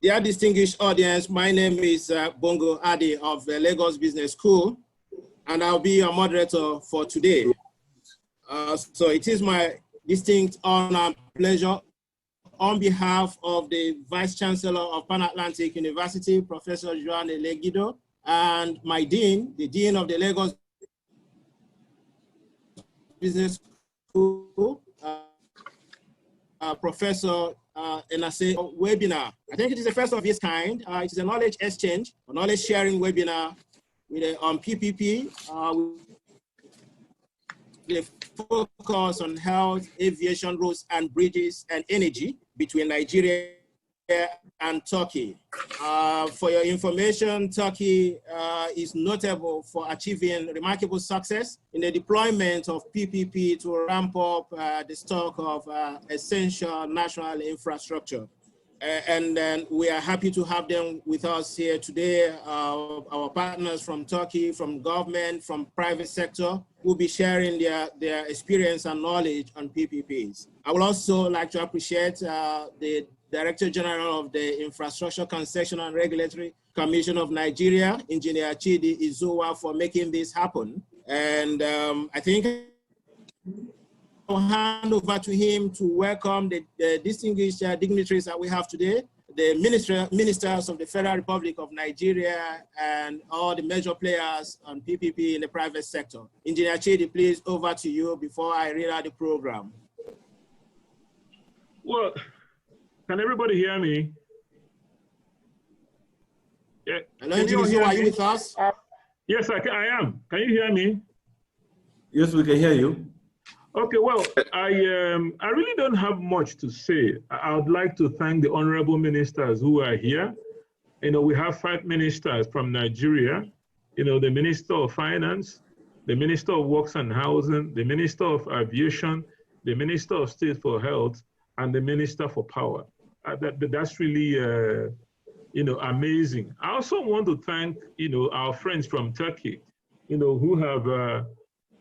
Dear distinguished audience, my name is Bongo Adi of the Lagos Business School, and I'll be your moderator for today. So it is my distinct honor and pleasure on behalf of the Vice Chancellor of Pan Atlantic University, Professor Joan Elegido, and my Dean, the Dean of the Lagos Business School, Professor Enase webinar. I think it is the first of its kind. It is a knowledge exchange, a knowledge sharing webinar with on PPP. With a focus on health, aviation, roads and bridges and energy between Nigeria and Turkey. For your information, Turkey is notable for achieving remarkable success in the deployment of PPP to ramp up the stock of essential national infrastructure. And then we are happy to have them with us here today. Our partners from Turkey, from government, from private sector, will be sharing their experience and knowledge on PPPs. I would also like to appreciate the Director General of the Infrastructure Concession and Regulatory Commission of Nigeria, Engineer Chidi Izuwa, for making this happen. And I think I'll hand over to him to welcome the distinguished dignitaries that we have today, the ministers of the Federal Republic of Nigeria, and all the major players on PPP in the private sector. Engineer Chidi, please, over to you before I read out the program. Well, can everybody hear me? Yeah. Hello, Engineer, are you with us? Yes, I am. Can you hear me? Yes, we can hear you. Okay, well, I really don't have much to say. I would like to thank the honorable ministers who are here. You know, we have 5 ministers from Nigeria. You know, the Minister of Finance, the Minister of Works and Housing, the Minister of Aviation, the Minister of State for Health, and the Minister for Power. That's really, you know, amazing. I also want to thank, you know, our friends from Turkey, you know, who have,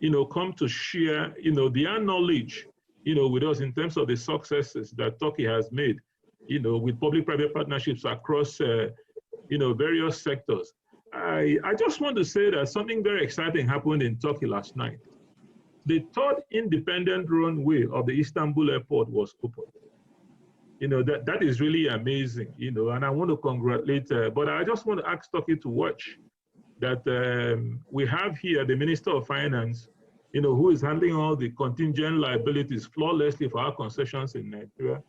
you know, come to share, you know, their knowledge, you know, with us in terms of the successes that Turkey has made, you know, with public-private partnerships across, you know, various sectors. I just want to say that something very exciting happened in Turkey last night. The 3rd independent runway of the Istanbul airport was opened. You know, that is really amazing, you know, and I want to congratulate, but I just want to ask Turkey to watch that we have here the Minister of Finance, you know, who is handling all the contingent liabilities flawlessly for our concessions in Nigeria.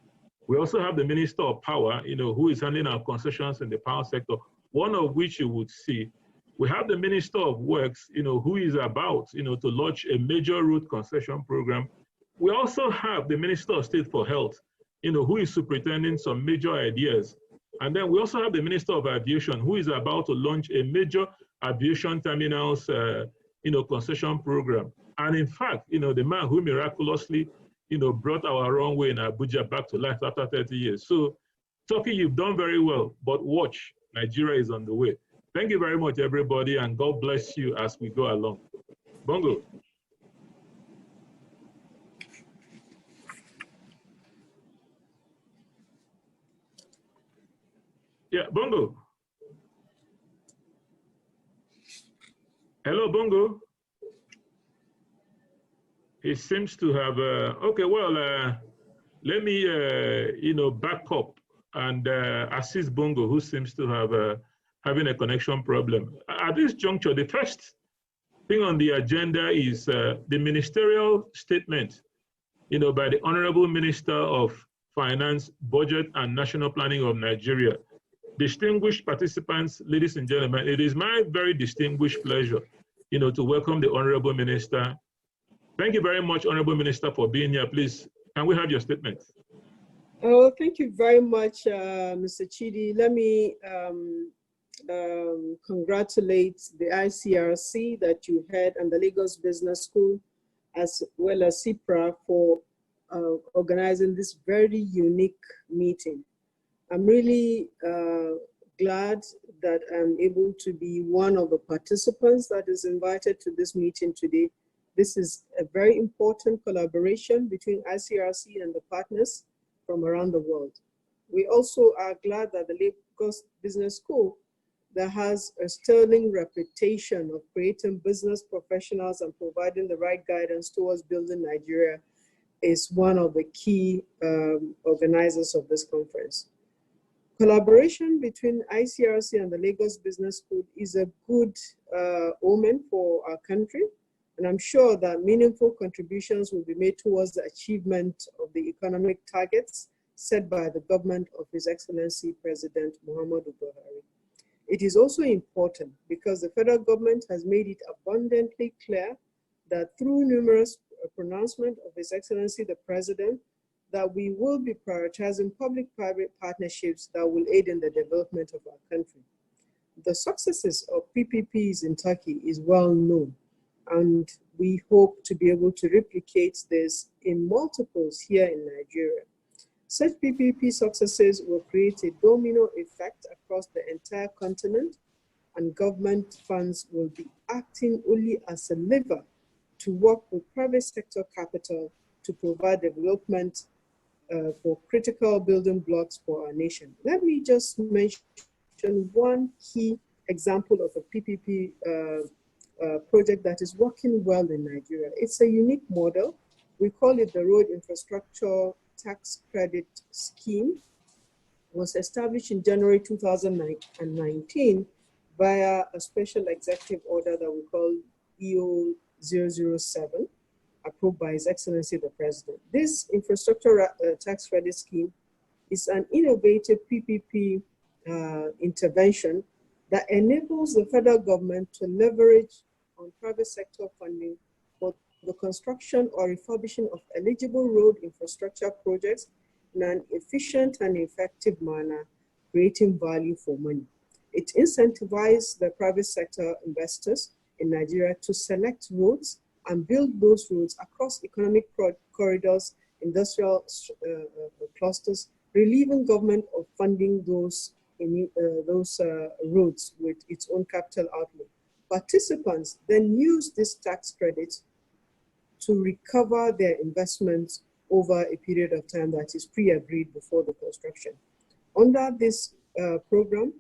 We also have the Minister of Power, you know, who is handling our concessions in the power sector, one of which you would see. We have the Minister of Works, you know, who is about, you know, to launch a major road concession program. We also have the Minister of State for Health, you know, who is superintending some major ideas. And then we also have the Minister of Aviation, who is about to launch a major aviation terminals, you know, concession program. And in fact, you know, the man who miraculously, you know, brought our runway in Abuja back to life after 30 years. So, Turkey, you've done very well, but watch, Nigeria is on the way. Thank you very much, everybody, and God bless you as we go along. Bongo. Yeah, Bongo. Hello, Bongo. He seems to have, okay, well, let me, you know, back up and assist Bongo, who seems to have having a connection problem. At this juncture, the first thing on the agenda is the ministerial statement, you know, by the Honorable Minister of Finance, Budget and National Planning of Nigeria. Distinguished participants, ladies and gentlemen, it is my very distinguished pleasure, you know, to welcome the Honorable Minister. Thank you very much, Honorable Minister, for being here. Please, can we have your statement? Oh, thank you very much, Mr. Chidi. Let me congratulate the ICRC that you had and the Lagos Business School, as well as CIPRA, for organizing this very unique meeting. I'm really glad that I'm able to be one of the participants that is invited to this meeting today. This is a very important collaboration between ICRC and the partners from around the world. We also are glad that the Lagos Business School, that has a sterling reputation of creating business professionals and providing the right guidance towards building Nigeria, is one of the key organizers of this conference. Collaboration between ICRC and the Lagos Business School is a good omen for our country, and I'm sure that meaningful contributions will be made towards the achievement of the economic targets set by the government of His Excellency President Muhammadu Buhari. It is also important because the federal government has made it abundantly clear that through numerous pronouncements of His Excellency the President, that we will be prioritizing public-private partnerships that will aid in the development of our country. The successes of PPPs in Turkey is well known, and we hope to be able to replicate this in multiples here in Nigeria. Such PPP successes will create a domino effect across the entire continent, and government funds will be acting only as a lever to work with private sector capital to provide development for critical building blocks for our nation. Let me just mention one key example of a PPP project that is working well in Nigeria. It's a unique model. We call it the Road Infrastructure Tax Credit Scheme. It was established in January 2019 via a special executive order that we call EO 007, approved by His Excellency the President. This infrastructure tax credit scheme is an innovative PPP intervention that enables the federal government to leverage on private sector funding for the construction or refurbishing of eligible road infrastructure projects in an efficient and effective manner, creating value for money. It incentivizes the private sector investors in Nigeria to select roads and build those roads across economic corridors, industrial clusters, relieving government of funding those roads with its own capital outlay. Participants then use this tax credit to recover their investments over a period of time that is pre-agreed before the construction. Under this program,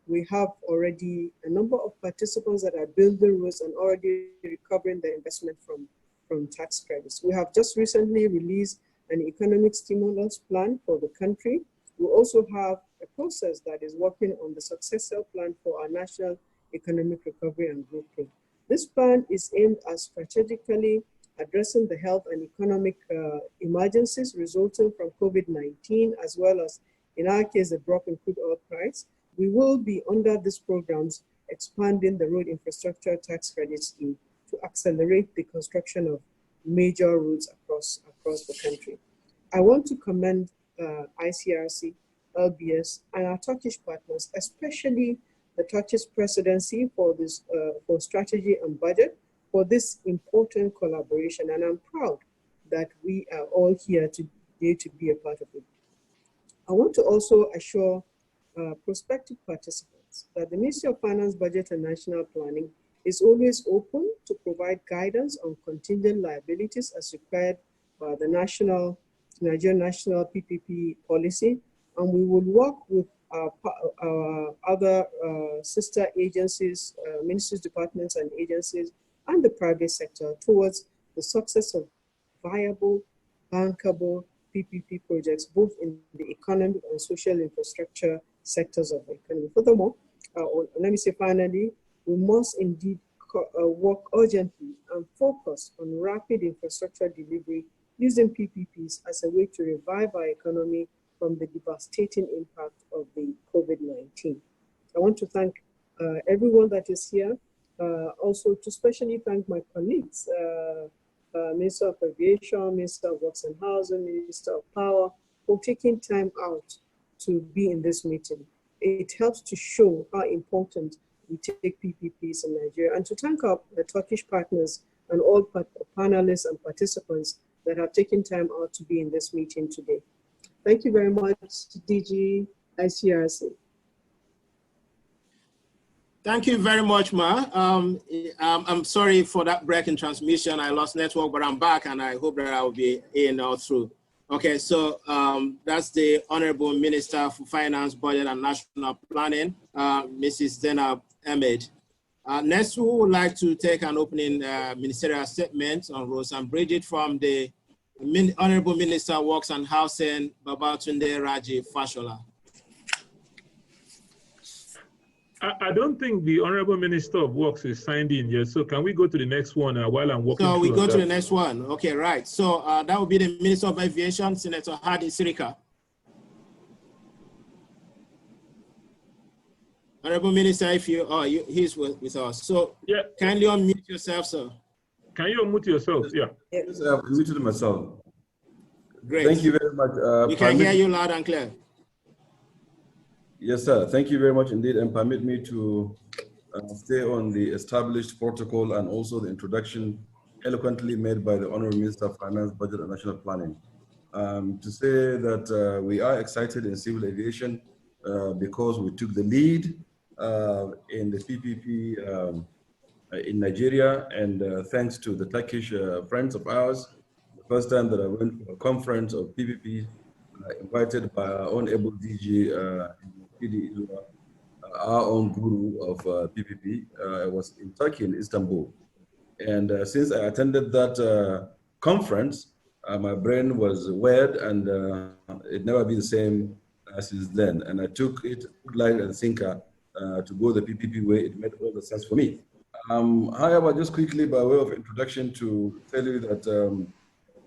we have already a number of participants that are building roads and already recovering their investment from tax credits. We have just recently released an economic stimulus plan for the country. We also have a process that is working on the successor plan for our National Economic Recovery and Growth Plan. This plan is aimed at strategically addressing the health and economic emergencies resulting from COVID-19, as well as, in our case, the drop in crude oil price. We will be, under these programs, expanding the road infrastructure tax credit scheme to accelerate the construction of major roads across the country. I want to commend ICRC, LBS, and our Turkish partners, especially the Turkish presidency for this for strategy and budget, for this important collaboration, and I'm proud that we are all here today to be a part of it. I want to also assure prospective participants that the Ministry of Finance, Budget and National Planning is always open to provide guidance on contingent liabilities as required by the Nigerian National PPP policy, and we will work with our other sister agencies, ministries, departments and agencies, and the private sector towards the success of viable, bankable PPP projects, both in the economic and social infrastructure sectors of the economy. Furthermore, let me say finally, we must indeed work urgently and focus on rapid infrastructure delivery using PPPs as a way to revive our economy from the devastating impact of the COVID-19. I want to thank everyone that is here. Also to especially thank my colleagues, Minister of Aviation, Minister of Works and Housing, Minister of Power, for taking time out to be in this meeting. It helps to show how important we take PPPs in Nigeria, and to thank our Turkish partners and all panelists and participants that have taken time out to be in this meeting today. Thank you very much, DG ICRC. Thank you very much, Ma. I'm sorry for that break in transmission. I lost network, but I'm back, and I hope that I will be in all through. Okay, so that's the Honorable Minister for Finance, Budget and National Planning, Mrs. Zainab Ahmed. Next, we would like to take an opening ministerial statement on roads and bridges from the Honorable Minister of Works and Housing, Babatunde Raji Fashola. I don't think the Honorable Minister of Works is signed in yet, so can we go to the next one while I'm walking through? So we go to the next one. Okay, right. So that will be the Minister of Aviation, Senator Hadi Sirika. Honorable Minister, if you are, he's with us. So yeah, kindly unmute yourself, sir. Can you unmute yourself? Yeah. Yes, I've muted myself. Great. Thank you very much. We can hear you loud and clear. Yes, sir. Thank you very much indeed, and permit me to stay on the established protocol and also the introduction eloquently made by the Honorable Minister of Finance, Budget and National Planning. To say that we are excited in civil aviation because we took the lead in the PPP in Nigeria, and thanks to the Turkish friends of ours, the first time that I went to a conference of PPP invited by our own able DG, our own guru of PPP, was in Turkey, in Istanbul. And since I attended that conference, my brain was wired, and it never be the same since then. And I took it line and sinker to go the PPP way. It made all the sense for me. However, just quickly by way of introduction to tell you that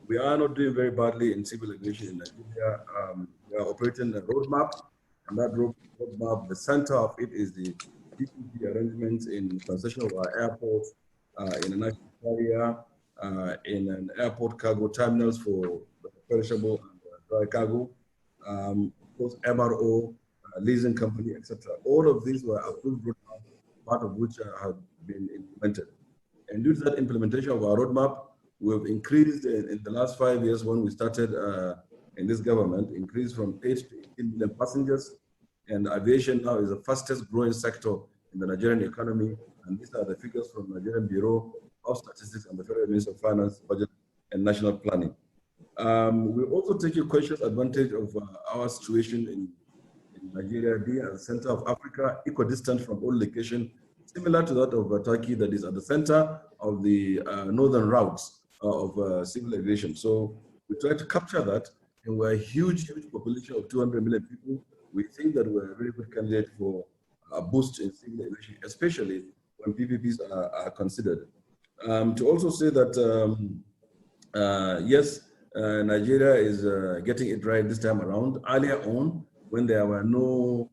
we are not doing very badly in civil aviation in Nigeria. We are operating a roadmap, and that roadmap, the center of it is the PPP arrangements in concession of our airports, in a national carrier, in an airport cargo terminals for perishable and dry cargo, of course, MRO, leasing company, etc. All of these were approved roadmaps, part of which have been implemented. And due to that implementation of our roadmap, we've increased in the last 5 years when we started in this government, increased from 8 to 18 million passengers. And aviation now is the fastest growing sector in the Nigerian economy. And these are the figures from Nigerian Bureau of Statistics and the Federal Ministry of Finance, Budget and National Planning. We also take a conscious advantage of our situation in Nigeria being at the center of Africa, equidistant from all location, similar to that of Turkey, that is at the center of the northern routes of civil aviation. So we try to capture that, and we're a huge, huge population of 200 million people. We think that we're a very good candidate for a boost in civil aviation, especially when PPPs are considered. To also say that, yes, Nigeria is getting it right this time around. Earlier on, when there were no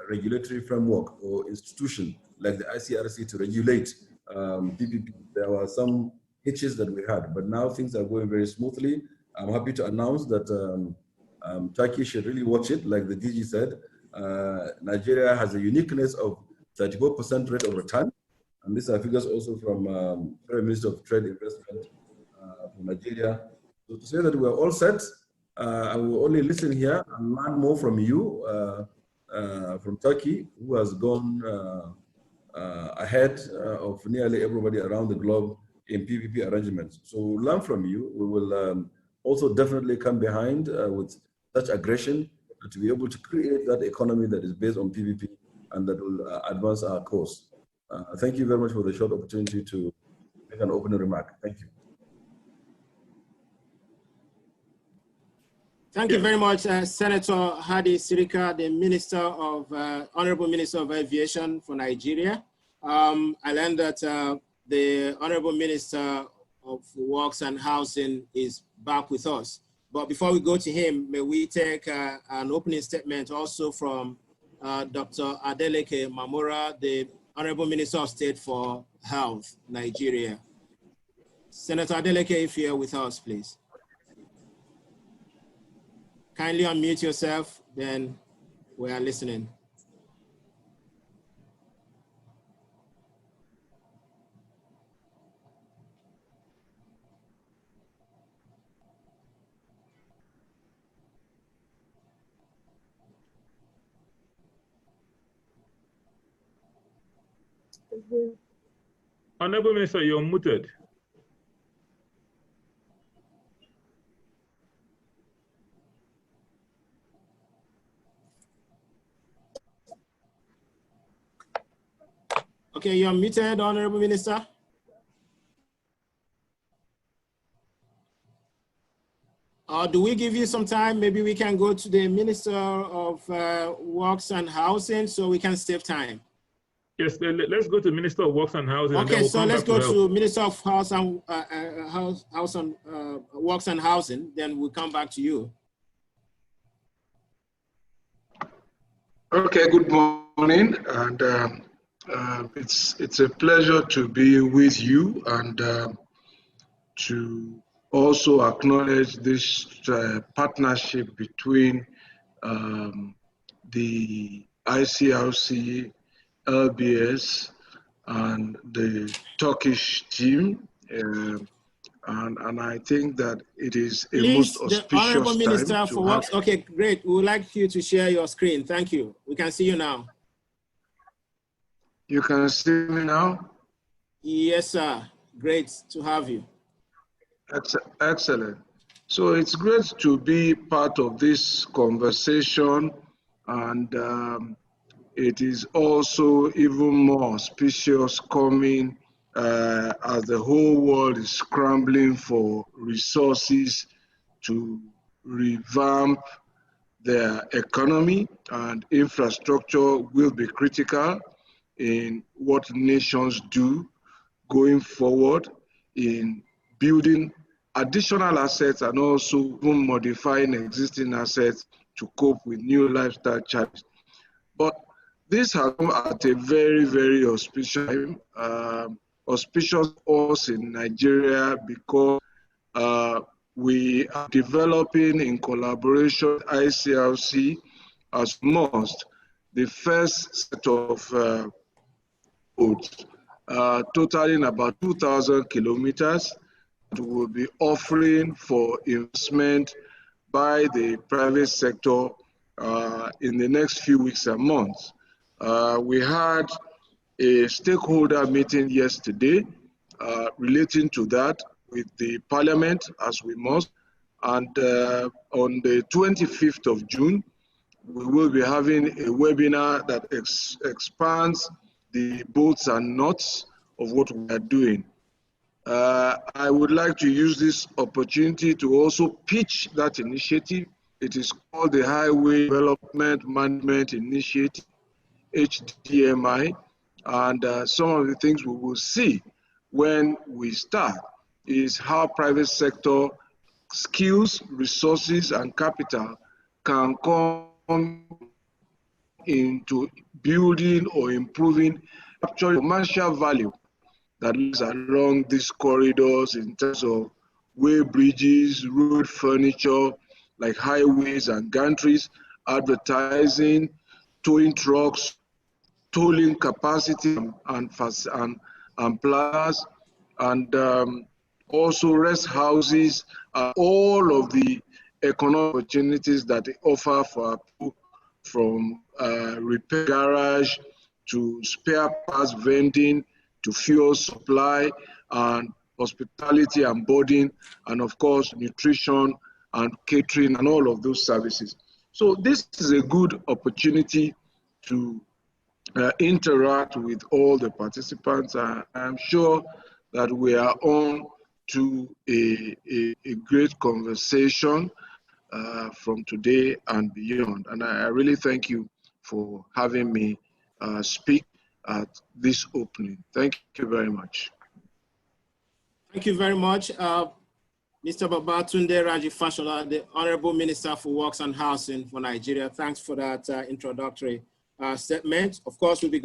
regulatory framework or institution like the ICRC to regulate PPP, there were some hitches that we had, but now things are going very smoothly. I'm happy to announce that Turkey should really watch it, like the DG said. Nigeria has a uniqueness of 34% rate of return, and these are figures also from Federal Ministry of Trade Investment from Nigeria. So to say that we're all set, I will only listen here and learn more from you, from Turkey, who has gone ahead of nearly everybody around the globe in PPP arrangements. So we'll learn from you. We will also definitely come behind with such aggression to be able to create that economy that is based on PPP and that will advance our cause. Thank you very much for the short opportunity to make an opening remark. Thank you. Thank you very much, Senator Hadi Sirika, the Minister of, Honorable Minister of Aviation for Nigeria. I learned that the Honorable Minister of Works and Housing is back with us. But before we go to him, may we take an opening statement also from Dr. Adeleke Mamora, the Honorable Minister of State for Health, Nigeria. Senator Adeleke, if you're with us, please. Kindly unmute yourself, then we are listening. Honorable Minister, you're muted. Okay, you're muted, Honorable Minister. Do we give you some time? Maybe we can go to the Minister of Works and Housing so we can save time. Yes, let's go to Minister of Works and Housing. Okay, and then we'll so let's go to to Minister of Works and Housing, then we'll come back to you. Okay, good morning, and it's a pleasure to be with you and to also acknowledge this partnership between the ICRC, LBS, and the Turkish team. And I think that it is a Please, most the auspicious Honorable Minister time for Works. Okay, great. We would like you to share your screen. Thank you. We can see you now. You can see me now? Yes, sir. Great to have you. Excellent. So it's great to be part of this conversation, and it is also even more auspicious coming as the whole world is scrambling for resources to revamp their economy, and infrastructure will be critical in what nations do going forward in building additional assets and also even modifying existing assets to cope with new lifestyle challenges. But this has come at a very, very auspicious time, auspicious for us in Nigeria because we are developing in collaboration with ICRC as most the first set of roads totaling about 2,000 kilometers that will be offering for investment by the private sector in the next few weeks and months. We had a stakeholder meeting yesterday relating to that with the Parliament, as we must, and on the 25th of June, we will be having a webinar that expands the bolts and nuts of what we are doing. I would like to use this opportunity to also pitch that initiative. It is called the Highway Development Management Initiative, HDMI, and some of the things we will see when we start is how private sector skills, resources, and capital can come into building or improving actual commercial value that lies along these corridors in terms of way bridges, road furniture, like highways and gantries, advertising, towing trucks, tolling capacity and plazas, and also rest houses, all of the economic opportunities that they offer for people, from repair garage to spare parts vending to fuel supply and hospitality and boarding, and of course nutrition and catering and all of those services. So this is a good opportunity to interact with all the participants. I'm sure that we are on to a great conversation from today and beyond. And I really thank you for having me speak at this opening. Thank you very much. Thank you very much. Mr. Babatunde Raji Fashola, the Honorable Minister for Works and Housing for Nigeria. Thanks for that introductory statement. Of course, we'll be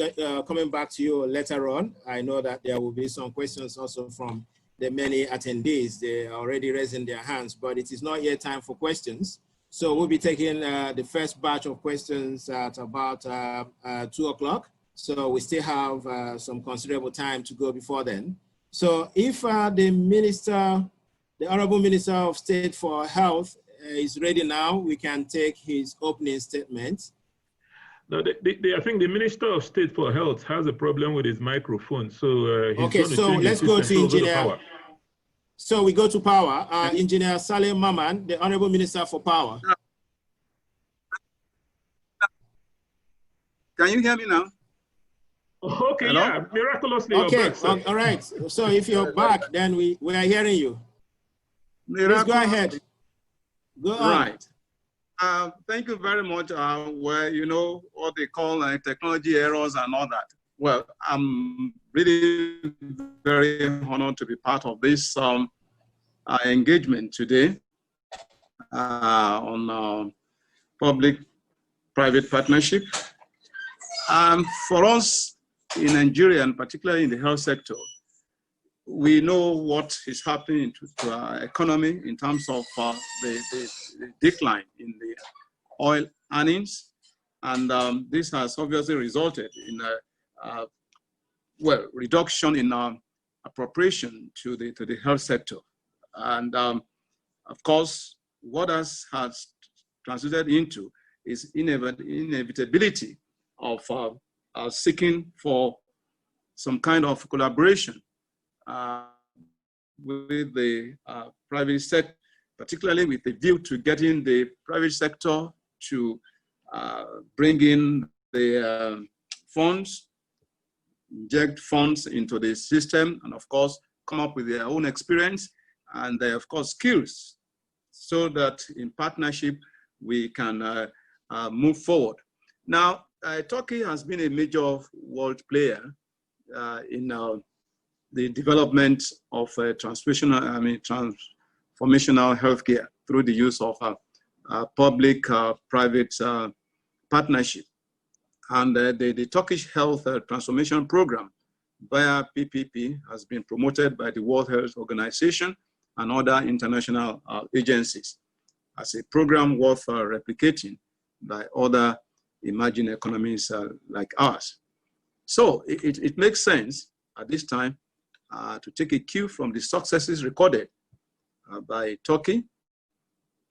coming back to you later on. I know that there will be some questions also from the many attendees. They are already raising their hands, but it is not yet time for questions. So we'll be taking the first batch of questions at about 2 o'clock. So we still have some considerable time to go before then. So if the Honorable Minister of State for Health is ready now, we can take his opening statement. No, I think the Minister of State for Health has a problem with his microphone. So he's okay, so let's go to Engineer. So we go to Power. Engineer Saleh Maman, the Honorable Minister for Power. Can you hear me now? Okay, Hello? yeah, miraculously Okay, you're back, sir. all right. So if you're back, then we are hearing you. Please go ahead. Go on. Right. Thank you very much. Well, you know what they call technology errors and all that. Well, I'm really very honored to be part of this engagement today on public-private partnership. For us in Nigeria, and particularly in the health sector, we know what is happening to our economy in terms of the decline in the oil earnings. And this has obviously resulted in a reduction in appropriation to the health sector. And of course, what has translated into is inevitability of seeking for some kind of collaboration with the private sector, particularly with the view to getting the private sector to bring in the funds, inject funds into the system, and of course, come up with their own experience and of course, skills, so that in partnership, we can move forward. Now, Turkey has been a major world player in the development of transformational healthcare through the use of public-private partnership. And the Turkish Health Transformation Program via PPP has been promoted by the World Health Organization and other international agencies as a program worth replicating by other emerging economies like ours. So it makes sense at this time to take a cue from the successes recorded by Turkey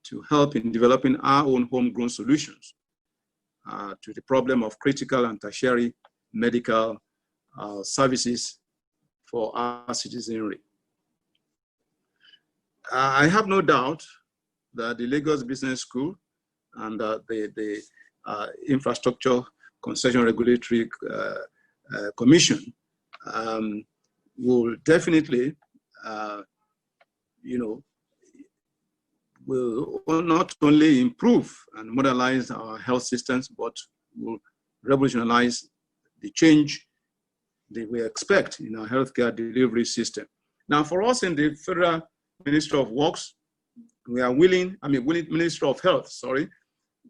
to help in developing our own homegrown solutions to the problem of critical and tertiary medical services for our citizenry. I have no doubt that the Lagos Business School and the Infrastructure Concession Regulatory Commission will definitely, will not only improve and modernize our health systems, but will revolutionize the change that we expect in our healthcare delivery system. Now, for us in the Federal Ministry of Works, we are willing, Ministry of Health, sorry,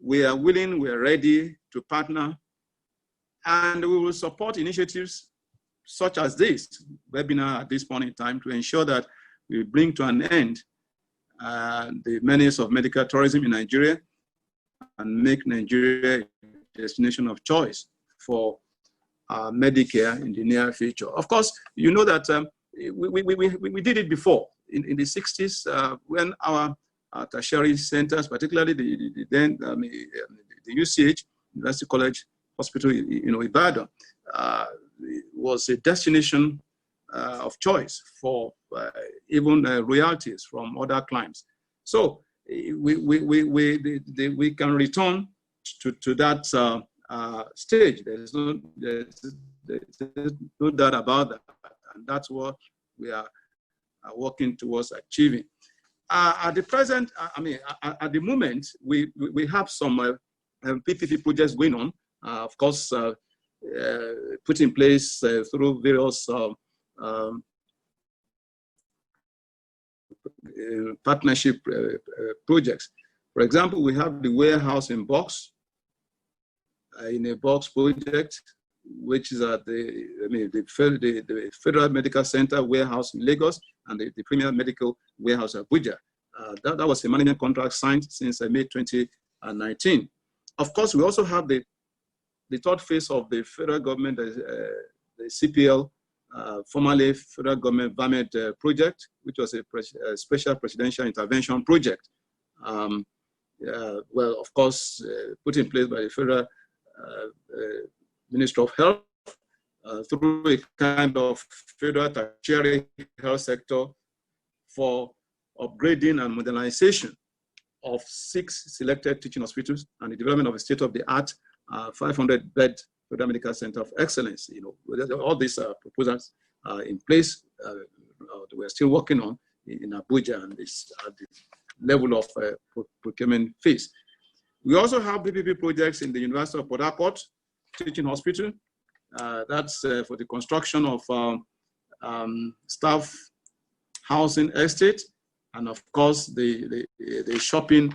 we are willing, we are ready to partner, and we will support initiatives such as this webinar at this point in time to ensure that we bring to an end the menace of medical tourism in Nigeria and make Nigeria a destination of choice for Medicare in the near future. Of course, you know that we did it before in the 60s when our tertiary centers, particularly the UCH, University College Hospital, Ibadan, was a destination of choice for even royalties from other climes. So we can return to that stage. There's no doubt about that, and that's what we are working towards achieving. At the present, at the moment, we have some PPP projects going on. Of course, put in place through various partnership projects. For example, we have the warehouse in a box project, which is at the Federal Medical Center warehouse in Lagos and the Premier Medical Warehouse at Abuja. That was a management contract signed since May 2019. Of course, we also have the third phase of the federal government, the CPL, formerly Federal Government VAMED project, which was a special presidential intervention project. Well, of course, put in place by the Federal Ministry of Health through a kind of federal tertiary health sector for upgrading and modernization of 6 selected teaching hospitals and the development of a state-of-the-art 500-bed Federal Medical Center of Excellence. All these proposals are in place. We're still working on in Abuja, and this at the level of procurement phase. We also have PPP projects in the University of Port Harcourt Teaching Hospital. That's for the construction of staff housing estate, and of course the shopping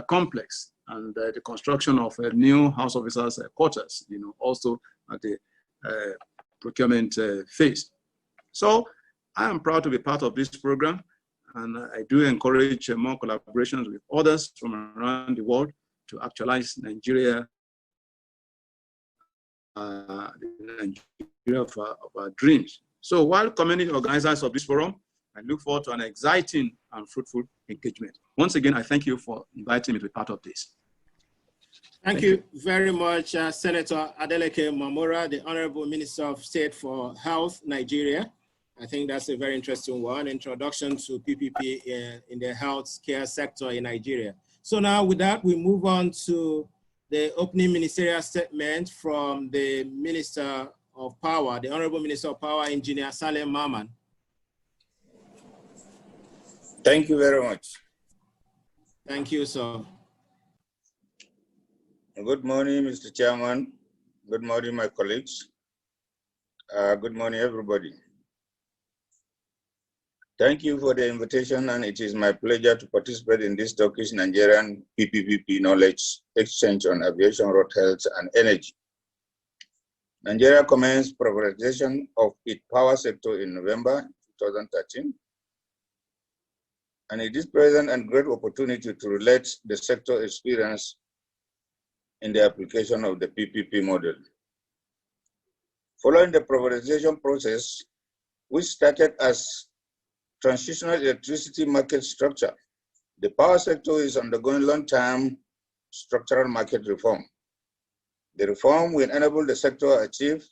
complex, and the construction of a new house officers quarters, also at the procurement phase. So I am proud to be part of this program, and I do encourage more collaborations with others from around the world to actualize Nigeria, the Nigeria of our dreams. So while commending organizers of this forum, I look forward to an exciting and fruitful engagement. Once again, I thank you for inviting me to be part of this. Thank you very much, Senator Adeleke Mamora, the Honorable Minister of State for Health, Nigeria. I think that's a very interesting one, introduction to PPP in the healthcare sector in Nigeria. So now with that, we move on to the opening ministerial statement from the Minister of Power, the Honorable Minister of Power, Engineer Salem Maman. Thank you very much. Thank you, sir. Good morning, Mr. Chairman. Good morning, my colleagues. Good morning, everybody. Thank you for the invitation, and it is my pleasure to participate in this Turkish-Nigerian PPP knowledge exchange on aviation, road health, and energy. Nigeria commenced privatization of its power sector in November 2013, and it is present and great opportunity to relate the sector experience in the application of the PPP model. Following the privatization process, which started as transitional electricity market structure, the power sector is undergoing long-term structural market reform. The reform will enable the sector to achieve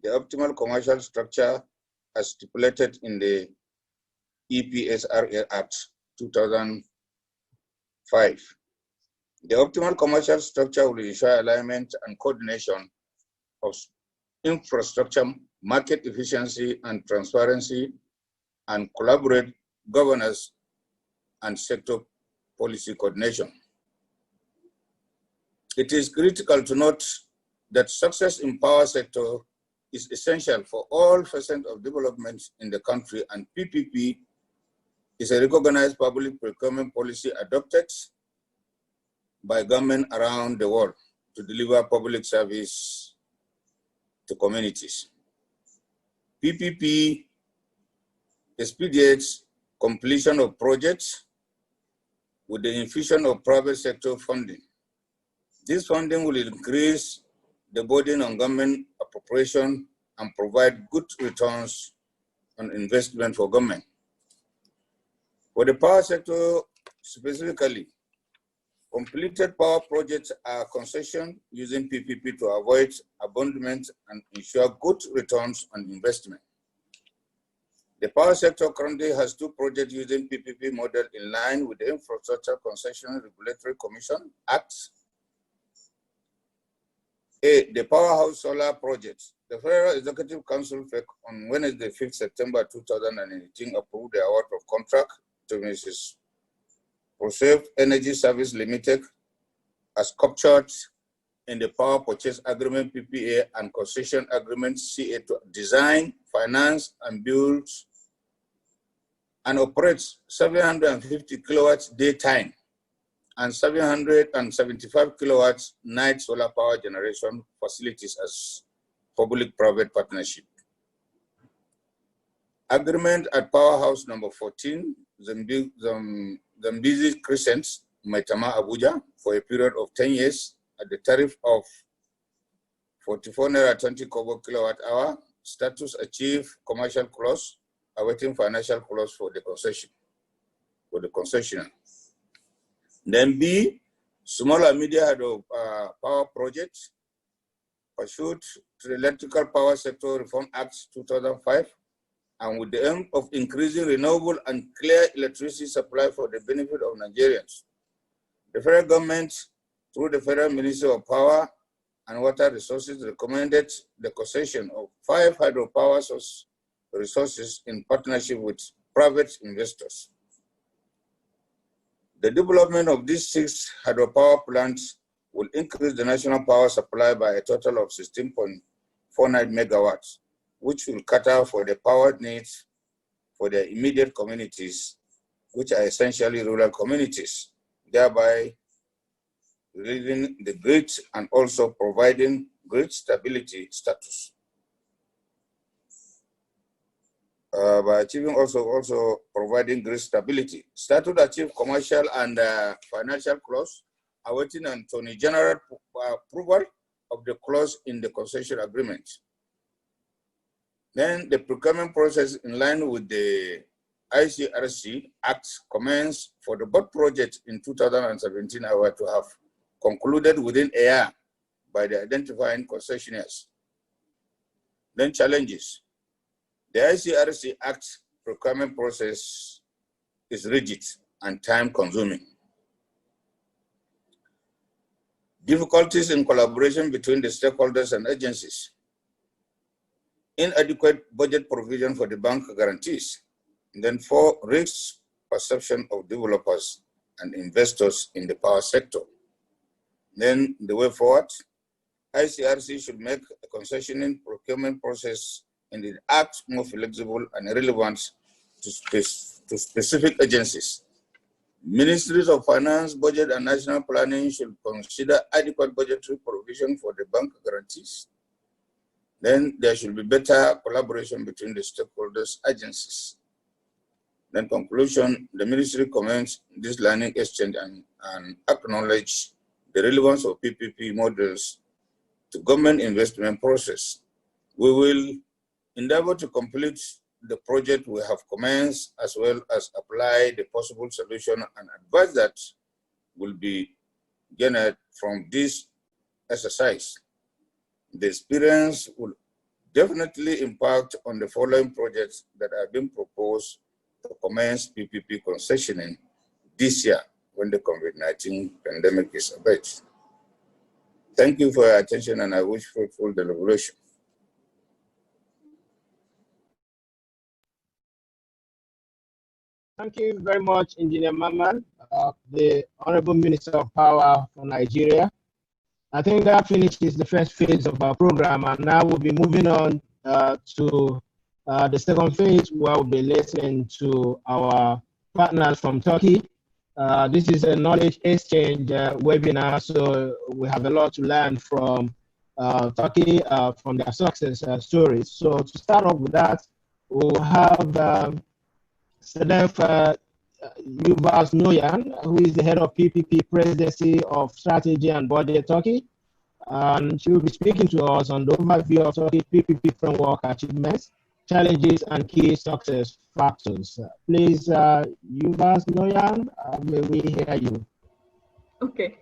the optimal commercial structure as stipulated in the EPSRA Act 2005. The optimal commercial structure will ensure alignment and coordination of infrastructure, market efficiency and transparency, and collaborate governance and sector policy coordination. It is critical to note that success in power sector is essential for all facets of development in the country, and PPP is a recognized public procurement policy adopted by government around the world to deliver public service to communities. PPP expedites completion of projects with the infusion of private sector funding. This funding will increase the burden on government appropriation and provide good returns on investment for government. For the power sector specifically, completed power projects are concessioned using PPP to avoid abandonment and ensure good returns on investment. The power sector currently has 2 projects using PPP model in line with the Infrastructure Concession Regulatory Commission Act. A, the Powerhouse Solar Project. The Federal Executive Council on Wednesday, 5th September 2018 approved the award of contract to Mrs. ProSafe Energy Service Limited as captured in the Power Purchase Agreement PPA and Concession Agreement CA to design, finance, and build and operates 750 kilowatts daytime and 775 kilowatts night solar power generation facilities as public-private partnership. Agreement at Powerhouse number 14, Zambizi Crescent, Maitama, Abuja, for a period of 10 years at the tariff of 44 Naira 20 Kobo kilowatt hour. Status achieved commercial clause, awaiting financial clause for the concession, for the concessioner. Then B, small and medium hydro power projects pursuant to the Electrical Power Sector Reform Act 2005, and with the aim of increasing renewable and clear electricity supply for the benefit of Nigerians. The federal government, through the Federal Ministry of Power, and Water Resources recommended the concession of 5 hydropower resources in partnership with private investors. The development of these 6 hydropower plants will increase the national power supply by a total of 16.49 megawatts, which will cater for the power needs for the immediate communities, which are essentially rural communities, thereby relieving the grid and also providing grid stability status. By achieving also providing grid stability. Status achieve commercial and financial clause, awaiting Attorney General approval of the clause in the concession agreement. Then the procurement process in line with the ICRC Act commenced for the both projects in 2017 are to have concluded within a year by the identifying concessionaires. Then challenges. The ICRC Act procurement process is rigid and time-consuming. Difficulties in collaboration between the stakeholders and agencies. Inadequate budget provision for the bank guarantees. And then 4, risk perception of developers and investors in the power sector. Then the way forward, ICRC should make a concessioning procurement process in the act more flexible and relevant to specific agencies. Ministries of Finance, Budget, and National Planning should consider adequate budgetary provision for the bank guarantees. Then there should be better collaboration between the stakeholders agencies. Then conclusion, the ministry comments this learning exchange and acknowledge the relevance of PPP models to government investment process. We will endeavor to complete the project we have commenced, as well as apply the possible solution and advice that will be gained from this exercise. The experience will definitely impact on the following projects that have been proposed to commence PPP concessioning this year when the COVID-19 pandemic is abated. Thank you for your attention, and I wish fruitful deliberation. Thank you very much, Engineer Maman, the Honorable Minister of Power for Nigeria. I think that finishes the first phase of our program, and now we'll be moving on to the second phase, where we'll be listening to our partners from Turkey. This is a knowledge exchange webinar, so we have a lot to learn from Turkey, from their success stories. So to start off with that, we'll have Sedef Yuvas Noyan, who is the head of PPP Presidency of Strategy and Budget Turkey. And she will be speaking to us on the overview of Turkey PPP framework achievements, challenges, and key success factors. Please, Yuvas Noyan, may we hear you? Okay.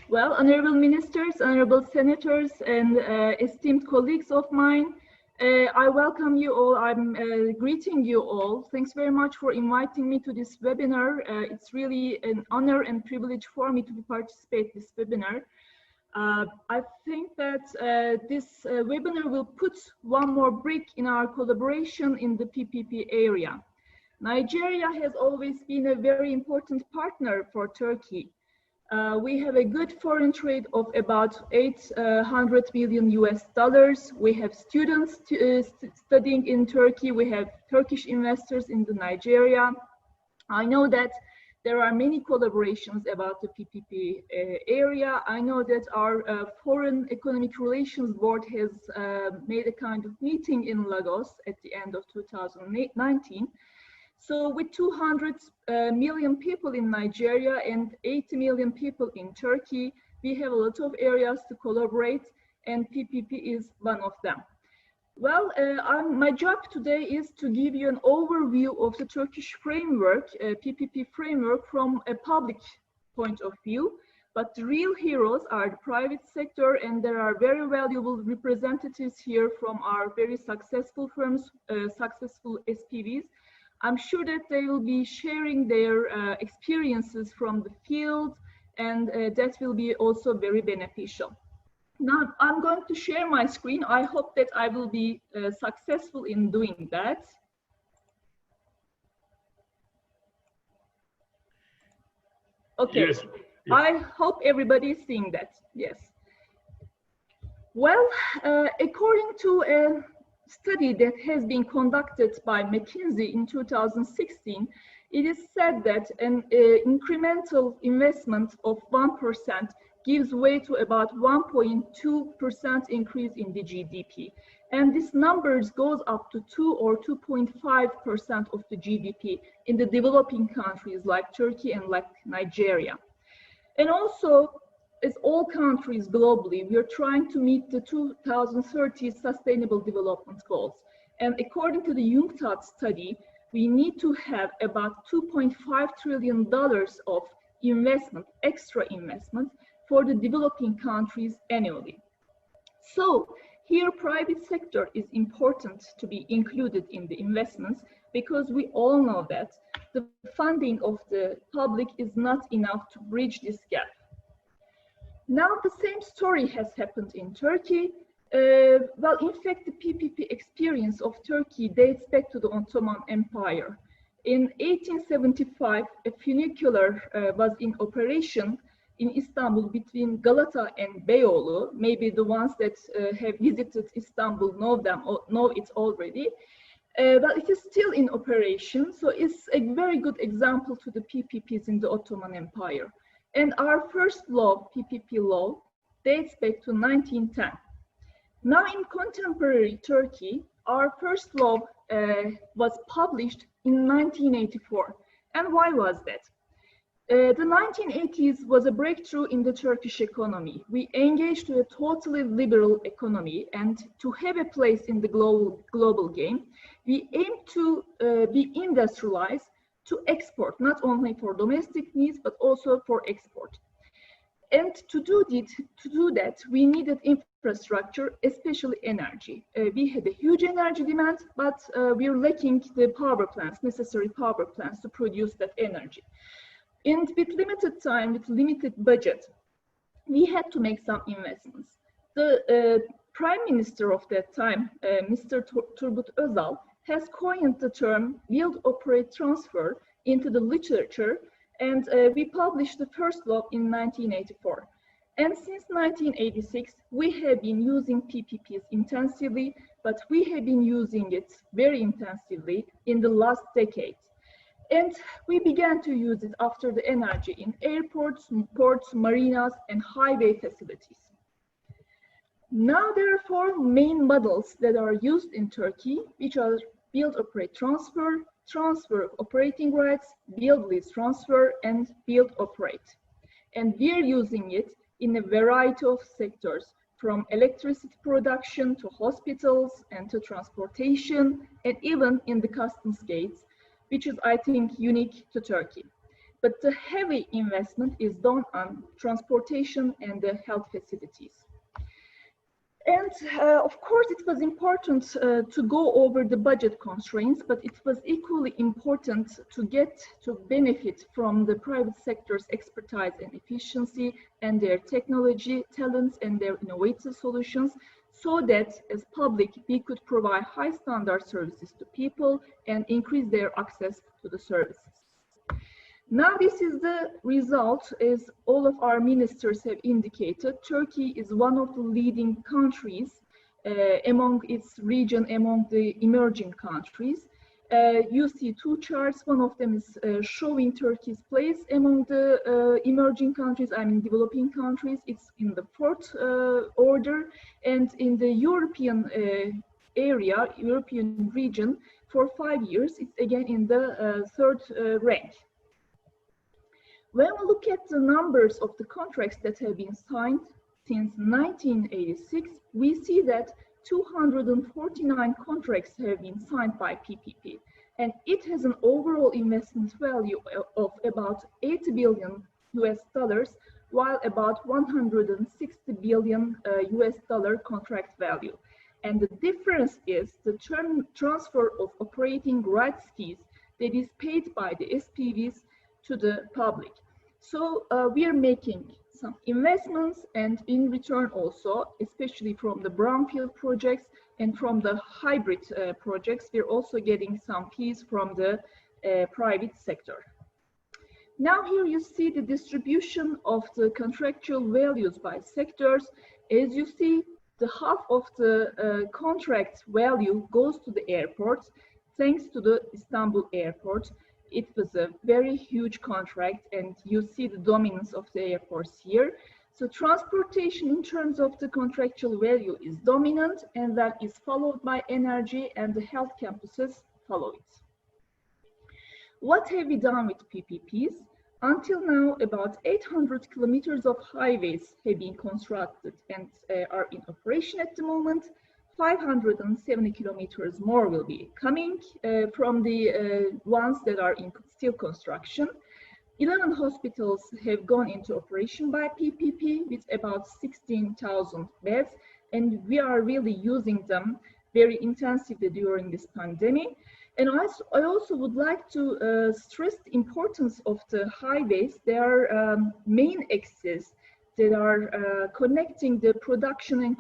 Well, honorable ministers, honorable senators, and esteemed colleagues of mine, I welcome you all. I'm greeting you all. Thanks very much for inviting me to this webinar. It's really an honor and privilege for me to participate in this webinar. I think that this webinar will put one more brick in our collaboration in the PPP area. Nigeria has always been a very important partner for Turkey. We have a good foreign trade of about 800 million US dollars. We have students studying in Turkey. We have Turkish investors in Nigeria. I know that there are many collaborations about the PPP area. I know that our Foreign Economic Relations Board has made a kind of meeting in Lagos at the end of 2019. So with 200 million people in Nigeria and 80 million people in Turkey, we have a lot of areas to collaborate, and PPP is one of them. Well, my job today is to give you an overview of the Turkish framework, PPP framework, from a public point of view. But the real heroes are the private sector, and there are very valuable representatives here from our very successful firms, successful SPVs. I'm sure that they will be sharing their experiences from the field, and that will be also very beneficial. Now I'm going to share my screen. I hope that I will be successful in doing that. Okay, Yes. I hope everybody is seeing that. Yes. Well, according to a study that has been conducted by McKinsey in 2016, it is said that an incremental investment of 1% gives way to about 1.2% increase in the GDP. And this numbers goes up to 2 or 2.5% of the GDP in the developing countries like Turkey and like Nigeria. And also, as all countries globally, we are trying to meet the 2030 Sustainable Development Goals. And according to the UNCTAD study, we need to have about $2.5 trillion of investment, extra investment, for the developing countries annually. So here, private sector is important to be included in the investments, because we all know that the funding of the public is not enough to bridge this gap. Now the same story has happened in Turkey. Well, in fact, the PPP experience of Turkey dates back to the Ottoman Empire. In 1875, a funicular was in operation in Istanbul between Galata and Beyoğlu. Maybe the ones that have visited Istanbul know it already. But it is still in operation, so it's a very good example to the PPPs in the Ottoman Empire. And our first law, PPP law, dates back to 1910. Now in contemporary Turkey, our first law was published in 1984. And why was that? The 1980s was a breakthrough in the Turkish economy. We engaged to a totally liberal economy, and to have a place in the global game, we aimed to be industrialized, to export, not only for domestic needs, but also for export. And to do that, we needed infrastructure, especially energy. We had a huge energy demand, but we were lacking the power plants, necessary power plants to produce that energy. And with limited time, with limited budget, we had to make some investments. The Prime Minister of that time, Mr. Turgut Özal, has coined the term build, operate, transfer into the literature, and we published the first law in 1984. And since 1986, we have been using PPPs intensively, but we have been using it very intensively in the last decade. And we began to use it after the energy in airports, ports, marinas, and highway facilities. Now there are four main models that are used in Turkey, which are build, operate, transfer, transfer of operating rights, build, lease, transfer, and build, operate. And we're using it in a variety of sectors, from electricity production to hospitals and to transportation, and even in the customs gates, which is, I think, unique to Turkey. But the heavy investment is done on transportation and the health facilities. And of course, it was important to go over the budget constraints, but it was equally important to get to benefit from the private sector's expertise and efficiency and their technology, talents, and their innovative solutions, so that as public, we could provide high standard services to people and increase their access to the services. Now this is the result, as all of our ministers have indicated. Turkey is one of the leading countries among its region, among the emerging countries. You see two charts. One of them is showing Turkey's place among the emerging countries, I mean developing countries. It's in the fourth order, and in the European area, European region, for 5 years, it's again in the third rank. When we look at the numbers of the contracts that have been signed since 1986, we see that 249 contracts have been signed by PPP, and it has an overall investment value of about $80 billion US dollars, while about 160 billion US dollar contract value. And the difference is the transfer of operating rights fees that is paid by the SPVs to the public. So we are making some investments, and in return also, especially from the brownfield projects and from the hybrid projects, we're also getting some fees from the private sector. Now here you see the distribution of the contractual values by sectors. As you see, the half of the contract value goes to the airports, thanks to the Istanbul airport. It was a very huge contract, and you see the dominance of the airports here. So transportation in terms of the contractual value is dominant, and that is followed by energy, and the health campuses follow it. What have we done with PPPs? Until now, about 800 kilometers of highways have been constructed and are in operation at the moment. 570 kilometers more will be coming from the ones that are in still construction. 11 hospitals have gone into operation by PPP with about 16,000 beds, and we are really using them very intensively during this pandemic. And I also would like to stress the importance of the highways. They are main axes that are connecting the production and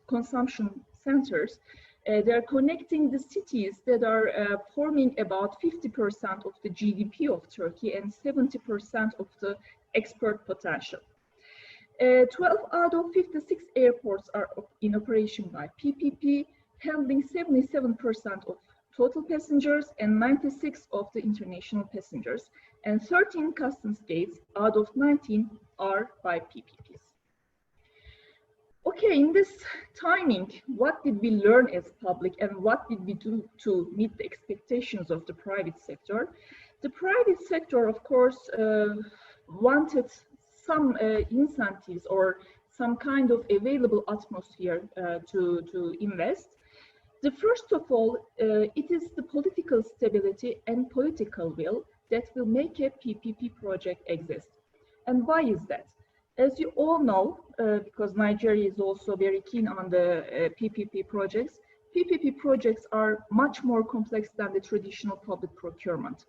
consumption centers. They are connecting the cities that are forming about 50% of the GDP of Turkey and 70% of the export potential. 12 out of 56 airports are in operation by PPP, handling 77% of total passengers and 96 of the international passengers, and 13 customs gates out of 19 are by PPPs. Okay, in this timing, what did we learn as public and what did we do to meet the expectations of the private sector? The private sector, of course, wanted some incentives or some kind of available atmosphere to invest. The first of all, it is the political stability and political will that will make a PPP project exist. And why is that? As you all know, because Nigeria is also very keen on the PPP projects are much more complex than the traditional public procurement.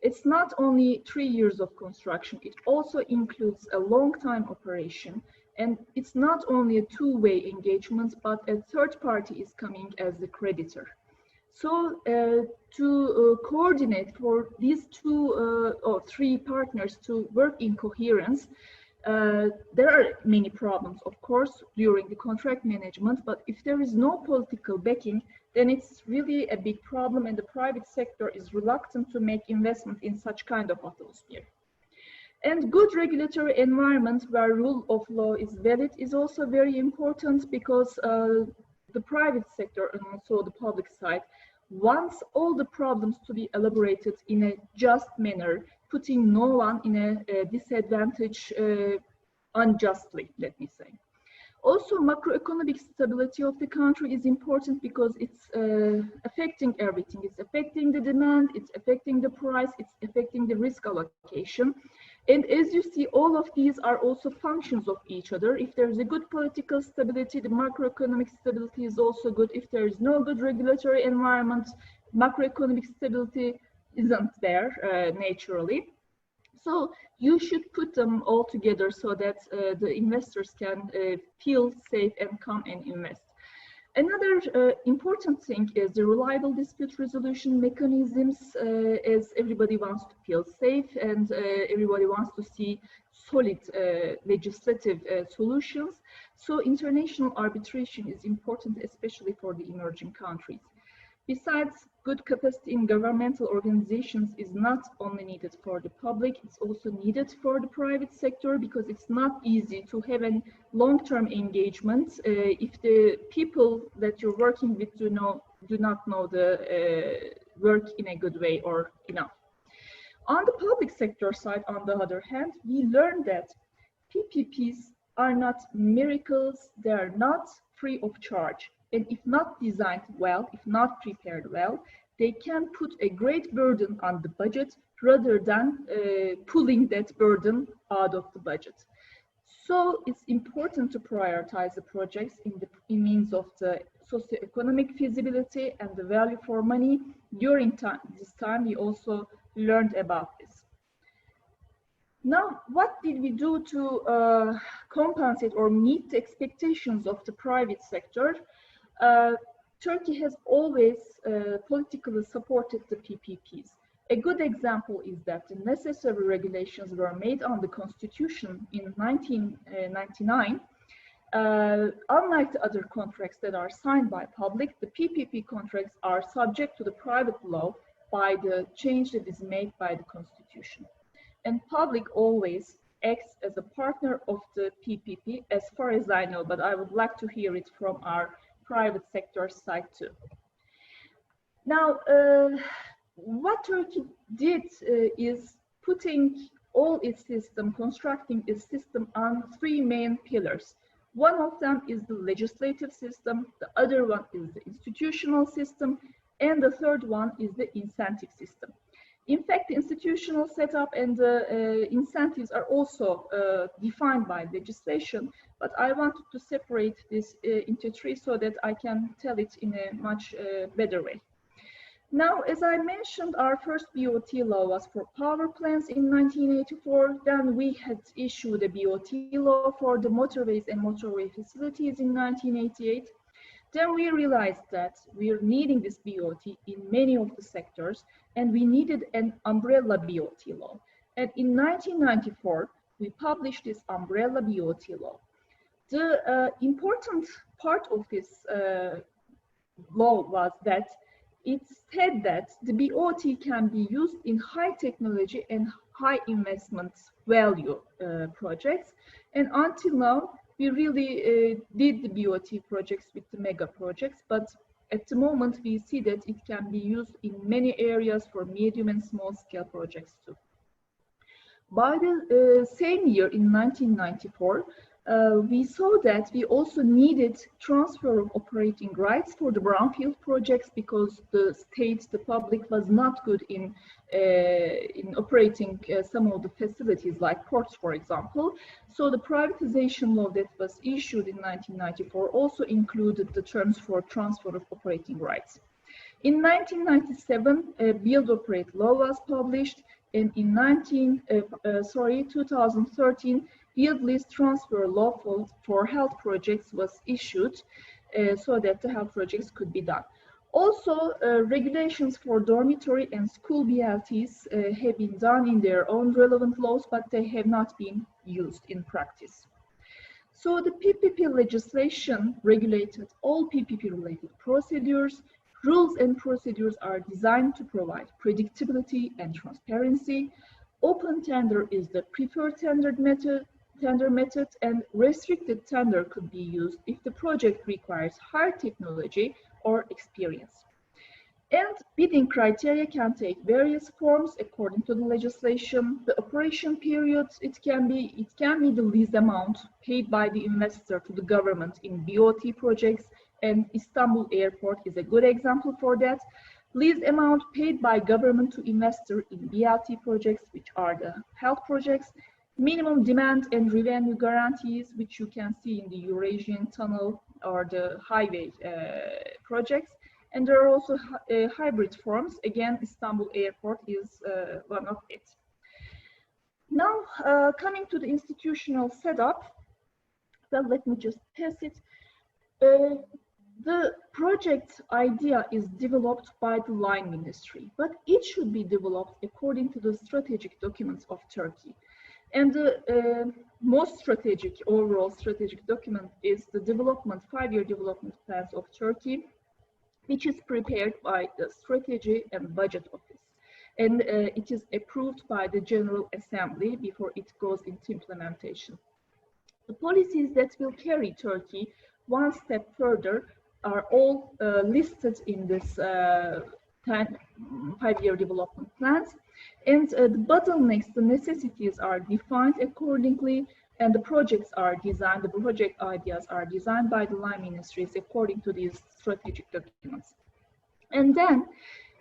It's not only 3 years of construction, it also includes a long time operation. And it's not only a two-way engagement, but a third party is coming as the creditor. So to coordinate for these two or three partners to work in coherence, there are many problems, of course, during the contract management, but if there is no political backing, then it's really a big problem, and the private sector is reluctant to make investment in such kind of atmosphere. And good regulatory environment where rule of law is valid is also very important, because the private sector and also the public side wants all the problems to be elaborated in a just manner, putting no one in a disadvantage unjustly, let me say. Also, macroeconomic stability of the country is important because it's affecting everything. It's affecting the demand, it's affecting the price, it's affecting the risk allocation. And as you see, all of these are also functions of each other. If there's a good political stability, the macroeconomic stability is also good. If there is no good regulatory environment, macroeconomic stability isn't there naturally. So you should put them all together so that the investors can feel safe and come and invest. Another important thing is the reliable dispute resolution mechanisms, as everybody wants to feel safe and everybody wants to see solid legislative solutions. So international arbitration is important, especially for the emerging countries. Besides, good capacity in governmental organizations is not only needed for the public, it's also needed for the private sector, because it's not easy to have a long-term engagement if the people that you're working with do not know the work in a good way or enough. On the public sector side, on the other hand, we learned that PPPs are not miracles, they are not free of charge. And if not designed well, if not prepared well, they can put a great burden on the budget rather than pulling that burden out of the budget. So it's important to prioritize the projects in means of the socioeconomic feasibility and the value for money. During this time, we also learned about this. Now, what did we do to compensate or meet the expectations of the private sector? Turkey has always politically supported the PPPs. A good example is that the necessary regulations were made on the constitution in 1999. Unlike the other contracts that are signed by public, the PPP contracts are subject to the private law by the change that is made by the constitution. And public always acts as a partner of the PPP, as far as I know, but I would like to hear it from our private sector side too. Now, what Turkey did is putting all its system, constructing its system on three main pillars. One of them is the legislative system, the other one is the institutional system, and the third one is the incentive system. In fact, the institutional setup and the incentives are also defined by legislation, but I wanted to separate this into three so that I can tell it in a much better way. Now, as I mentioned, our first BOT law was for power plants in 1984. Then we had issued a BOT law for the motorways and motorway facilities in 1988. Then we realized that we are needing this BOT in many of the sectors, and we needed an umbrella BOT law. And in 1994, we published this umbrella BOT law. The important part of this law was that it said that the BOT can be used in high technology and high investment value projects. And until now, we really did the BOT projects with the mega projects, but at the moment we see that it can be used in many areas for medium and small scale projects too. By the same year in 1994, we saw that we also needed transfer of operating rights for the brownfield projects because the state, the public was not good in operating some of the facilities like ports, for example. So the privatization law that was issued in 1994 also included the terms for transfer of operating rights. In 1997, a Build Operate law was published, and in 2013, Yield Lease Transfer Law for health projects was issued so that the health projects could be done. Also, regulations for dormitory and school BLTs have been done in their own relevant laws, but they have not been used in practice. So the PPP legislation regulated all PPP-related procedures. Rules and procedures are designed to provide predictability and transparency. Open tender is the preferred tender method, and restricted tender could be used if the project requires higher technology or experience. And bidding criteria can take various forms according to the legislation. The operation period, it can be the lease amount paid by the investor to the government in BOT projects, and Istanbul Airport is a good example for that. Lease amount paid by government to investor in BLT projects, which are the health projects. Minimum demand and revenue guarantees, which you can see in the Eurasian Tunnel or the highway projects. And there are also hybrid forms. Again, Istanbul Airport is one of it. Now, coming to the institutional setup, well, let me just test it. The project idea is developed by the line ministry, but it should be developed according to the strategic documents of Turkey. And the most strategic, overall strategic document is the five-year development plans of Turkey, which is prepared by the Strategy and Budget Office. And it is approved by the General Assembly before it goes into implementation. The policies that will carry Turkey one step further are all listed in this five-year development plans. And the bottlenecks, the necessities are defined accordingly, and the projects are designed, the project ideas are designed by the line ministries according to these strategic documents. And then,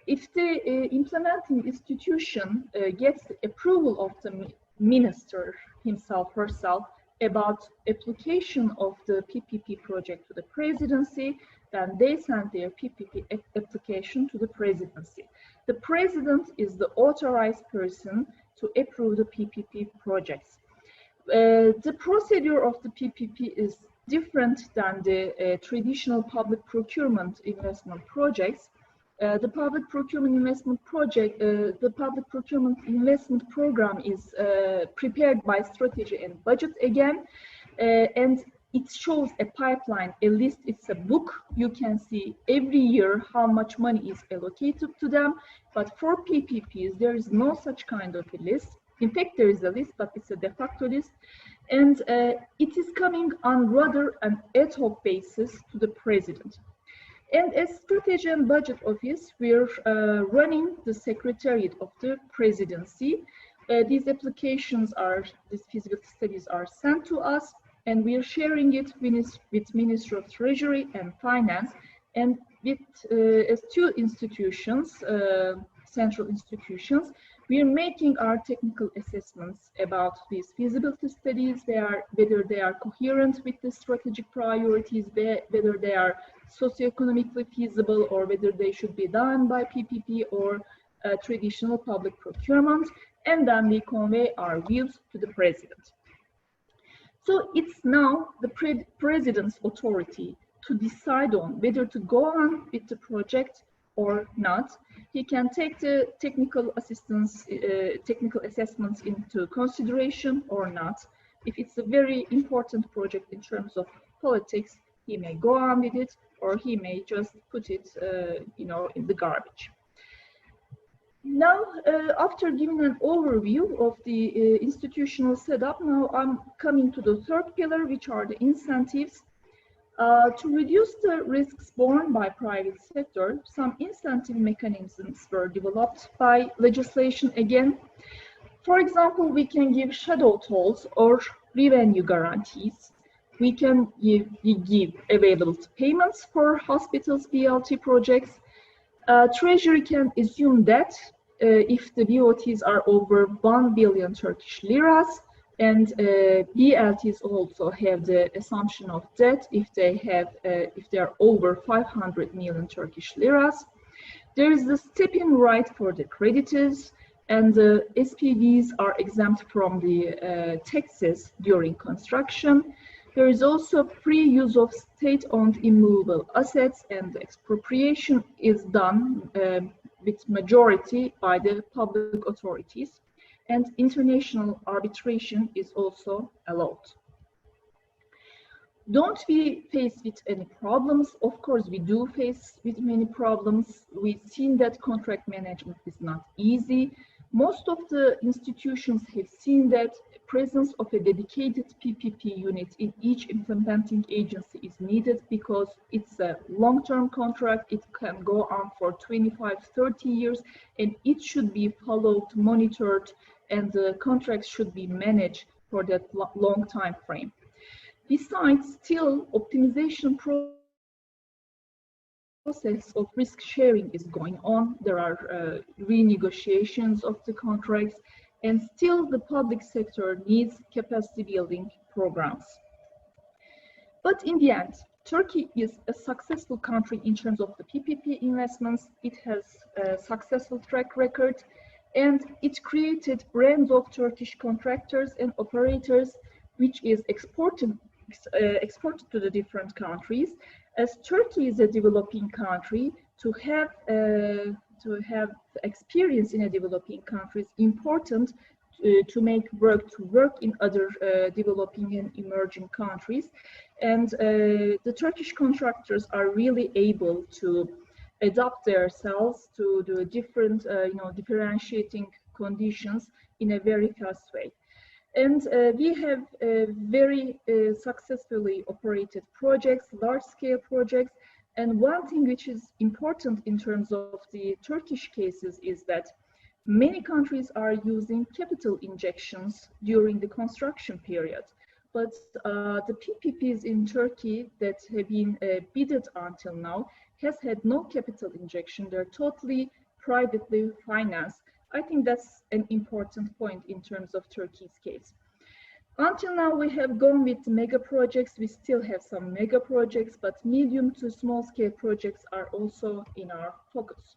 if the implementing institution gets the approval of the minister himself, herself, about application of the PPP project to the presidency, then they send their PPP application to the presidency. The president is the authorized person to approve the PPP projects. The procedure of the PPP is different than the traditional public procurement investment projects. The public procurement investment project, the public procurement investment program is prepared by strategy and budget again, and it shows a pipeline, a list, it's a book. You can see every year how much money is allocated to them. But for PPPs, there is no such kind of a list. In fact, there is a list, but it's a de facto list. And it is coming on rather an ad hoc basis to the president. And as Strategy and Budget Office, we're running the Secretariat of the Presidency. These applications these feasibility studies are sent to us, and we are sharing it with Ministry of Treasury and Finance, and with as two institutions, central institutions. We are making our technical assessments about these feasibility studies, whether they are coherent with the strategic priorities, whether they are socioeconomically feasible, or whether they should be done by PPP or traditional public procurement, and then we convey our views to the president. So it's now the president's authority to decide on whether to go on with the project or not. He can take the technical assistance, technical assessments into consideration or not. If it's a very important project in terms of politics, he may go on with it, or he may just put it, in the garbage. Now, after giving an overview of the institutional setup, now I'm coming to the third pillar, which are the incentives. To reduce the risks borne by private sector, some incentive mechanisms were developed by legislation again. For example, we can give shadow tolls or revenue guarantees. We can give available payments for hospitals' BLT projects. Treasury can assume that if the BOTs are over 1 billion Turkish liras, and BLTs also have the assumption of debt if they are over 500 million Turkish liras. There is the step-in right for the creditors, and the SPVs are exempt from the taxes during construction. There is also free use of state-owned immovable assets, and expropriation is done with majority by the public authorities, and international arbitration is also allowed. Don't we face with any problems? Of course, we do face with many problems. We've seen that contract management is not easy. Most of the institutions have seen that presence of a dedicated PPP unit in each implementing agency is needed, because it's a long-term contract. It can go on for 25, 30 years, and it should be followed, monitored, and the contracts should be managed for that long time frame. Besides, still optimization process of risk sharing is going on. There are renegotiations of the contracts, and still the public sector needs capacity building programs. But in the end, Turkey is a successful country in terms of the PPP investments. It has a successful track record, and it created brands of Turkish contractors and operators, which is exported to the different countries. As Turkey is a developing country, to have experience in a developing country is important to work in other developing and emerging countries. And the Turkish contractors are really able to adapt themselves to the different, differentiating conditions in a very fast way. And we have very successfully operated projects, large-scale projects. And one thing which is important in terms of the Turkish cases is that many countries are using capital injections during the construction period. But the PPPs in Turkey that have been bidded until now has had no capital injection. They're totally privately financed. I think that's an important point in terms of Turkey's case. Until now, we have gone with mega projects. We still have some mega projects, but medium to small scale projects are also in our focus.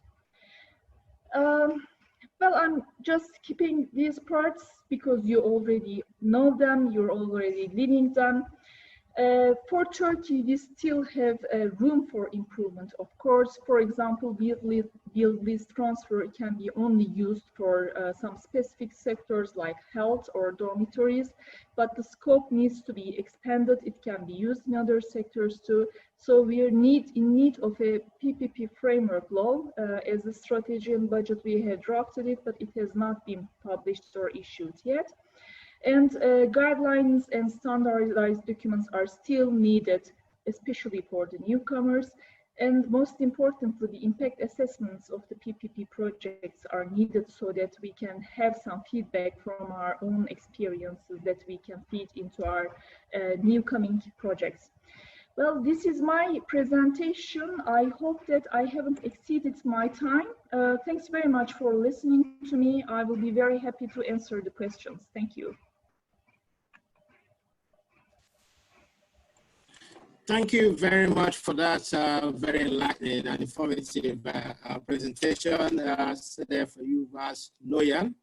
Well, I'm just keeping these parts because you already know them, you're already living them. For Turkey, we still have room for improvement, of course. For example, bill list transfer can be only used for some specific sectors like health or dormitories, but the scope needs to be expanded. It can be used in other sectors too. So we are in need of a PPP framework law. As a strategy and budget, we had drafted it, but it has not been published or issued yet. And guidelines and standardized documents are still needed, especially for the newcomers. And most importantly, the impact assessments of the PPP projects are needed so that we can have some feedback from our own experiences that we can feed into our new coming projects. Well, this is my presentation. I hope that I haven't exceeded my time. Thanks very much for listening to me. I will be very happy to answer the questions. Thank you. Thank you very much for that very enlightening and informative presentation. There for you, Vas Noyan,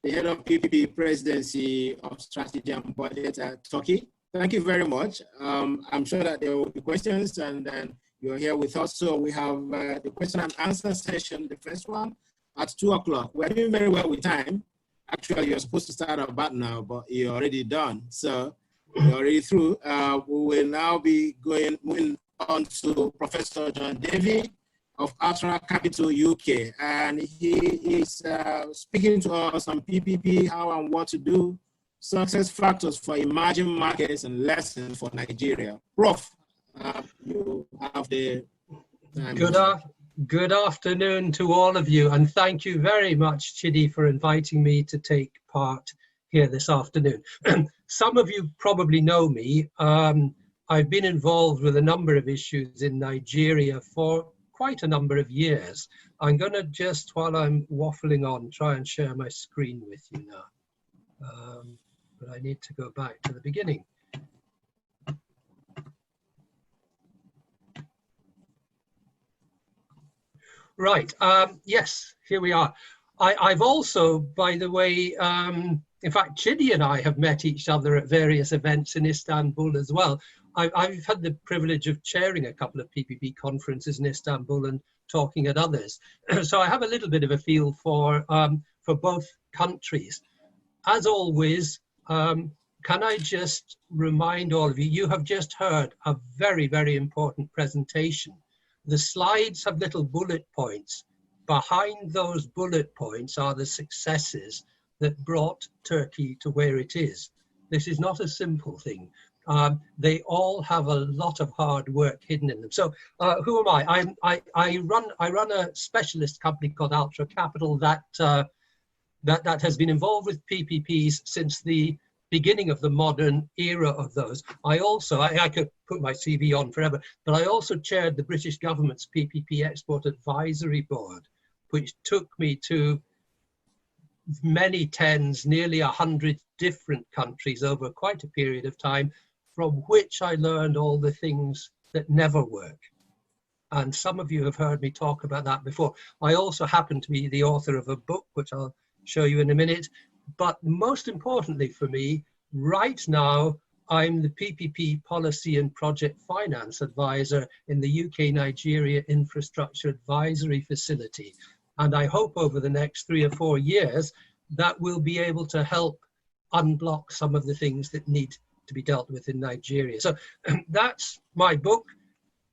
the head of PPP Presidency of Strategy and Budget at Turkey. Thank you very much. I'm sure that there will be questions, and then you're here with us. So we have the question and answer session, the first one at 2 o'clock. We're doing very well with time. Actually, you're supposed to start about now, but you're already done. So you're already through. We will now be moving on to Professor John Davey of Atra Capital UK. And he is speaking to us on PPP, how and what to do, success factors for emerging markets and lessons for Nigeria. Prof, you have the time. Good afternoon to all of you, and thank you very much, Chidi, for inviting me to take part here this afternoon. Some of you probably know me. I've been involved with a number of issues in Nigeria for quite a number of years. I'm going to just, while I'm waffling on, try and share my screen with you now. But I need to go back to the beginning. Right, yes, here we are. I've also, by the way, in fact, Chidi and I have met each other at various events in Istanbul as well. I've had the privilege of chairing a couple of PPP conferences in Istanbul and talking at others. So I have a little bit of a feel for both countries. As always, can I just remind all of you, you have just heard a very, very important presentation. The slides have little bullet points. Behind those bullet points are the successes that brought Turkey to where it is. This is not a simple thing. They all have a lot of hard work hidden in them. So who am I? I run a specialist company called Ultra Capital that has been involved with PPPs since the beginning of the modern era of those. I could put my CV on forever, but I also chaired the British government's PPP Export Advisory Board, which took me to many tens, nearly 100 different countries over quite a period of time, from which I learned all the things that never work. And some of you have heard me talk about that before. I also happen to be the author of a book, which I'll show you in a minute. But most importantly for me, right now, I'm the PPP Policy and Project Finance Advisor in the UK-Nigeria Infrastructure Advisory Facility. And I hope over the next 3 or 4 years that we'll be able to help unblock some of the things that need to be dealt with in Nigeria. So that's my book.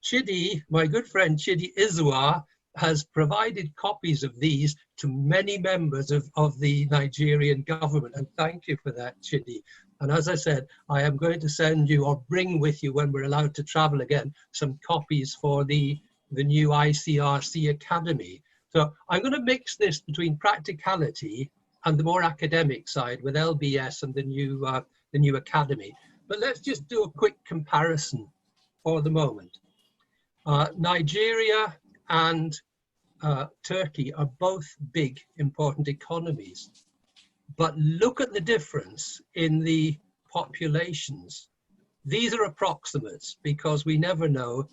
Chidi, my good friend Chidi Izuwa, has provided copies of these to many members of the Nigerian government. And thank you for that, Chidi. And as I said, I am going to send you or bring with you when we're allowed to travel again, some copies for the new ICRC Academy. So I'm going to mix this between practicality and the more academic side with LBS and the new academy. But let's just do a quick comparison for the moment. Nigeria and Turkey are both big, important economies. But look at the difference in the populations. These are approximates because we never know.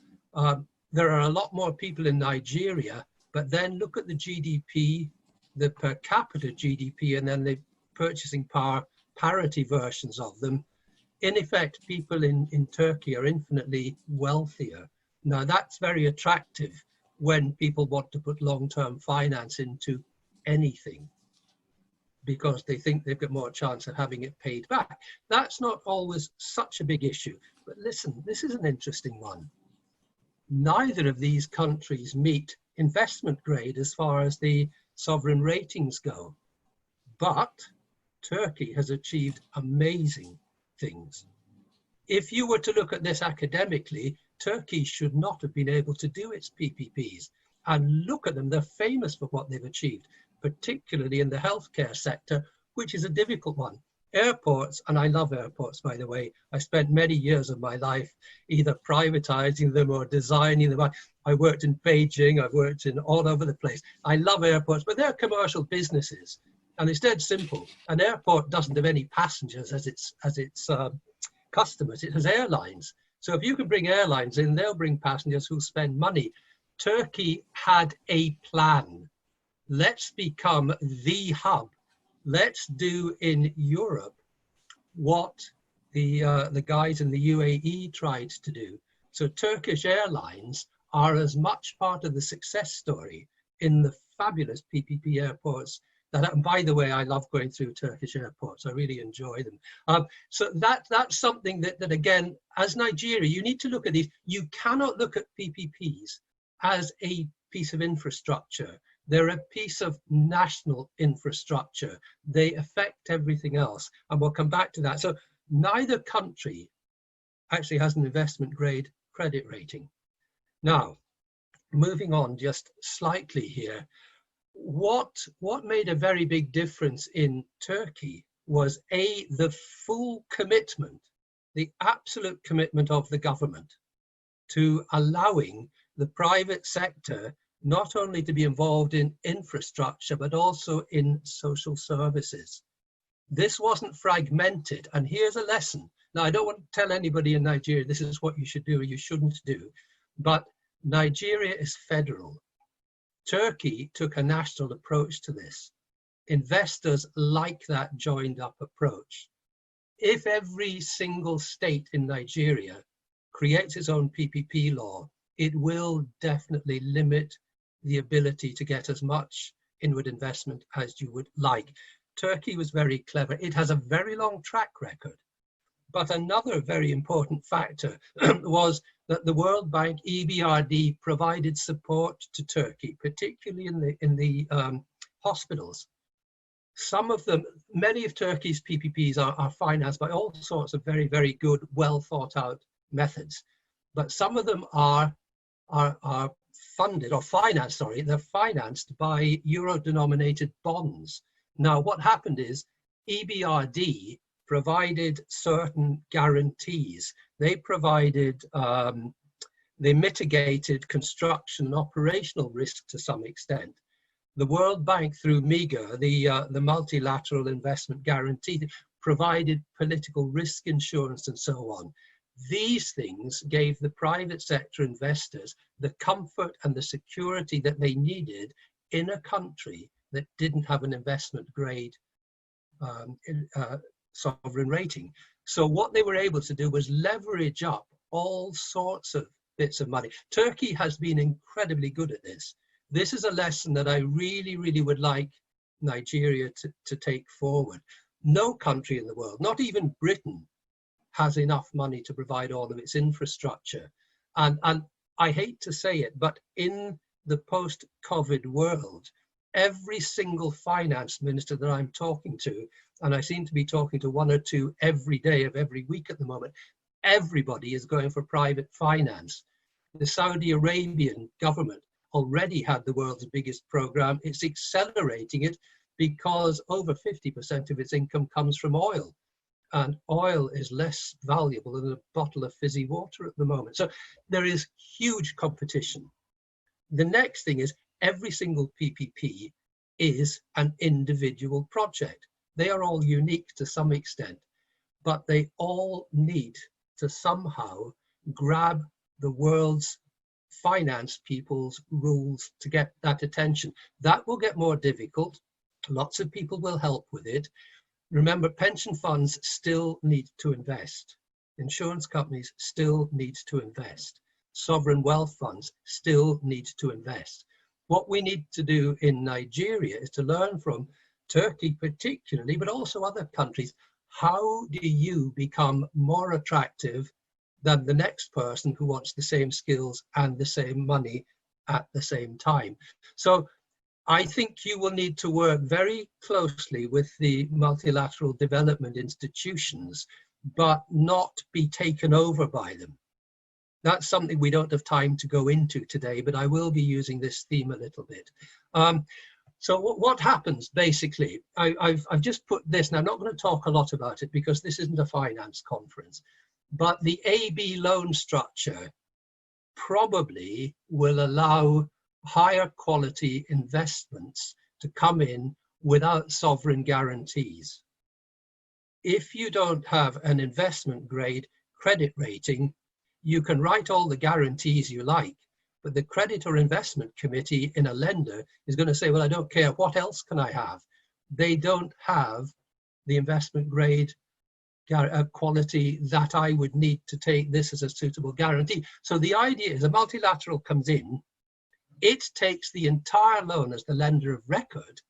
There are a lot more people in Nigeria, but then look at the GDP the per capita GDP and then the purchasing power parity versions of them, in effect, people in Turkey are infinitely wealthier. Now, that's very attractive when people want to put long-term finance into anything, because they think they've got more chance of having it paid back. That's not always such a big issue. But listen, this is an interesting one. Neither of these countries meet investment grade as far as the sovereign ratings go. But Turkey has achieved amazing things. If you were to look at this academically, Turkey should not have been able to do its PPPs. And look at them, they're famous for what they've achieved, particularly in the healthcare sector, which is a difficult one. Airports, and I love airports, by the way. I spent many years of my life either privatizing them or designing them. I worked in Beijing, I've worked in all over the place. I love airports, but they're commercial businesses. And it's dead simple. An airport doesn't have any passengers as its customers, it has airlines. So if you can bring airlines in, they'll bring passengers who spend money. Turkey had a plan. Let's become the hub. Let's do in Europe what the guys in the UAE tried to do. So Turkish Airlines are as much part of the success story in the fabulous PPP airports. And by the way, I love going through Turkish airports. I really enjoy them. So that's something that again, as Nigeria, you need to look at these. You cannot look at PPPs as a piece of infrastructure. They're a piece of national infrastructure. They affect everything else. And we'll come back to that. So neither country actually has an investment grade credit rating. Now, moving on just slightly here, what made a very big difference in Turkey was the full commitment, the absolute commitment of the government to allowing the private sector not only to be involved in infrastructure, but also in social services. This wasn't fragmented. And here's a lesson. Now, I don't want to tell anybody in Nigeria, this is what you should do or you shouldn't do, but Nigeria is federal. Turkey took a national approach to this. Investors like that joined up approach. If every single state in Nigeria creates its own PPP law, it will definitely limit the ability to get as much inward investment as you would like. Turkey was very clever. It has a very long track record. But another very important factor was that the World Bank, EBRD, provided support to Turkey, particularly in the hospitals. Some of them, many of Turkey's PPPs are financed by all sorts of very, very good, well thought out methods. But some of them are funded or financed, sorry, they're financed by euro-denominated bonds. Now, what happened is EBRD provided certain guarantees. They provided, they mitigated construction and operational risk to some extent. The World Bank, through MIGA, the Multilateral Investment Guarantee, provided political risk insurance and so on. These things gave the private sector investors the comfort and the security that they needed in a country that didn't have an investment grade sovereign rating. So what they were able to do was leverage up all sorts of bits of money. Turkey has been incredibly good at this. This is a lesson that I really, really would like Nigeria to take forward. No country in the world, not even Britain, has enough money to provide all of its infrastructure. And I hate to say it, but in the post-COVID world, every single finance minister that I'm talking to, and I seem to be talking to one or two every day of every week at the moment, everybody is going for private finance. The Saudi Arabian government already had the world's biggest program. It's accelerating it because over 50% of its income comes from oil. And oil is less valuable than a bottle of fizzy water at the moment. So there is huge competition. The next thing is every single PPP is an individual project. They are all unique to some extent, but they all need to somehow grab the world's finance people's rules to get that attention. That will get more difficult. Lots of people will help with it. Remember, pension funds still need to invest. Insurance companies still need to invest. Sovereign wealth funds still need to invest. What we need to do in Nigeria is to learn from Turkey particularly, but also other countries. How do you become more attractive than the next person who wants the same skills and the same money at the same time? So I think you will need to work very closely with the multilateral development institutions, but not be taken over by them. That's something we don't have time to go into today, but I will be using this theme a little bit. So what happens basically, I've just put this, and I'm not going to talk a lot about it because this isn't a finance conference, but the AB loan structure probably will allow higher quality investments to come in without sovereign guarantees. If you don't have an investment grade credit rating, you can write all the guarantees you like, but the credit or investment committee in a lender is going to say, well, I don't care, what else can I have? They don't have the investment grade quality that I would need to take this as a suitable guarantee. So the idea is a multilateral comes in, it takes the entire loan as the lender of record,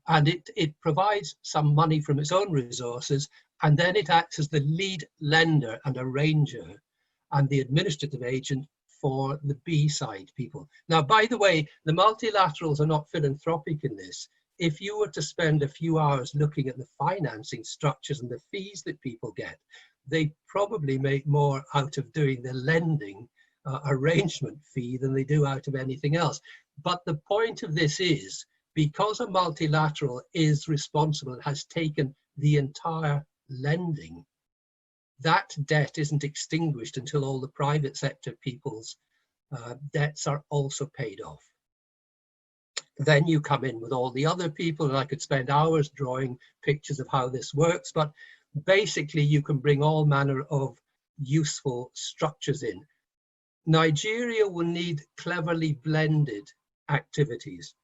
and it provides some money from its own resources, and then it acts as the lead lender and arranger and the administrative agent for the B side people. Now, by the way, the multilaterals are not philanthropic in this. If you were to spend a few hours looking at the financing structures and the fees that people get, they probably make more out of doing the lending arrangement fee than they do out of anything else. But the point of this is, because a multilateral is responsible and has taken the entire lending, that debt isn't extinguished until all the private sector people's debts are also paid off. Then you come in with all the other people, and I could spend hours drawing pictures of how this works, but basically you can bring all manner of useful structures in. Nigeria will need cleverly blended activities.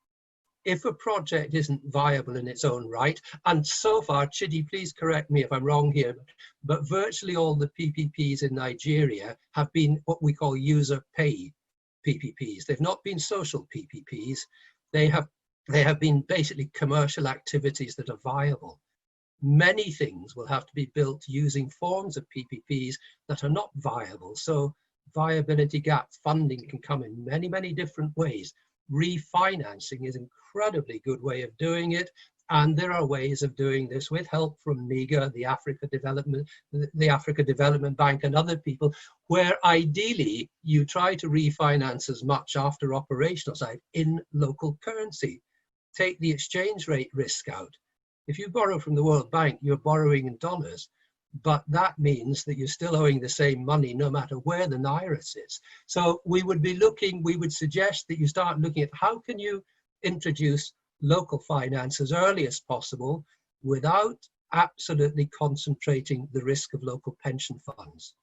If a project isn't viable in its own right, and so far, Chidi, please correct me if I'm wrong here, but virtually all the PPPs in Nigeria have been what we call user pay PPPs. They've not been social PPPs. They have been basically commercial activities that are viable. Many things will have to be built using forms of PPPs that are not viable. So viability gap funding can come in many, many different ways. Refinancing is an incredibly good way of doing it, and there are ways of doing this with help from MIGA, the Africa Development Bank, and other people, where ideally you try to refinance as much after operational side in local currency. Take the exchange rate risk out. If you borrow from the World Bank, you're borrowing in dollars, but that means that you're still owing the same money no matter where the Naira sits. So we would suggest that you start looking at how can you introduce local finance as early as possible without absolutely concentrating the risk of local pension funds.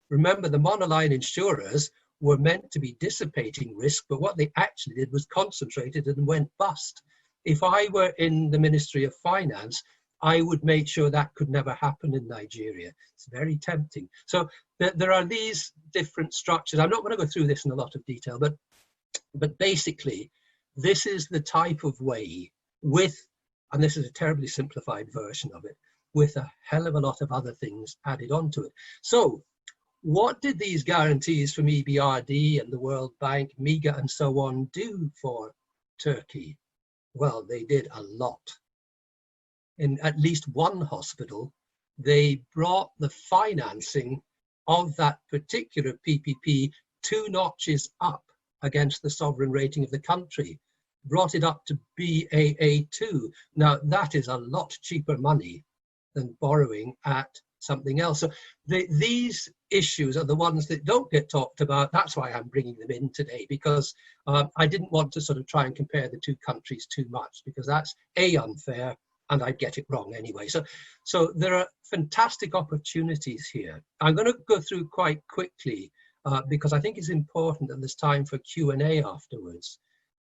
Remember, the monoline insurers were meant to be dissipating risk, but what they actually did was concentrated and went bust. If I were in the Ministry of Finance, I would make sure that could never happen in Nigeria. It's very tempting. So there are these different structures. I'm not going to go through this in a lot of detail, but basically, this is the type of way with, and this is a terribly simplified version of it, with a hell of a lot of other things added onto it. So what did these guarantees from EBRD and the World Bank, MIGA and so on do for Turkey? Well, they did a lot. In at least one hospital, they brought the financing of that particular PPP 2 notches up against the sovereign rating of the country, brought it up to BAA2. Now, that is a lot cheaper money than borrowing at something else. So these issues are the ones that don't get talked about. That's why I'm bringing them in today, because I didn't want to sort of try and compare the two countries too much, because that's unfair, and I'd get it wrong anyway. So there are fantastic opportunities here. I'm going to go through quite quickly because I think it's important that there's time for Q&A afterwards.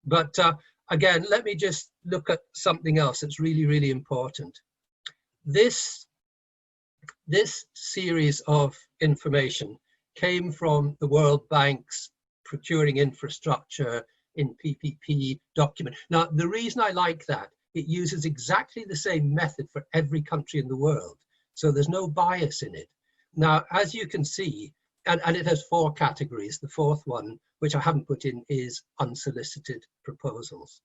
But again, let me just look at something else that's really, really important. This series of information came from the World Bank's Procuring Infrastructure in PPP document. Now, the reason I like that, it uses exactly the same method for every country in the world. So there's no bias in it. Now, as you can see, and it has 4 categories. The 4th one, which I haven't put in, is unsolicited proposals.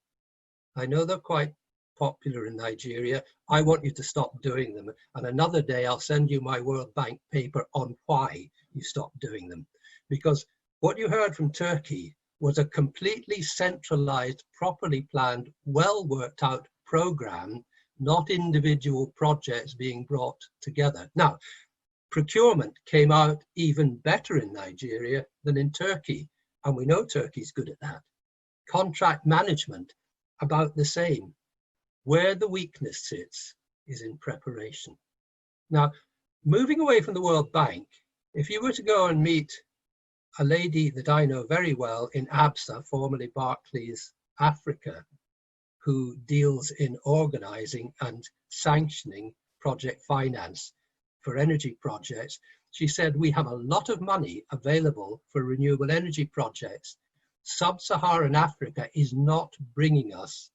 I know they're quite popular in Nigeria. I want you to stop doing them. And another day, I'll send you my World Bank paper on why you stop doing them. Because what you heard from Turkey was a completely centralized, properly planned, well worked out program, not individual projects being brought together. Now, procurement came out even better in Nigeria than in Turkey, and we know Turkey's good at that. Contract management, about the same. Where the weakness sits is in preparation. Now, moving away from the World Bank, if you were to go and meet a lady that I know very well in ABSA, formerly Barclays Africa, who deals in organizing and sanctioning project finance for energy projects, she said, we have a lot of money available for renewable energy projects. Sub-Saharan Africa is not bringing us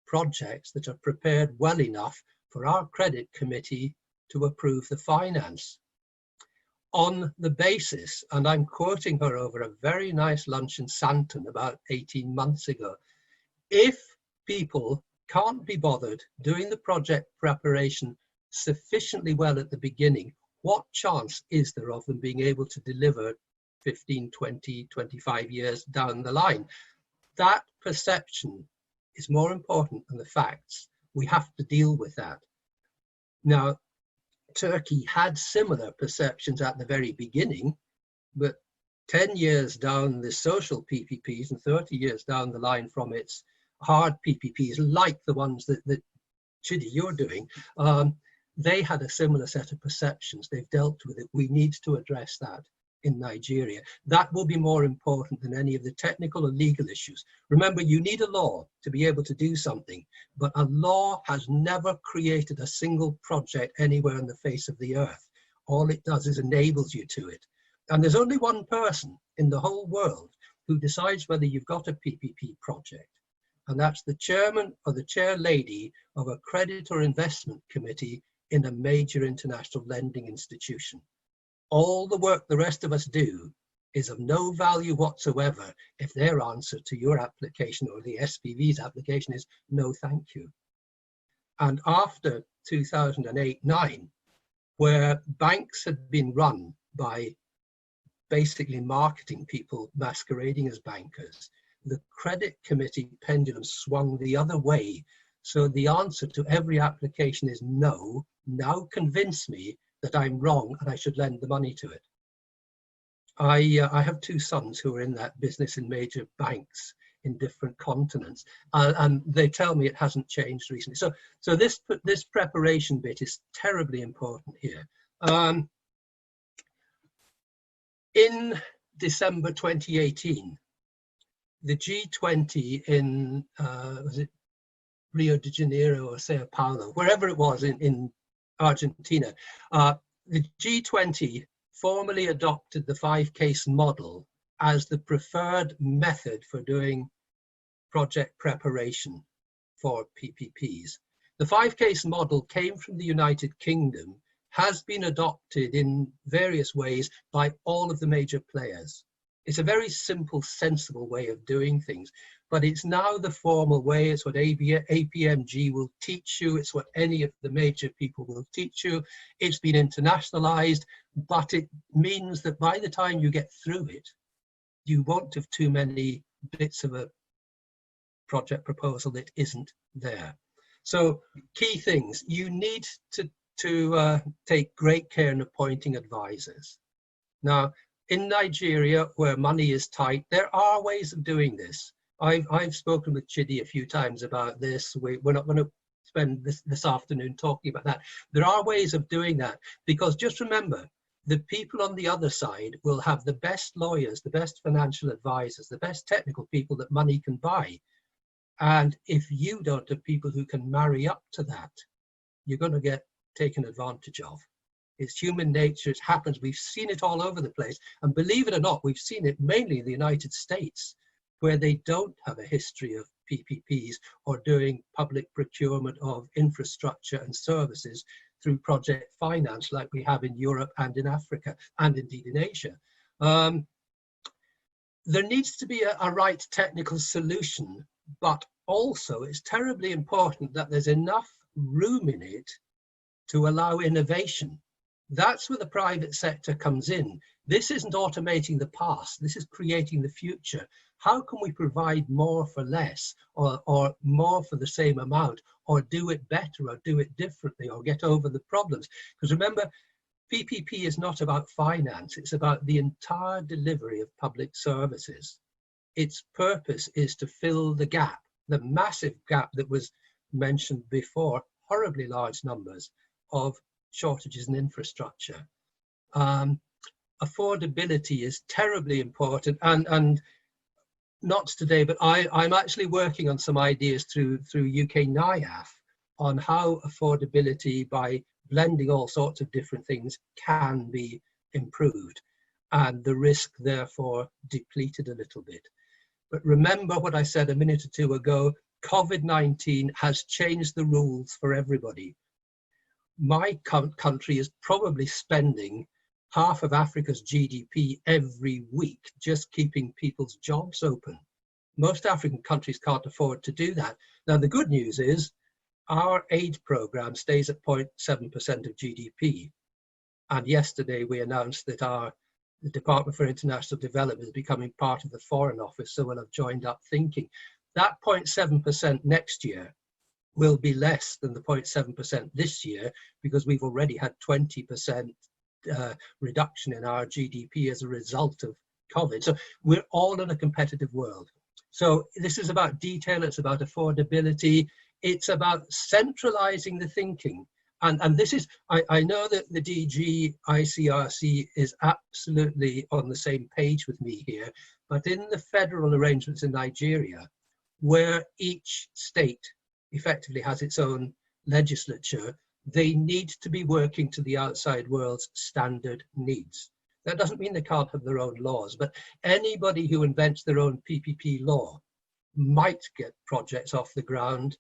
projects that are prepared well enough for our credit committee to approve the finance. On the basis, and I'm quoting her over a very nice lunch in Santon about 18 months ago, if people can't be bothered doing the project preparation sufficiently well at the beginning, what chance is there of them being able to deliver 15, 20, 25 years down the line? That perception is more important than the facts. We have to deal with that. Now, Turkey had similar perceptions at the very beginning, but 10 years down the social PPPs and 30 years down the line from its hard PPPs, like the ones that Chidi, you're doing, they had a similar set of perceptions. They've dealt with it. We need to address that in Nigeria. That will be more important than any of the technical or legal issues. Remember, you need a law to be able to do something, but a law has never created a single project anywhere on the face of the earth. All it does is enables you to it. And there's only one person in the whole world who decides whether you've got a PPP project, and that's the chairman or the chair lady of a credit or investment committee in a major international lending institution. All the work the rest of us do is of no value whatsoever if their answer to your application or the SPV's application is no thank you. And after 2008-9, where banks had been run by basically marketing people masquerading as bankers, the credit committee pendulum swung the other way. So the answer to every application is no. Now convince me that I'm wrong and I should lend the money to it. I have 2 sons who are in that business in major banks in different continents, and they tell me it hasn't changed recently. So this preparation bit is terribly important here. In December 2018, the G20 in was it Rio de Janeiro or Sao Paulo, wherever it was in Argentina, the G20 formally adopted the 5-case model as the preferred method for doing project preparation for PPPs. The 5-case model came from the United Kingdom, has been adopted in various ways by all of the major players. It's a very simple, sensible way of doing things, but it's now the formal way. It's what APMG will teach you. It's what any of the major people will teach you. It's been internationalized, but it means that by the time you get through it, you won't have too many bits of a project proposal that isn't there. So key things, you need to take great care in appointing advisors. Now, in Nigeria, where money is tight, there are ways of doing this. I've spoken with Chidi a few times about this. We're not going to spend this afternoon talking about that. There are ways of doing that, because just remember, the people on the other side will have the best lawyers, the best financial advisors, the best technical people that money can buy. And if you don't have people who can marry up to that, you're going to get taken advantage of. It's human nature, it happens. We've seen it all over the place. And believe it or not, we've seen it mainly in the United States, where they don't have a history of PPPs or doing public procurement of infrastructure and services through project finance like we have in Europe and in Africa and indeed in Asia. There needs to be a right technical solution, but also it's terribly important that there's enough room in it to allow innovation. That's where the private sector comes in. This isn't automating the past, this is creating the future. How can we provide more for less, or more for the same amount, or do it better, or do it differently, or get over the problems? Because remember, PPP is not about finance, it's about the entire delivery of public services. Its purpose is to fill the gap, the massive gap that was mentioned before, horribly large numbers of shortages in infrastructure. Affordability is terribly important, and not today, but I'm actually working on some ideas through UK NIAF on how affordability, by blending all sorts of different things, can be improved and the risk therefore depleted a little bit. But remember what I said a minute or two ago, COVID-19 has changed the rules for everybody. My country is probably spending half of Africa's GDP every week just keeping people's jobs open. Most African countries can't afford to do that. Now, the good news is our aid program stays at 0.7% of GDP. And yesterday we announced that the Department for International Development is becoming part of the Foreign Office, so we'll have joined up thinking. That 0.7% next year will be less than the 0.7% this year, because we've already had 20% reduction in our GDP as a result of COVID. So we're all in a competitive world. So this is about detail, it's about affordability, it's about centralizing the thinking. And this is, I know that the DG ICRC is absolutely on the same page with me here, but in the federal arrangements in Nigeria, where each state effectively has its own legislature, they need to be working to the outside world's standard needs. That doesn't mean they can't have their own laws, but anybody who invents their own PPP law might get projects off the ground,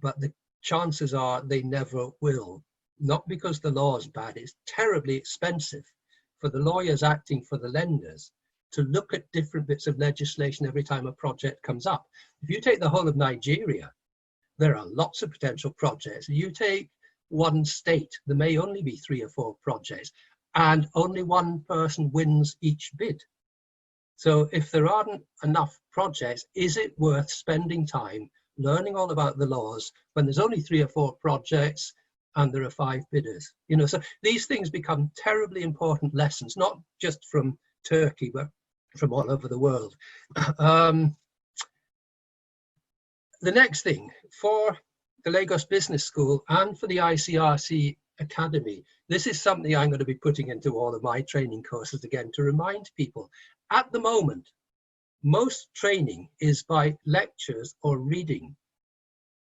but the chances are they never will. Not because the law is bad, it's terribly expensive for the lawyers acting for the lenders to look at different bits of legislation every time a project comes up. If you take the whole of Nigeria, there are lots of potential projects. You take one state, there may only be 3 or 4 projects, and only one person wins each bid. So if there aren't enough projects, is it worth spending time learning all about the laws when there's only 3 or 4 projects and there are 5 bidders? You know, so these things become terribly important lessons, not just from Turkey, but from all over the world. The next thing, for the Lagos Business School and for the ICRC Academy, this is something I'm going to be putting into all of my training courses again to remind people. At the moment, most training is by lectures or reading.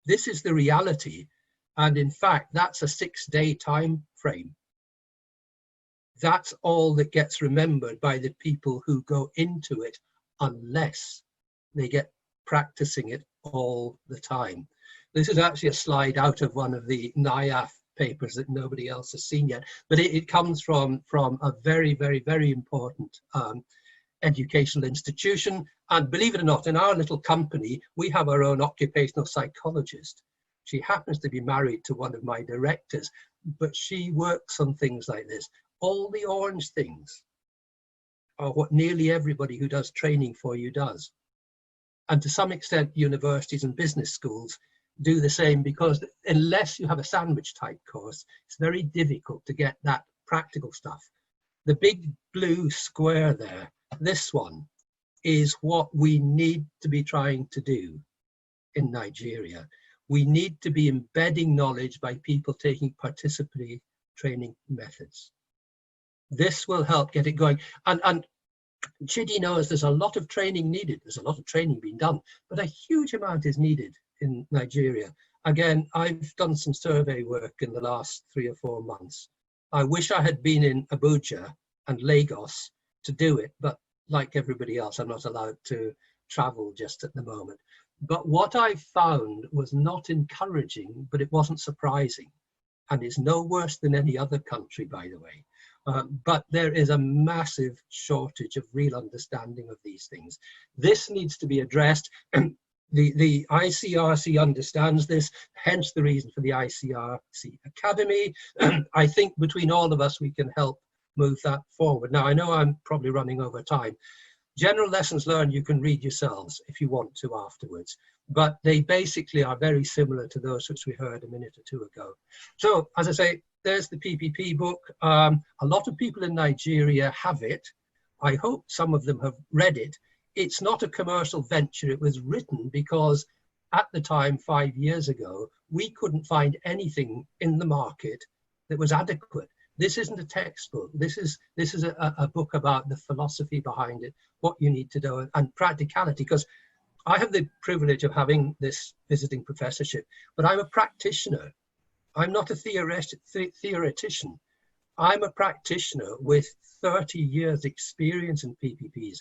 This is the reality, and in fact, that's a 6-day time frame. That's all that gets remembered by the people who go into it, unless they get practicing it all the time. This is actually a slide out of one of the NIAF papers that nobody else has seen yet, but it comes from a very, very, very important educational institution. And believe it or not, in our little company, we have our own occupational psychologist. She happens to be married to one of my directors, but she works on things like this. All the orange things are what nearly everybody who does training for you does. And to some extent, universities and business schools do the same, because unless you have a sandwich type course, it's very difficult to get that practical stuff. The big blue square there, this one, is what we need to be trying to do in Nigeria. We need to be embedding knowledge by people taking participatory training methods. This will help get it going. And Chidi knows there's a lot of training needed. There's a lot of training being done, but a huge amount is needed in Nigeria. Again, I've done some survey work in the last 3 or 4 months. I wish I had been in Abuja and Lagos to do it, but like everybody else, I'm not allowed to travel just at the moment. But what I found was not encouraging, but it wasn't surprising. And it's no worse than any other country, by the way. But there is a massive shortage of real understanding of these things. This needs to be addressed. The ICRC understands this, hence the reason for the ICRC Academy. I think between all of us, we can help move that forward. Now, I know I'm probably running over time. General lessons learned you can read yourselves if you want to afterwards, but they basically are very similar to those which we heard a minute or two ago. So, as I say, there's the PPP book. A lot of people in Nigeria have it. I hope some of them have read it. It's not a commercial venture. It was written because at the time, 5 years ago, we couldn't find anything in the market that was adequate. This isn't a textbook. This is a book about the philosophy behind it, what you need to do, and practicality. Because I have the privilege of having this visiting professorship, but I'm a practitioner. I'm not a theoretician. I'm a practitioner with 30 years experience in PPPs.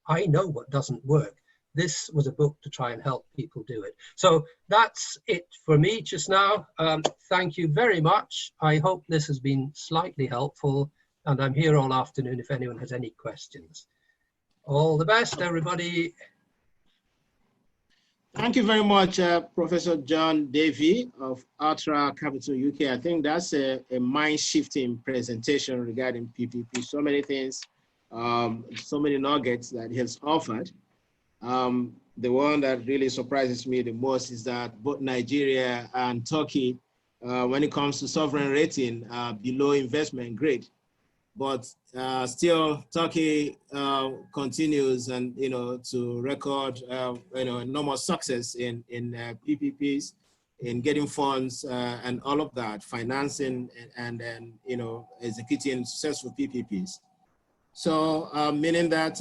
I know what doesn't work. This was a book to try and help people do it. So that's it for me just now. Thank you very much. I hope this has been slightly helpful, and I'm here all afternoon if anyone has any questions. All the best, everybody. Thank you very much, Professor John Davey of Ultra Capital UK. I think that's a mind-shifting presentation regarding PPP. So many things, so many nuggets that he has offered. The one that really surprises me the most is that both Nigeria and Turkey, when it comes to sovereign rating, are below investment grade. But still, Turkey continues and to record enormous success in PPPs, in getting funds and all of that, financing and executing successful PPPs. So meaning that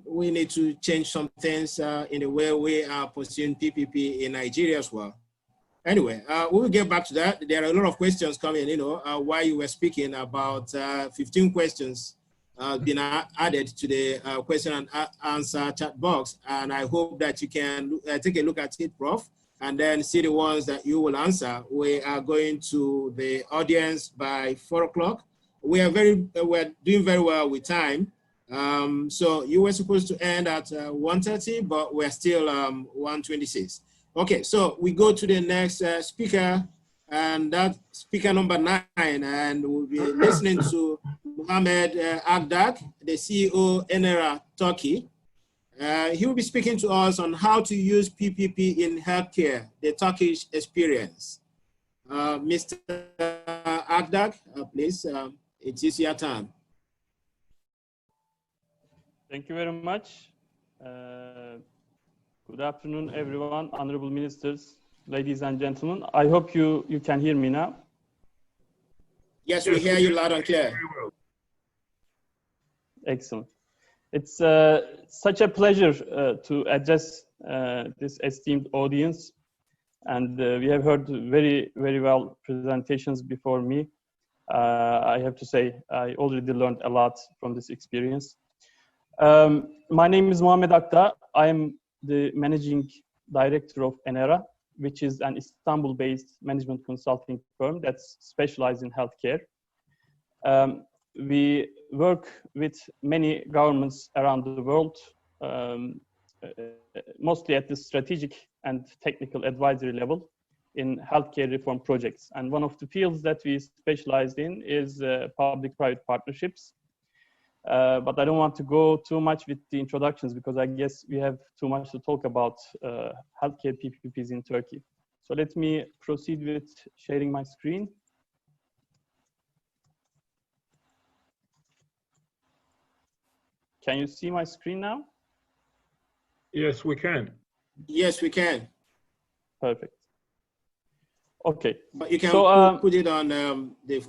we need to change some things in the way we are pursuing PPP in Nigeria as well. Anyway, we will get back to that. There are a lot of questions coming, while you were speaking about 15 questions being added to the question and answer chat box. And I hope that you can take a look at it, Prof, and then see the ones that you will answer. We are going to the audience by 4 o'clock. We're doing very well with time. So you were supposed to end at 1:30, but we're still 1:26. Okay, so we go to the next speaker, and that's speaker number 9, and we'll be listening to Mohammed Agdak, the CEO, Enera Turkey. He will be speaking to us on how to use PPP in healthcare, the Turkish experience. Mr. Agdak, please, it is your time. Thank you very much. Good afternoon, everyone, honorable ministers, ladies and gentlemen. I hope you can hear me now. Yes, we hear you loud and clear. Excellent. It's such a pleasure to address this esteemed audience. And we have heard very, very well presentations before me. I have to say, I already learned a lot from this experience. My name is Mohammed Akta. I am the managing director of Enera, which is an Istanbul-based management consulting firm that's specialized in healthcare. We work with many governments around the world, mostly at the strategic and technical advisory level in healthcare reform projects. And one of the fields that we specialize in is public-private partnerships. But I don't want to go too much with the introductions because I guess we have too much to talk about healthcare PPPs in Turkey. So let me proceed with sharing my screen. Can you see my screen now? Yes, we can. Yes, we can. Perfect. Okay. But you can put it on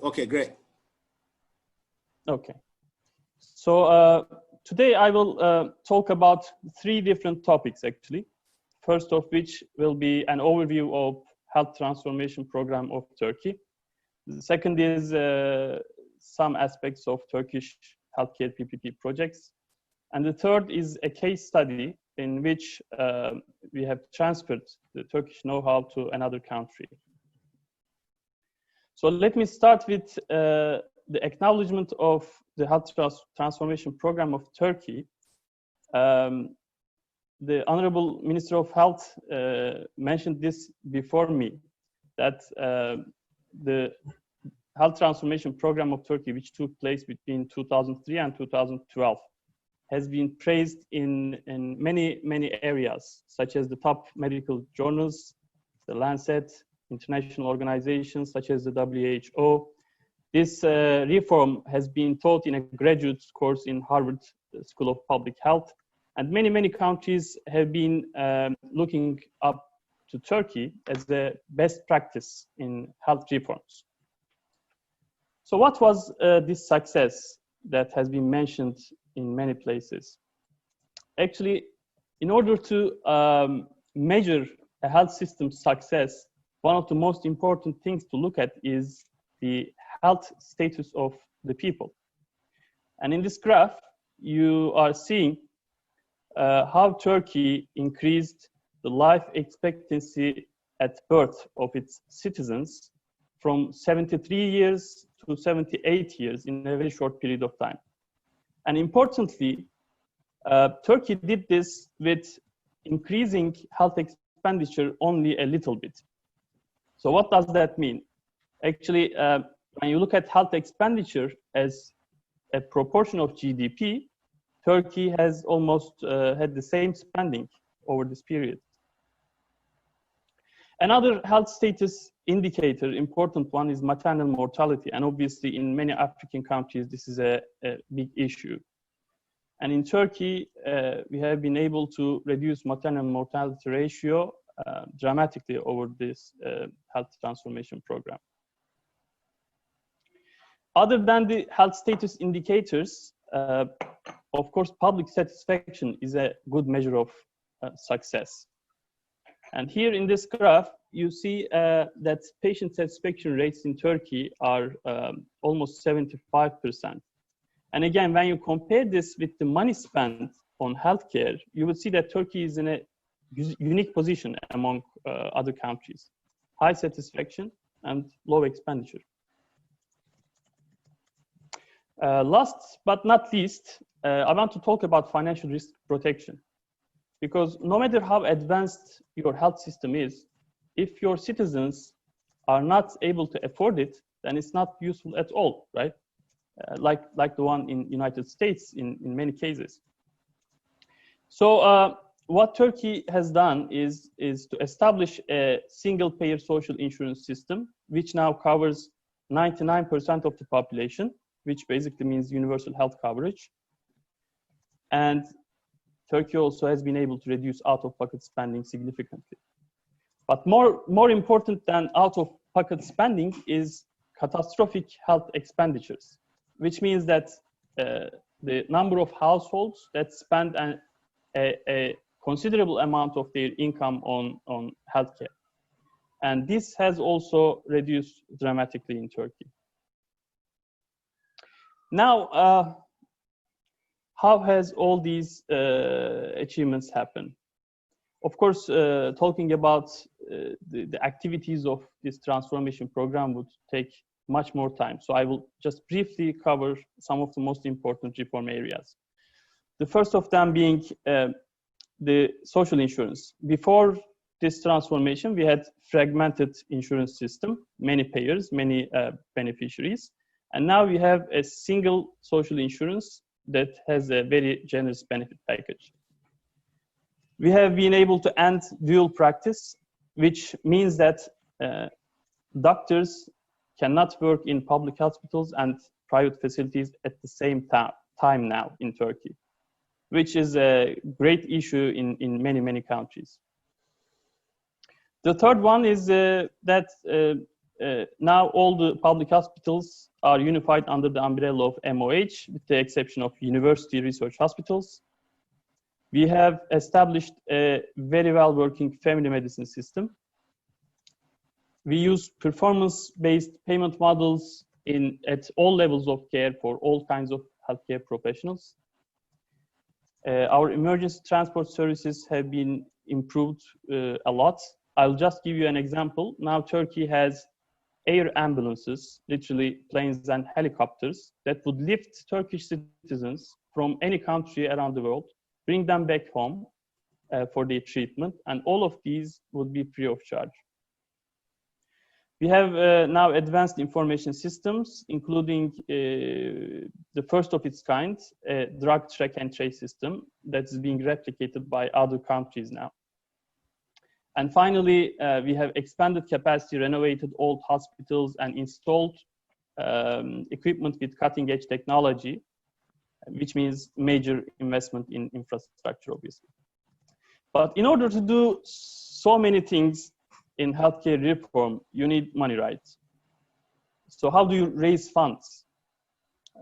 okay, great. Okay. So today I will talk about 3 different topics actually. First of which will be an overview of health transformation program of Turkey. The second is some aspects of Turkish healthcare PPP projects. And the third is a case study in which we have transferred the Turkish know-how to another country. So let me start with the acknowledgement of the health transformation program of Turkey. The Honorable Minister of Health mentioned this before me, that the health transformation program of Turkey, which took place between 2003 and 2012, has been praised in many areas, such as the top medical journals, the Lancet, international organizations such as the WHO. This reform has been taught in a graduate course in Harvard School of Public Health, and many countries have been looking up to Turkey as the best practice in health reforms. So what was this success that has been mentioned in many places? Actually, in order to measure a health system's success, one of the most important things to look at is the health status of the people. And in this graph, you are seeing how Turkey increased the life expectancy at birth of its citizens from 73 years to 78 years in a very short period of time. And importantly, Turkey did this with increasing health expenditure only a little bit. So what does that mean? Actually, when you look at health expenditure as a proportion of GDP, Turkey has almost had the same spending over this period. Another health status indicator, important one, is maternal mortality. And obviously in many African countries, this is a big issue. And in Turkey, we have been able to reduce maternal mortality ratio dramatically over this health transformation program. Other than the health status indicators, of course, public satisfaction is a good measure of success. And here in this graph, you see that patient satisfaction rates in Turkey are almost 75%. And again, when you compare this with the money spent on healthcare, you will see that Turkey is in a unique position among other countries. High satisfaction and low expenditure. Last but not least, I want to talk about financial risk protection. Because no matter how advanced your health system is, if your citizens are not able to afford it, then it's not useful at all, right? Like the one in United States in many cases. So what Turkey has done is to establish a single payer social insurance system, which now covers 99% of the population, which basically means universal health coverage. And Turkey also has been able to reduce out-of-pocket spending significantly. But more important than out-of-pocket spending is catastrophic health expenditures, which means that the number of households that spend a considerable amount of their income on healthcare. And this has also reduced dramatically in Turkey. Now, how has all these achievements happened? Of course, talking about the activities of this transformation program would take much more time. So I will just briefly cover some of the most important reform areas. The first of them being the social insurance. Before this transformation, we had fragmented insurance system, many payers, many beneficiaries. And now we have a single social insurance that has a very generous benefit package. We have been able to end dual practice, which means that doctors cannot work in public hospitals and private facilities at the same time now in Turkey, which is a great issue in many countries. The third one is that now all the public hospitals are unified under the umbrella of MOH, with the exception of university research hospitals. We have established a very well working family medicine system. We use performance-based payment models at all levels of care for all kinds of healthcare professionals. Our emergency transport services have been improved a lot. I'll just give you an example. Now Turkey has air ambulances, literally planes and helicopters, that would lift Turkish citizens from any country around the world, bring them back home for their treatment, and all of these would be free of charge. We have now advanced information systems, including the first of its kind, a drug track and trace system that's being replicated by other countries now. And finally, we have expanded capacity, renovated old hospitals, and installed equipment with cutting-edge technology, which means major investment in infrastructure, obviously. But in order to do so many things in healthcare reform, you need money, right? So how do you raise funds?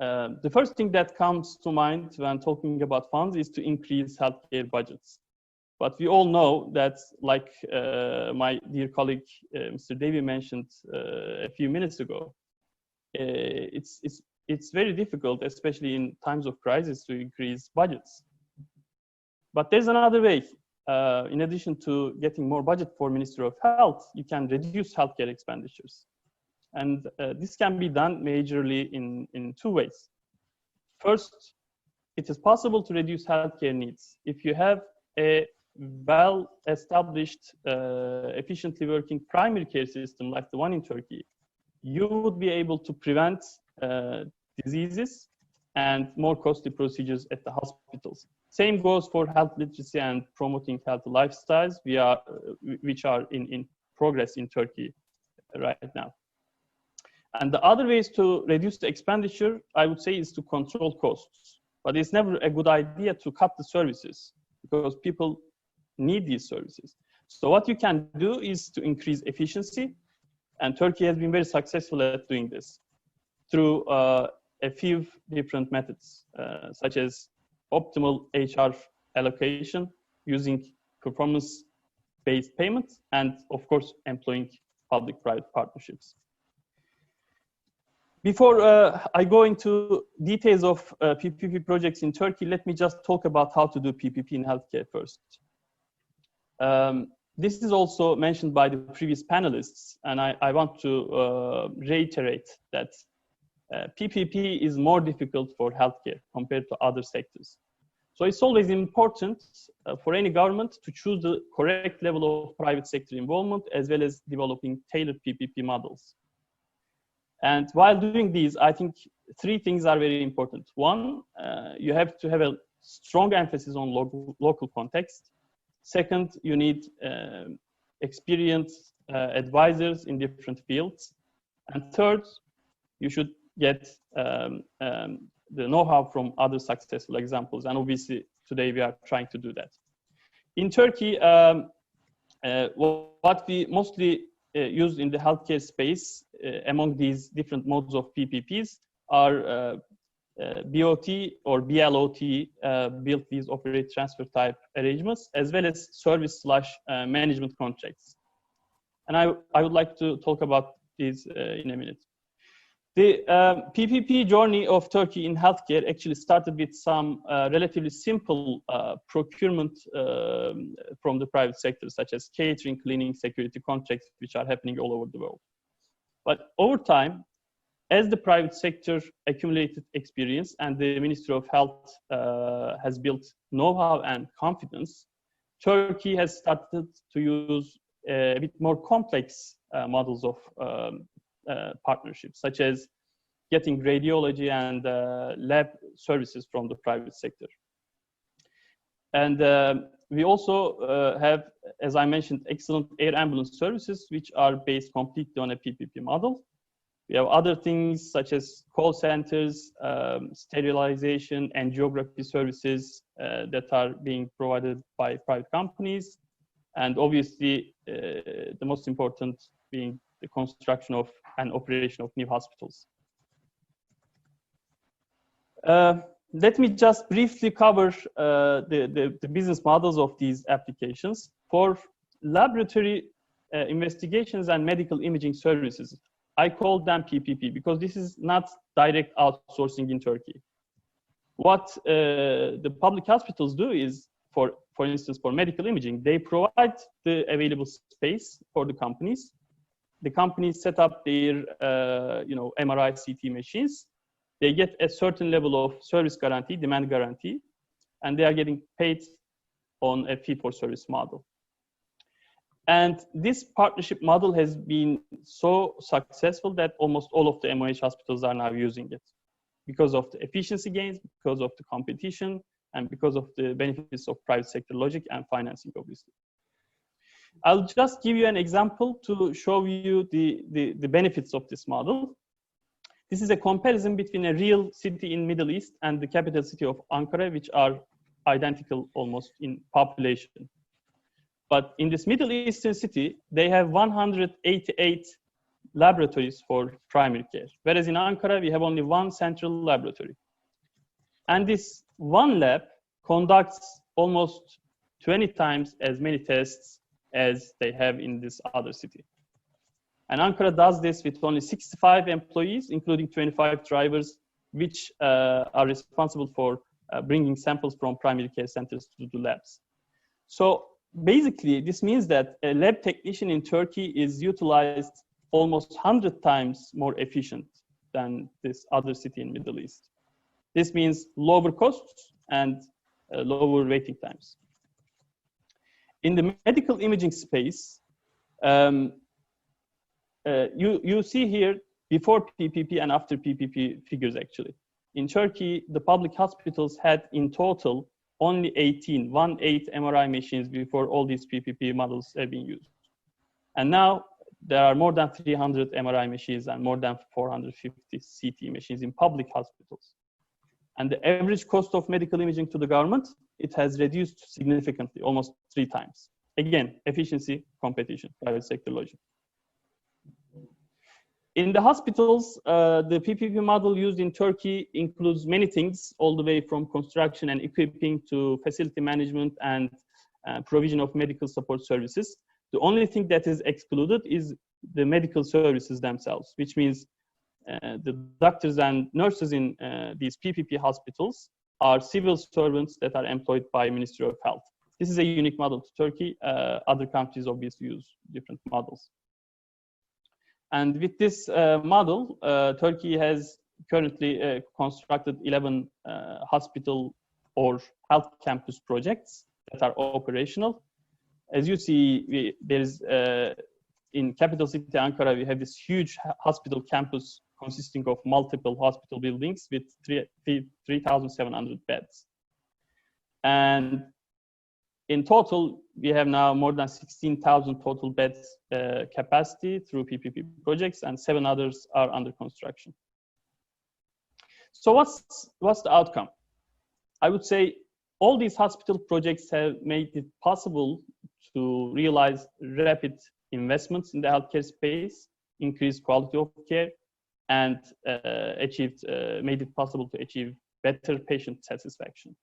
The first thing that comes to mind when talking about funds is to increase healthcare budgets. But we all know that, like my dear colleague, Mr. Davy mentioned a few minutes ago, it's very difficult, especially in times of crisis, to increase budgets. But there's another way. In addition to getting more budget for Ministry of Health, you can reduce healthcare expenditures. And this can be done majorly in two ways. First, it is possible to reduce healthcare needs if you have a well-established, efficiently working primary care system like the one in Turkey. You would be able to prevent diseases and more costly procedures at the hospitals. Same goes for health literacy and promoting healthy lifestyles, which are in progress in Turkey right now. And the other ways to reduce the expenditure, I would say, is to control costs. But it's never a good idea to cut the services because people need these services. So what you can do is to increase efficiency. And Turkey has been very successful at doing this through a few different methods, such as optimal HR allocation using performance-based payments, and of course, employing public-private partnerships. Before I go into details of PPP projects in Turkey, let me just talk about how to do PPP in healthcare first. This is also mentioned by the previous panelists, and I want to reiterate that PPP is more difficult for healthcare compared to other sectors. So it's always important for any government to choose the correct level of private sector involvement, as well as developing tailored PPP models. And while doing these, I think three things are very important. One, you have to have a strong emphasis on local context. Second, you need experienced advisors in different fields. And third, you should get the know-how from other successful examples. And obviously, today we are trying to do that. In Turkey, what we mostly use in the healthcare space among these different modes of PPPs are BOT or BLOT, built lease operate transfer type arrangements, as well as service/management contracts. And I would like to talk about these in a minute. The PPP journey of Turkey in healthcare actually started with some relatively simple procurement from the private sector, such as catering, cleaning, security contracts, which are happening all over the world. But over time, as the private sector accumulated experience and the Ministry of Health has built know-how and confidence, Turkey has started to use a bit more complex models of partnerships, such as getting radiology and lab services from the private sector. And we also have, as I mentioned, excellent air ambulance services, which are based completely on a PPP model. We have other things such as call centers, sterilization, and geography services that are being provided by private companies. And obviously, the most important being the construction of and operation of new hospitals. Let me just briefly cover the business models of these applications. For laboratory investigations and medical imaging services, I call them PPP because this is not direct outsourcing in Turkey. What the public hospitals do is, for instance, for medical imaging, they provide the available space for the companies. The companies set up their MRI, CT machines. They get a certain level of service guarantee, demand guarantee, and they are getting paid on a fee-for-service model. And this partnership model has been so successful that almost all of the MOH hospitals are now using it because of the efficiency gains, because of the competition, and because of the benefits of private sector logic and financing, obviously. I'll just give you an example to show you the benefits of this model. This is a comparison between a real city in Middle East and the capital city of Ankara, which are identical almost in population. But in this Middle Eastern city, they have 188 laboratories for primary care, whereas in Ankara, we have only one central laboratory. And this one lab conducts almost 20 times as many tests as they have in this other city. And Ankara does this with only 65 employees, including 25 drivers, which are responsible for bringing samples from primary care centers to the labs. So basically, this means that a lab technician in Turkey is utilized almost 100 times more efficient than this other city in Middle East. This means lower costs and lower waiting times. In the medical imaging space, you see here before PPP and after PPP figures actually. In Turkey, the public hospitals had in total only 18 MRI machines before all these PPP models have been used. And now there are more than 300 MRI machines and more than 450 CT machines in public hospitals. And the average cost of medical imaging to the government, it has reduced significantly, almost 3 times. Again, efficiency, competition, private sector logic. In the hospitals, the PPP model used in Turkey includes many things, all the way from construction and equipping to facility management and provision of medical support services. The only thing that is excluded is the medical services themselves, which means the doctors and nurses in these PPP hospitals are civil servants that are employed by Ministry of Health. This is a unique model to Turkey. Other countries obviously use different models. And with this model, Turkey has currently constructed 11 hospital or health campus projects that are operational. As you see, there's in capital city Ankara, we have this huge hospital campus consisting of multiple hospital buildings with 3,700 beds. And in total, we have now more than 16,000 total beds capacity through PPP projects, and 7 others are under construction. So what's the outcome? I would say all these hospital projects have made it possible to realize rapid investments in the healthcare space, increase quality of care, and made it possible to achieve better patient satisfaction.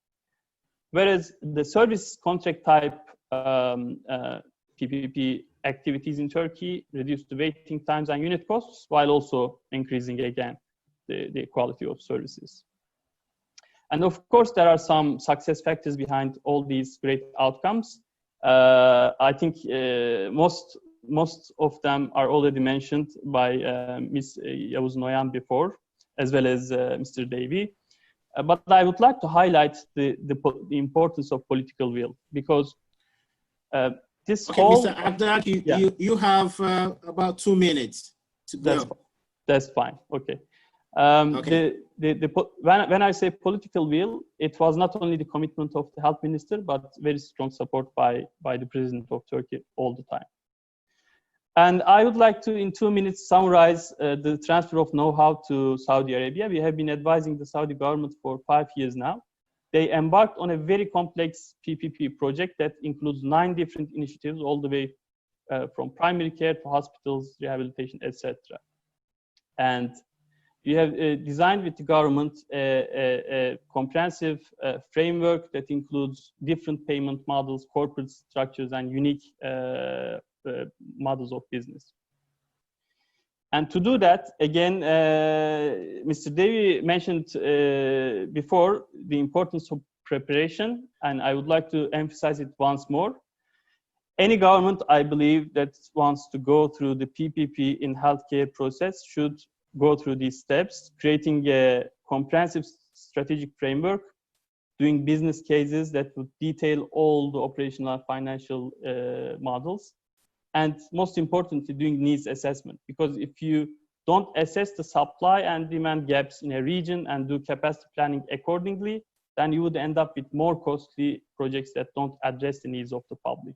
Whereas the service contract type PPP activities in Turkey reduced the waiting times and unit costs, while also increasing again the quality of services. And of course, there are some success factors behind all these great outcomes. I think most of them are already mentioned by Ms. Yavuz Noyan before, as well as Mr. Davy. But I would like to highlight the importance of political will, because this okay, whole— Mr. Abdak, you have about 2 minutes to go. That's fine. Okay. Okay. When I say political will, it was not only the commitment of the health minister, but very strong support by the president of Turkey all the time. And I would like to, in 2 minutes, summarize the transfer of know-how to Saudi Arabia. We have been advising the Saudi government for 5 years now. They embarked on a very complex PPP project that includes 9 different initiatives, all the way from primary care to hospitals, rehabilitation, etc. And we have designed with the government a comprehensive framework that includes different payment models, corporate structures, and unique models of business. And to do that, again, Mr. Devi mentioned before the importance of preparation, and I would like to emphasize it once more. Any government, I believe, that wants to go through the PPP in healthcare process should go through these steps, creating a comprehensive strategic framework, doing business cases that would detail all the operational and financial models, and most importantly, doing needs assessment. Because if you don't assess the supply and demand gaps in a region and do capacity planning accordingly, then you would end up with more costly projects that don't address the needs of the public.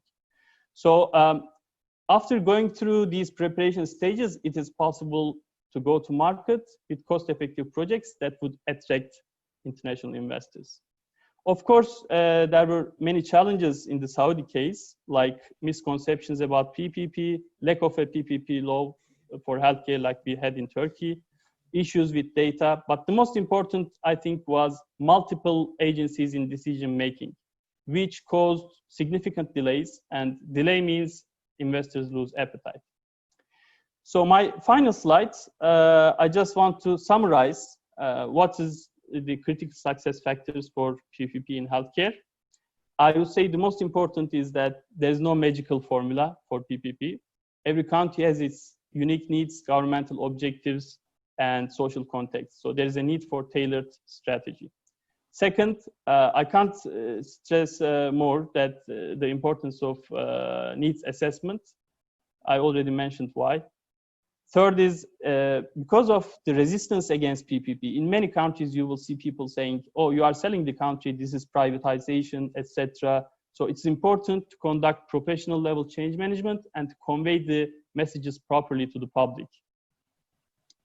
So after going through these preparation stages, it is possible to go to market with cost-effective projects that would attract international investors. Of course, there were many challenges in the Saudi case, like misconceptions about PPP, lack of a PPP law for healthcare like we had in Turkey, issues with data, but the most important, I think, was multiple agencies in decision-making, which caused significant delays, and delay means investors lose appetite. So my final slides, I just want to summarize what is the critical success factors for PPP in healthcare. I would say the most important is that there's no magical formula for PPP. Every country has its unique needs, governmental objectives, and social context. So there's a need for tailored strategy. Second, I can't stress more that the importance of needs assessment. I already mentioned why. Third is because of the resistance against PPP. In many countries, you will see people saying, oh, you are selling the country, this is privatization, etc. So it's important to conduct professional level change management and to convey the messages properly to the public.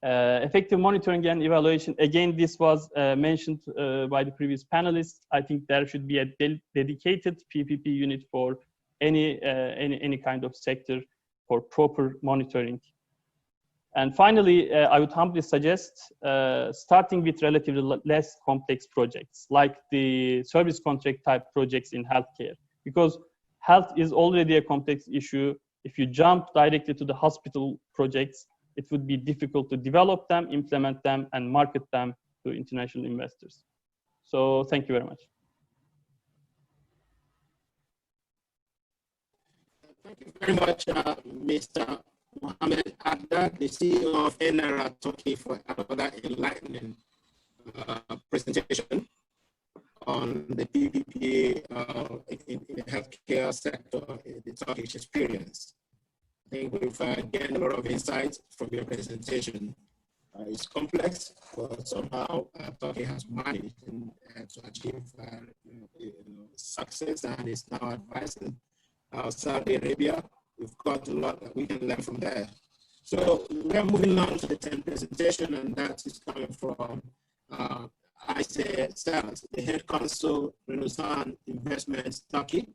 Effective monitoring and evaluation. Again, this was mentioned by the previous panelists. I think there should be a dedicated PPP unit for any kind of sector for proper monitoring. And finally, I would humbly suggest starting with relatively less complex projects, like the service contract type projects in healthcare, because health is already a complex issue. If you jump directly to the hospital projects, it would be difficult to develop them, implement them, and market them to international investors. So thank you very much. Thank you very much, Mr. Mohammed Adda, the CEO of NRA Turkey, for another enlightening presentation on the PPP in the healthcare sector, the Turkish experience. I think we've gained a lot of insights from your presentation. It's complex, but somehow Turkey has managed to achieve success, and is now advising Saudi Arabia. We've got a lot that we can learn from there. So we're moving on to the 10th presentation, and that is coming from ICE, the head counsel, Renaissance Investments Turkey.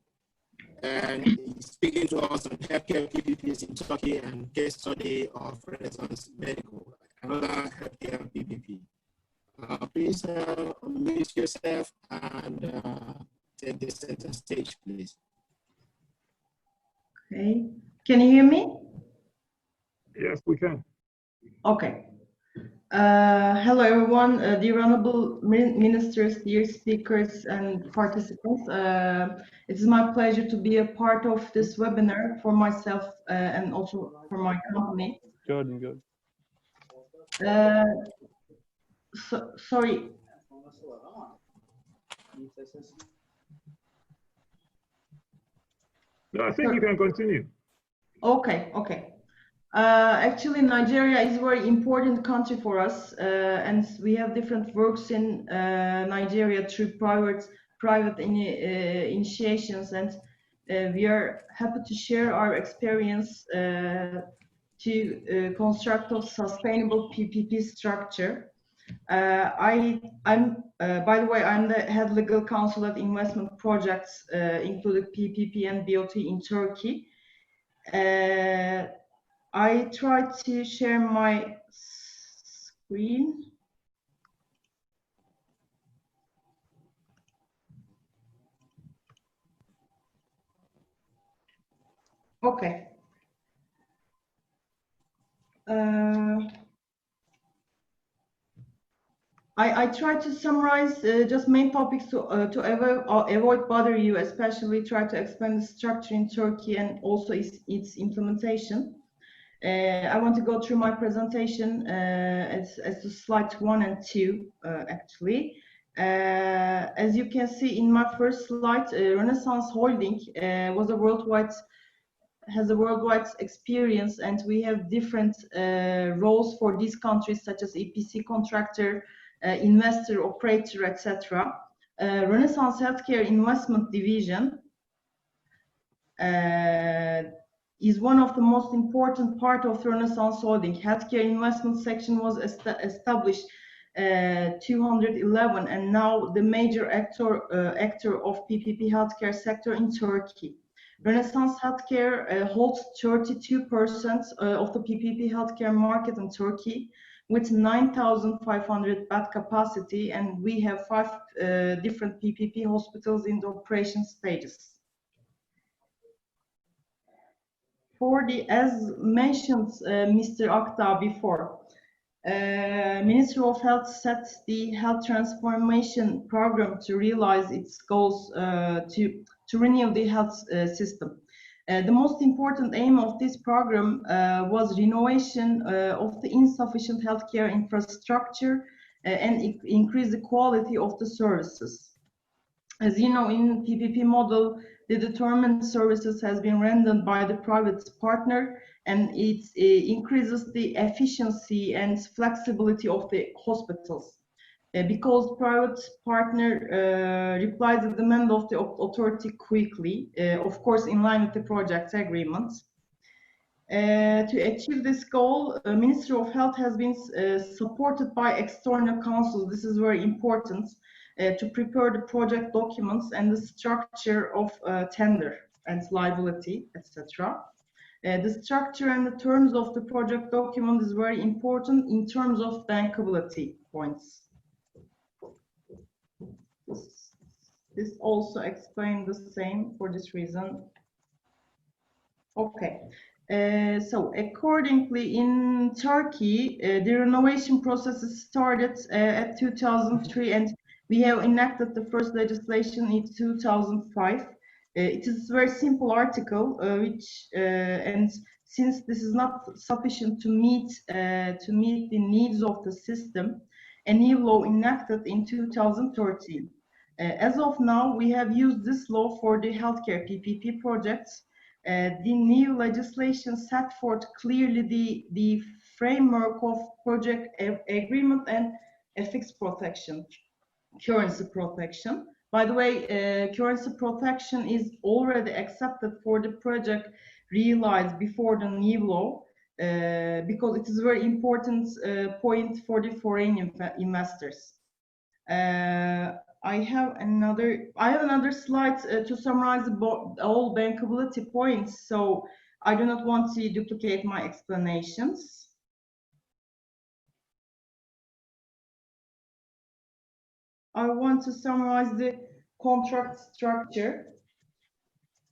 And he's speaking to us on healthcare PPPs in Turkey and case study of Renaissance Medical, another healthcare PPP. Please unmute yourself and take the center stage, please. Okay, can you hear me? Yes, we can. Okay. Hello, everyone, dear honorable ministers, dear speakers and participants. It is my pleasure to be a part of this webinar for myself and also for my company. Good. Sorry. No, I think you can continue. Okay. Actually, Nigeria is a very important country for us, and we have different works in Nigeria through private initiations, and we are happy to share our experience to construct a sustainable PPP structure. By the way, I'm the head legal counsel at investment projects, including PPP and BOT in Turkey. I try to share my screen. Okay. I try to summarize just main topics to avoid bother you, especially try to explain the structure in Turkey and also its implementation. I want to go through my presentation as to slide 1 and 2, actually. As you can see in my first slide, Renaissance Holding has a worldwide experience, and we have different roles for these countries, such as EPC contractor, investor, operator, etc. Renaissance Healthcare Investment Division is one of the most important part of Renaissance Holding. Healthcare investment section was established 211, and now the major actor of PPP healthcare sector in Turkey. Renaissance Healthcare holds 32% of the PPP healthcare market in Turkey, with 9,500 bed capacity, and we have 5 different PPP hospitals in the operation stages. As mentioned, Mr. Akta before, Ministry of Health set the health transformation program to realize its goals to renew the health system. The most important aim of this program was renovation of the insufficient healthcare infrastructure and increase the quality of the services. As you know, in PPP model, the determined services has been rendered by the private partner, and it increases the efficiency and flexibility of the hospitals. Because private partner replies the demand of the authority quickly, of course in line with the project agreement. To achieve this goal, Ministry of Health has been supported by external councils. This is very important. To prepare the project documents and the structure of tender and liability, etc. The structure and the terms of the project document is very important in terms of bankability points. This also explains the same for this reason. Okay. So accordingly, in Turkey, the renovation process started at 2003, and we have enacted the first legislation in 2005. It is a very simple article, and since this is not sufficient to meet the needs of the system, a new law enacted in 2013. As of now, we have used this law for the healthcare PPP projects. The new legislation set forth clearly the framework of project agreement and FX protection. Currency protection. By the way, currency protection is already accepted for the project realized before the new law, because it is a very important point for the foreign investors. I have another slide to summarize all bankability points, so I do not want to duplicate my explanations. I want to summarize the contract structure.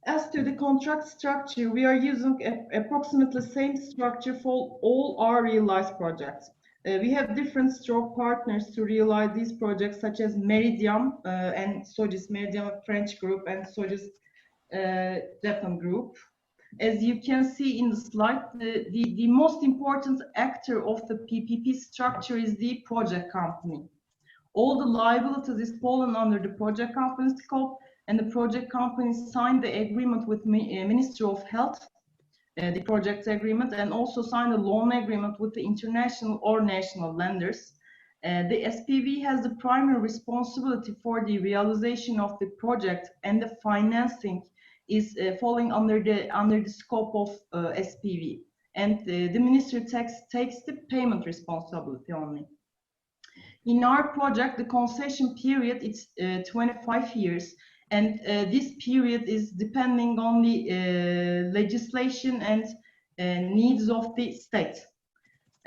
As to the contract structure, we are using approximately the same structure for all our realized projects. We have different stroke partners to realize these projects, such as Meridiam and Sogis, Meridiam French group and Sogis Japan group. As you can see in the slide, the most important actor of the PPP structure is the project company. All the liabilities is fallen under the project company scope, and the project company signed the agreement with Ministry of Health, the project agreement, and also signed a loan agreement with the international or national lenders. The SPV has the primary responsibility for the realization of the project, and the financing is falling under the scope of SPV, and the ministry takes the payment responsibility only. In our project, the concession period is 25 years, And this period is depending on the legislation and needs of the state.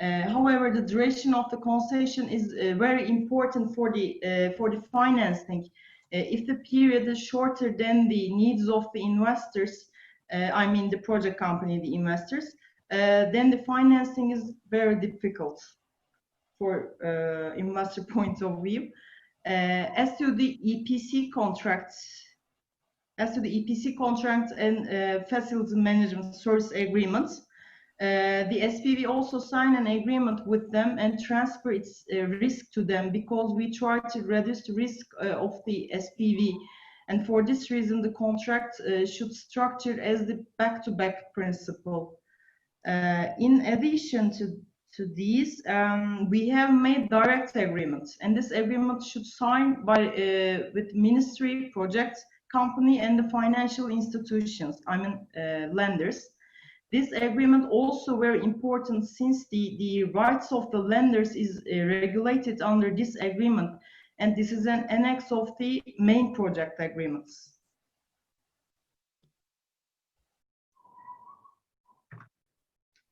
However, the duration of the concession is very important for the financing. If the period is shorter than the needs of the investors, I mean the project company, the investors, then the financing is very difficult for investor point of view. As to the EPC contracts, and facility management service agreements, the SPV also signed an agreement with them and transfer its risk to them, because we try to reduce the risk of the SPV. And for this reason, the contract should structure as the back-to-back principle. In addition to these, we have made direct agreements, and this agreement should sign by with ministry, project company, and the financial institutions, I mean lenders. This agreement also very important, since the rights of the lenders is regulated under this agreement, and this is an annex of the main project agreements.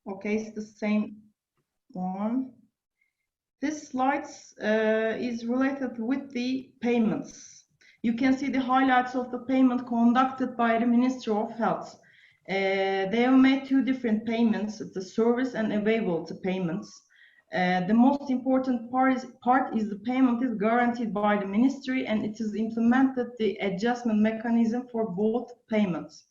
Okay, it's the same one. This slide is related with the payments. You can see the highlights of the payment conducted by the Ministry of Health. They have made two different payments, the service and availability payments. The most important part is the payment is guaranteed by the ministry, and it is implemented the adjustment mechanism for both payments.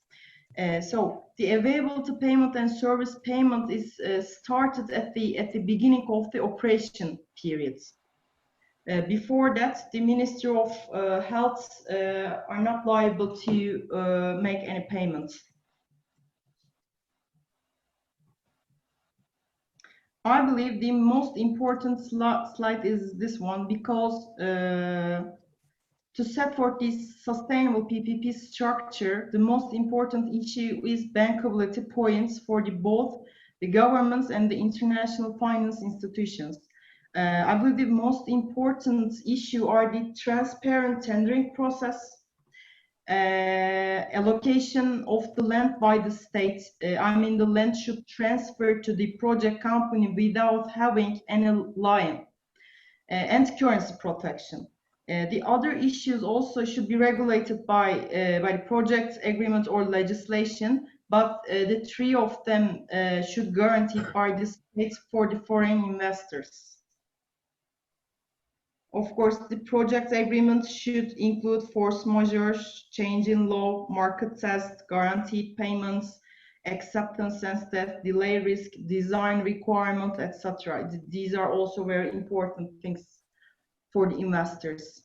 So the availability payment and service payment is started at the beginning of the operation periods. Before that, the Ministry of Health are not liable to make any payments. I believe the most important slide is this one, because to set forth this sustainable PPP structure, the most important issue is bankability points for both the governments and the international finance institutions. I believe the most important issue are the transparent tendering process, allocation of the land by the state. I mean, the land should transfer to the project company without having any lien, and currency protection. The other issues also should be regulated by the project agreement or legislation, but the three of them should guaranteed by the state for the foreign investors. Of course, the project agreement should include force majeure, change in law, market test, guaranteed payments, acceptance and step, delay risk, design requirement, etc. These are also very important things for the investors.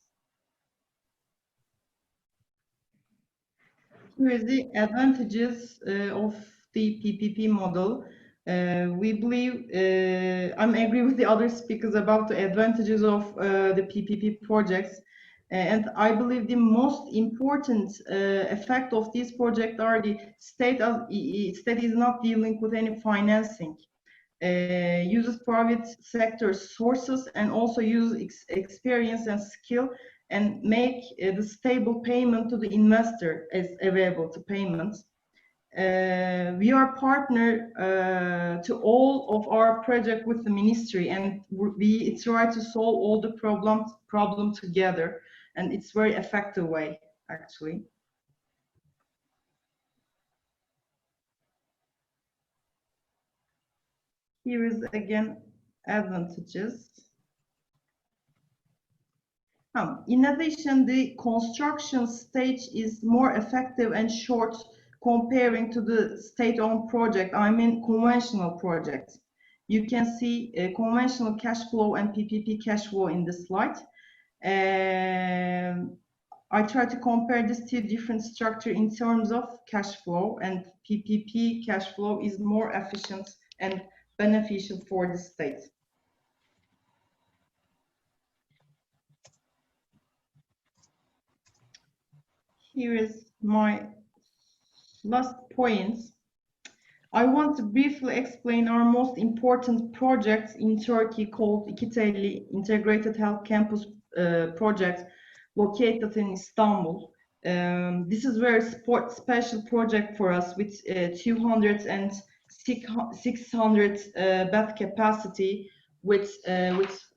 Here is the advantages of the PPP model. We believe, I'm agree with the other speakers about the advantages of the PPP projects. And I believe the most important effect of this project are the state is not dealing with any financing. Uses private sector sources and also use experience and skill, and make the stable payment to the investor as available to payments. We are partner to all of our project with the ministry, and we try to solve all the problem together, and it's very effective way actually. Here is again advantages. In addition, the construction stage is more effective and short comparing to the state-owned project, I mean conventional projects. You can see a conventional cash flow and PPP cash flow in this slide. I try to compare these two different structure in terms of cash flow, and PPP cash flow is more efficient and beneficial for the state. Here is my last point. I want to briefly explain our most important project in Turkey called İkitelli Integrated Health Campus project located in Istanbul. This is a very special project for us with 200 and 600 bed capacity with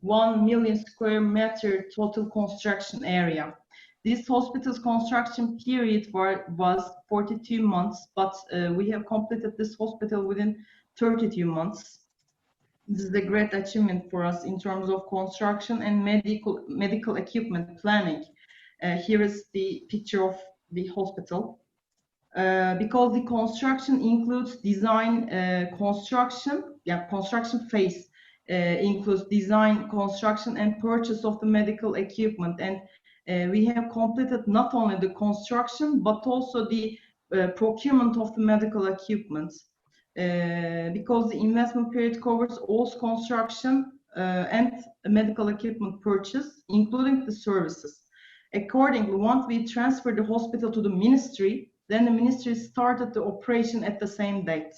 1 million square meter total construction area. This hospital's construction period was 42 months, but we have completed this hospital within 32 months. This is a great achievement for us in terms of construction and medical equipment planning. Here is the picture of the hospital. Because the construction includes design, construction phase includes design, construction, and purchase of the medical equipment. And we have completed not only the construction, but also the procurement of the medical equipment. Because the investment period covers all construction and medical equipment purchase, including the services. Accordingly, once we transferred the hospital to the ministry, then the ministry started the operation at the same date.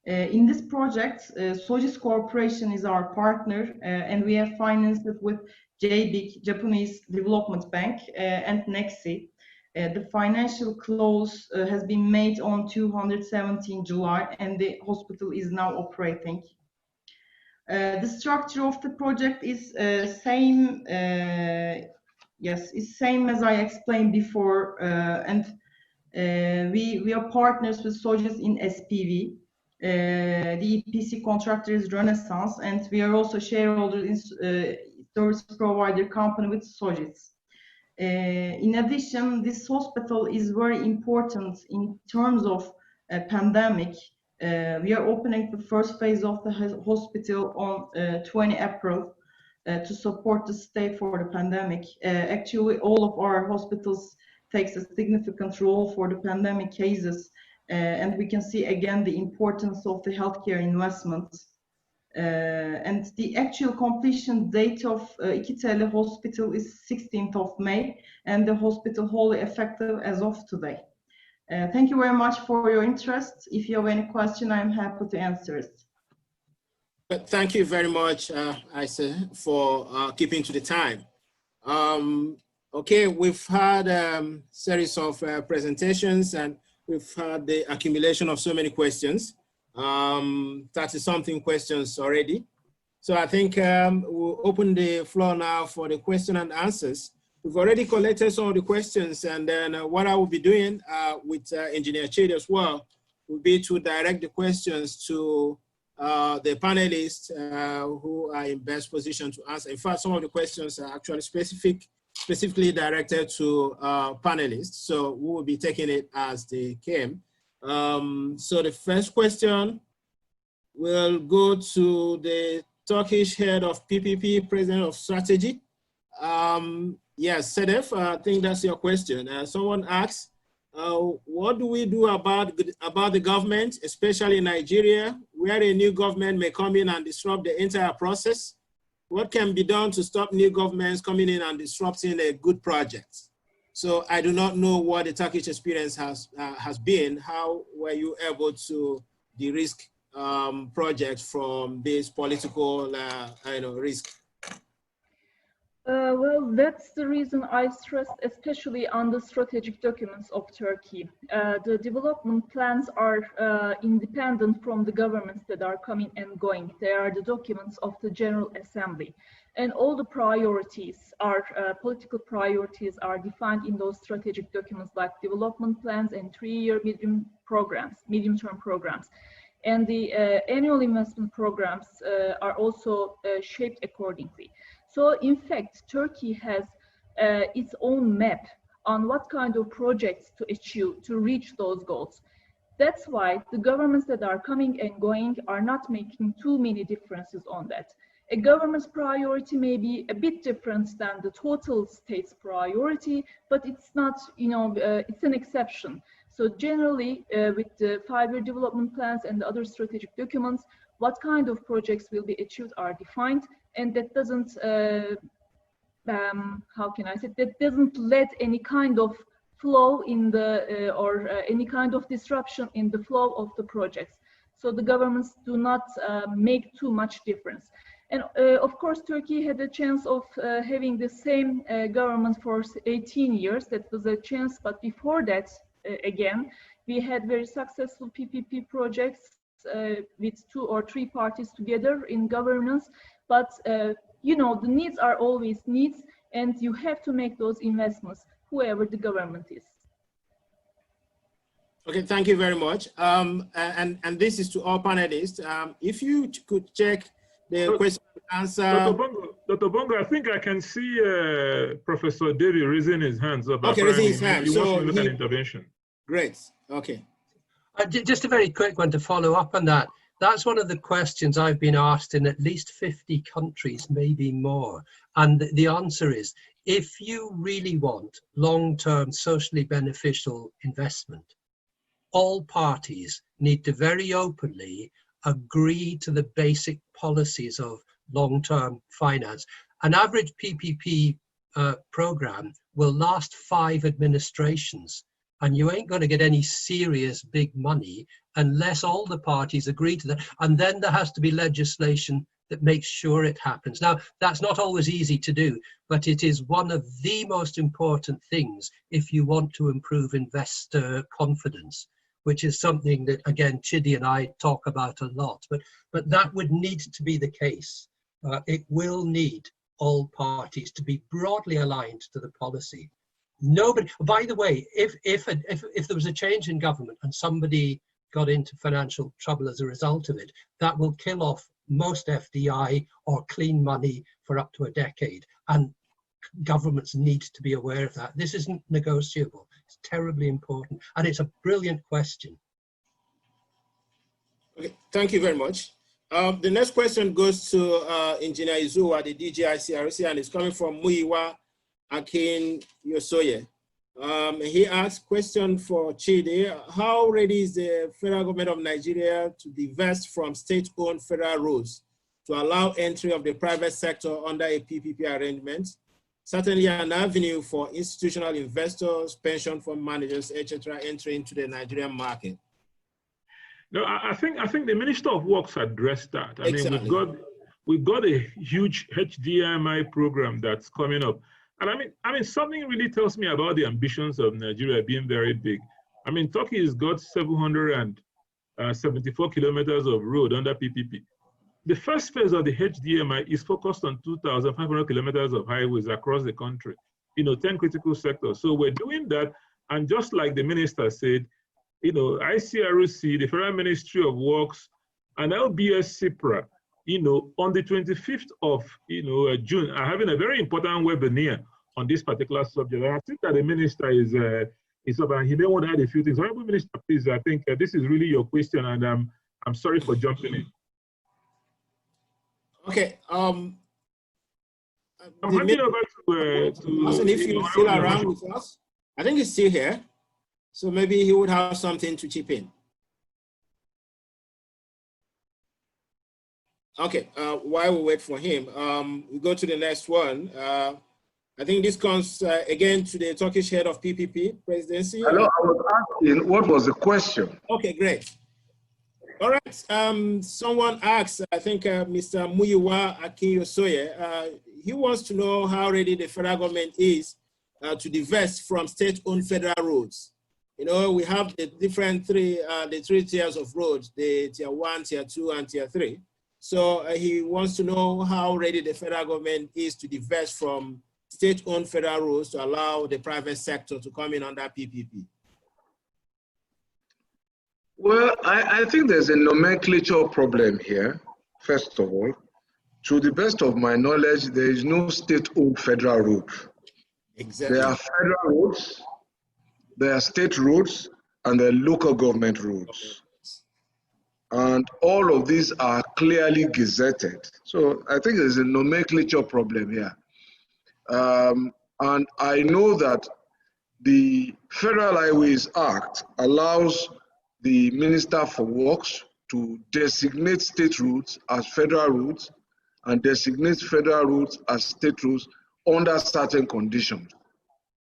In this project, Sojitz Corporation is our partner, and we have financed it with JBIC, Japanese Development Bank, and Nexi. The financial close has been made on 217 July, and the hospital is now operating. The structure of the project is same. Yes, it's same as I explained before, and we are partners with Sojitz in SPV. The EPC contractor is Renaissance, and we are also shareholders in service provider company with Sojitz. In addition, this hospital is very important in terms of pandemic. We are opening the first phase of the hospital on 20 April to support the state for the pandemic. Actually, all of our hospitals takes a significant role for the pandemic cases, and we can see again the importance of the healthcare investments. And the actual completion date of İkiteli Hospital is 16th of May, and the hospital wholly effective as of today. Thank you very much for your interest. If you have any question, I'm happy to answer it. Thank you very much, Isa, for keeping to the time. Okay, we've had a series of presentations, and we've had the accumulation of so many questions. 30-something questions already. So I think we'll open the floor now for the question and answers. We've already collected some of the questions, and then what I will be doing with Engineer Chidi as well will be to direct the questions to the panelists who are in best position to answer. In fact, some of the questions are actually specifically directed to panelists, so we will be taking it as they came. So the first question will go to the Turkish head of PPP, President of Strategy. Yes, Sedef, I think that's your question. Someone asks, what do we do about the government, especially in Nigeria, where a new government may come in and disrupt the entire process? What can be done to stop new governments coming in and disrupting a good project? So I do not know what the Turkish experience has been. How were you able to de-risk projects from this political risk? Well, that's the reason I stressed especially on the strategic documents of Turkey. The development plans are independent from the governments that are coming and going. They are the documents of the General Assembly. And all the priorities are, political priorities are defined in those strategic documents like development plans and 3-year medium-term programs. And the annual investment programs are also shaped accordingly. So in fact, Turkey has its own map on what kind of projects to achieve to reach those goals. That's why the governments that are coming and going are not making too many differences on that. A government's priority may be a bit different than the total state's priority, but it's not, it's an exception. So generally, with the 5-year development plans and the other strategic documents, what kind of projects will be achieved are defined, and that doesn't, how can I say, that doesn't let any kind of flow in the, any kind of disruption in the flow of the projects. So the governments do not make too much difference. And of course, Turkey had a chance of having the same government for 18 years. That was a chance, but before that, again, we had very successful PPP projects with 2 or 3 parties together in governance. But you know, the needs are always needs, and you have to make those investments, whoever the government is. Okay, thank you very much. And this is to all panelists. If you could check the question and answer. Dr. Bongo, I think I can see Professor Davy raising his hands up. Okay, raising his hand. He wants to make an intervention. Great, okay. Just a very quick one to follow up on that. That's one of the questions I've been asked in at least 50 countries, maybe more. And the answer is, if you really want long-term socially beneficial investment, all parties need to very openly agree to the basic policies of long-term finance. An average PPP program will last 5 administrations, and you ain't going to get any serious big money unless all the parties agree to that. And then there has to be legislation that makes sure it happens. Now, that's not always easy to do, but it is one of the most important things if you want to improve investor confidence, which is something that, again, Chidi and I talk about a lot, but that would need to be the case. It will need all parties to be broadly aligned to the policy. Nobody, by the way, if there was a change in government and somebody got into financial trouble as a result of it, that will kill off most FDI or clean money for up to a decade. And governments need to be aware of that. This isn't negotiable. It's terribly important, and it's a brilliant question. Okay, thank you very much. The next question goes to Engineer Izuwa, the DGICRC, and it's coming from Muyiwa Akin Yosoye. He asked, question for Chidi: how ready is the federal government of Nigeria to divest from state-owned federal roads to allow entry of the private sector under a PPP arrangement? Certainly an avenue for institutional investors, pension fund managers, etc., entering into the Nigerian market. No, I think the Minister of Works addressed that. I Exactly. mean, we've got a huge HDMI program that's coming up, and I mean, something really tells me about the ambitions of Nigeria being very big. I mean, Turkey has got 774 kilometers of road under PPP. The first phase of the HDMI is focused on 2,500 kilometers of highways across the country, 10 critical sectors. So we're doing that. And just like the minister said, ICRC, the Federal Ministry of Works, and LBS CIPRA, on the 25th of June, are having a very important webinar on this particular subject. And I think that the minister is up, and he may want to add a few things. Honorable Minister, please, I think this is really your question, and I'm sorry for jumping in. Okay. I'm handing over to if you're still around with us, I think he's still here. So maybe he would have something to chip in. Okay, while we wait for him, we go to the next one. I think this comes again to the Turkish head of PPP presidency. Hello, I was asking, what was the question? Okay, great. All right, someone asked, I think Mr. Muyiwa Akin Yosoye, he wants to know how ready the federal government is to divest from state-owned federal roads. We have the different three tiers of roads, the tier 1, tier 2, and tier 3. So he wants to know how ready the federal government is to divest from state-owned federal roads to allow the private sector to come in under PPP. Well, I think there's a nomenclature problem here, first of all. To the best of my knowledge, there is no state-owned federal road. Exactly. There are federal roads, there are state roads, and there are local government roads. And all of these are clearly gazetted. So I think there's a nomenclature problem here. And I know that the Federal Highways Act allows the Minister for Works to designate state routes as federal routes and designate federal routes as state routes under certain conditions.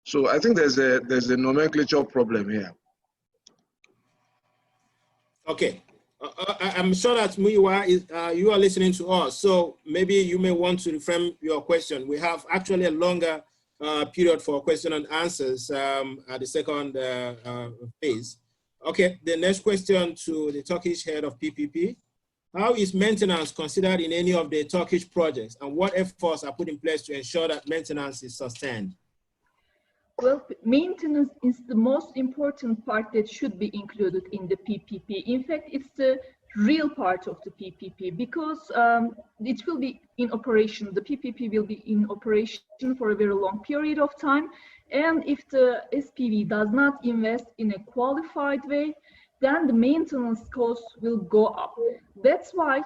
So I think there's a nomenclature problem here. Okay. I'm sure that Muyiwa is, you are listening to us, so maybe you may want to reframe your question. We have actually a longer period for question and answers at the second phase. Okay, the next question to the Turkish head of PPP. How is maintenance considered in any of the Turkish projects, and what efforts are put in place to ensure that maintenance is sustained? Well, maintenance is the most important part that should be included in the PPP. In fact, it's the real part of the PPP because it will be in operation. The PPP will be in operation for a very long period of time. And if the SPV does not invest in a qualified way, then the maintenance costs will go up. That's why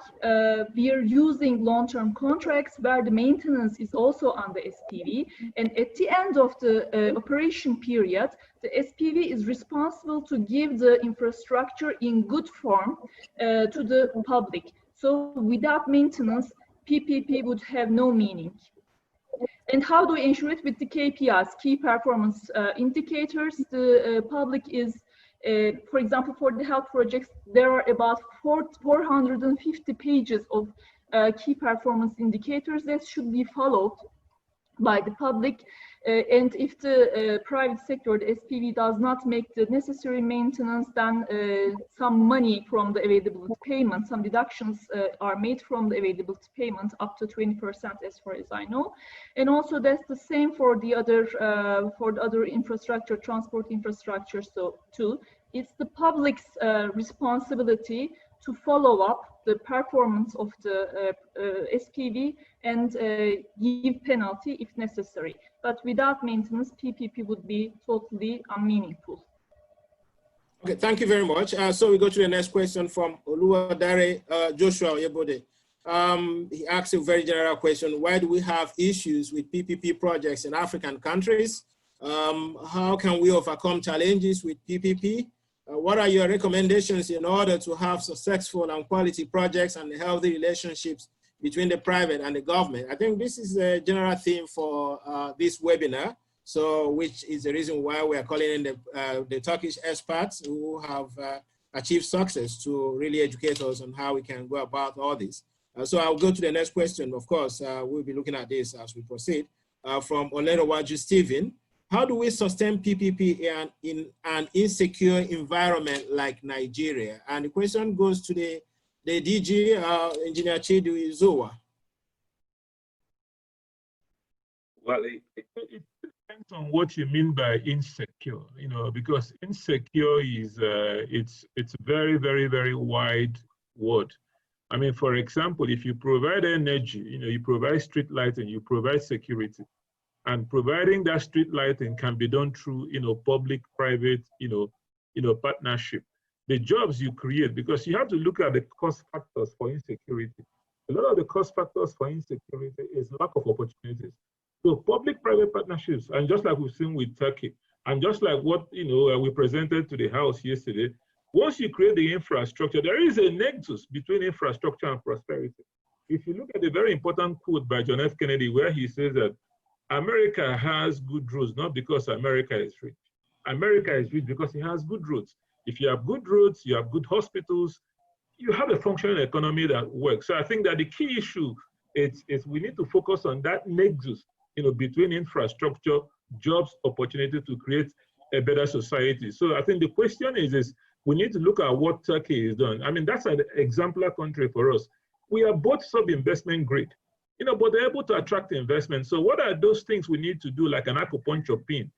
we are using long-term contracts where the maintenance is also on the SPV. And at the end of the operation period, the SPV is responsible to give the infrastructure in good form to the public. So without maintenance, PPP would have no meaning. And how do we ensure it? With the KPIs, key performance indicators. The public is, for example, for the health projects, there are about 450 pages of key performance indicators that should be followed by the public. And if the private sector, the SPV, does not make the necessary maintenance, then some money from the available payment, some deductions are made from the available payment, up to 20% as far as I know. And also that's the same for the other infrastructure, transport infrastructure. So too, it's the public's responsibility to follow up the performance of the SPV and give penalty if necessary. But without maintenance, PPP would be totally unmeaningful. Okay, thank you very much. So we go to the next question from Oluwadare Joshua Oyebode. He asks a very general question. Why do we have issues with PPP projects in African countries? How can we overcome challenges with PPP? What are your recommendations in order to have successful and quality projects and healthy relationships between the private and the government? I think this is a general theme for this webinar, so which is the reason why we are calling in the Turkish experts who have achieved success to really educate us on how we can go about all this. So I'll go to the next question. Of course, we'll be looking at this as we proceed. From Olerowaju Stephen. How do we sustain PPP in an insecure environment like Nigeria? And the question goes to the DG, Engineer Chidu Izuwa. Well, it depends on what you mean by insecure, because insecure is, it's very, very, very wide word. I mean, for example, if you provide energy, you provide street lighting, you provide security. And providing that street lighting can be done through, public-private, partnership. The jobs you create, because you have to look at the cost factors for insecurity. A lot of the cost factors for insecurity is lack of opportunities. So public-private partnerships, and just like we've seen with Turkey, and just like what we presented to the House yesterday, once you create the infrastructure, there is a nexus between infrastructure and prosperity. If you look at the very important quote by John F. Kennedy, where he says that America has good roads, not because America is rich. America is rich because it has good roads. If you have good roads, you have good hospitals, you have a functioning economy that works. So I think that the key issue is we need to focus on that nexus, between infrastructure, jobs, opportunity to create a better society. So I think the question is we need to look at what Turkey is doing. I mean, that's an exemplar country for us. We are both sub-investment grade. But they're able to attract investment. So what are those things we need to do, like an acupuncture pin,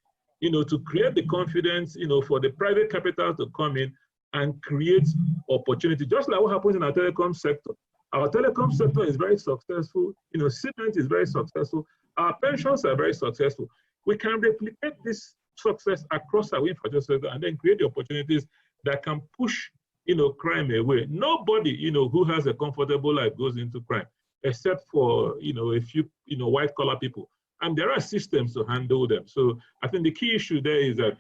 to create the confidence, for the private capital to come in and create opportunity, just like what happens in our telecom sector. Our telecom sector is very successful. Cement is very successful. Our pensions are very successful. We can replicate this success across our infrastructure and then create the opportunities that can push, crime away. Nobody, who has a comfortable life goes into crime, except for, a few, white collar people. And there are systems to handle them. So I think the key issue there is that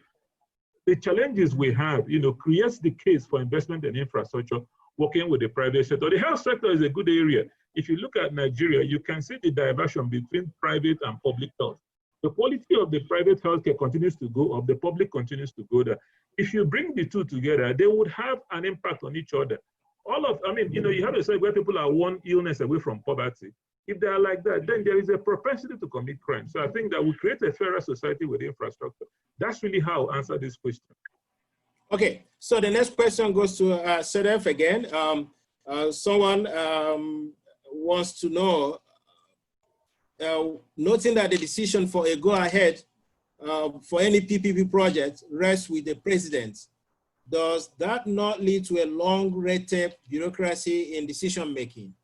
the challenges we have, creates the case for investment in infrastructure, working with the private sector. The health sector is a good area. If you look at Nigeria, you can see the diversion between private and public health. The quality of the private healthcare continues to go up, the public continues to go down. If you bring the two together, they would have an impact on each other. I mean, you have a side where people are one illness away from poverty. If they are like that, then there is a propensity to commit crime. So I think that we create a fairer society with infrastructure. That's really how I answer this question. Okay, so the next question goes to Sedef again. Someone wants to know, noting that the decision for a go-ahead for any PPP project rests with the president, does that not lead to a long red tape bureaucracy in decision-making?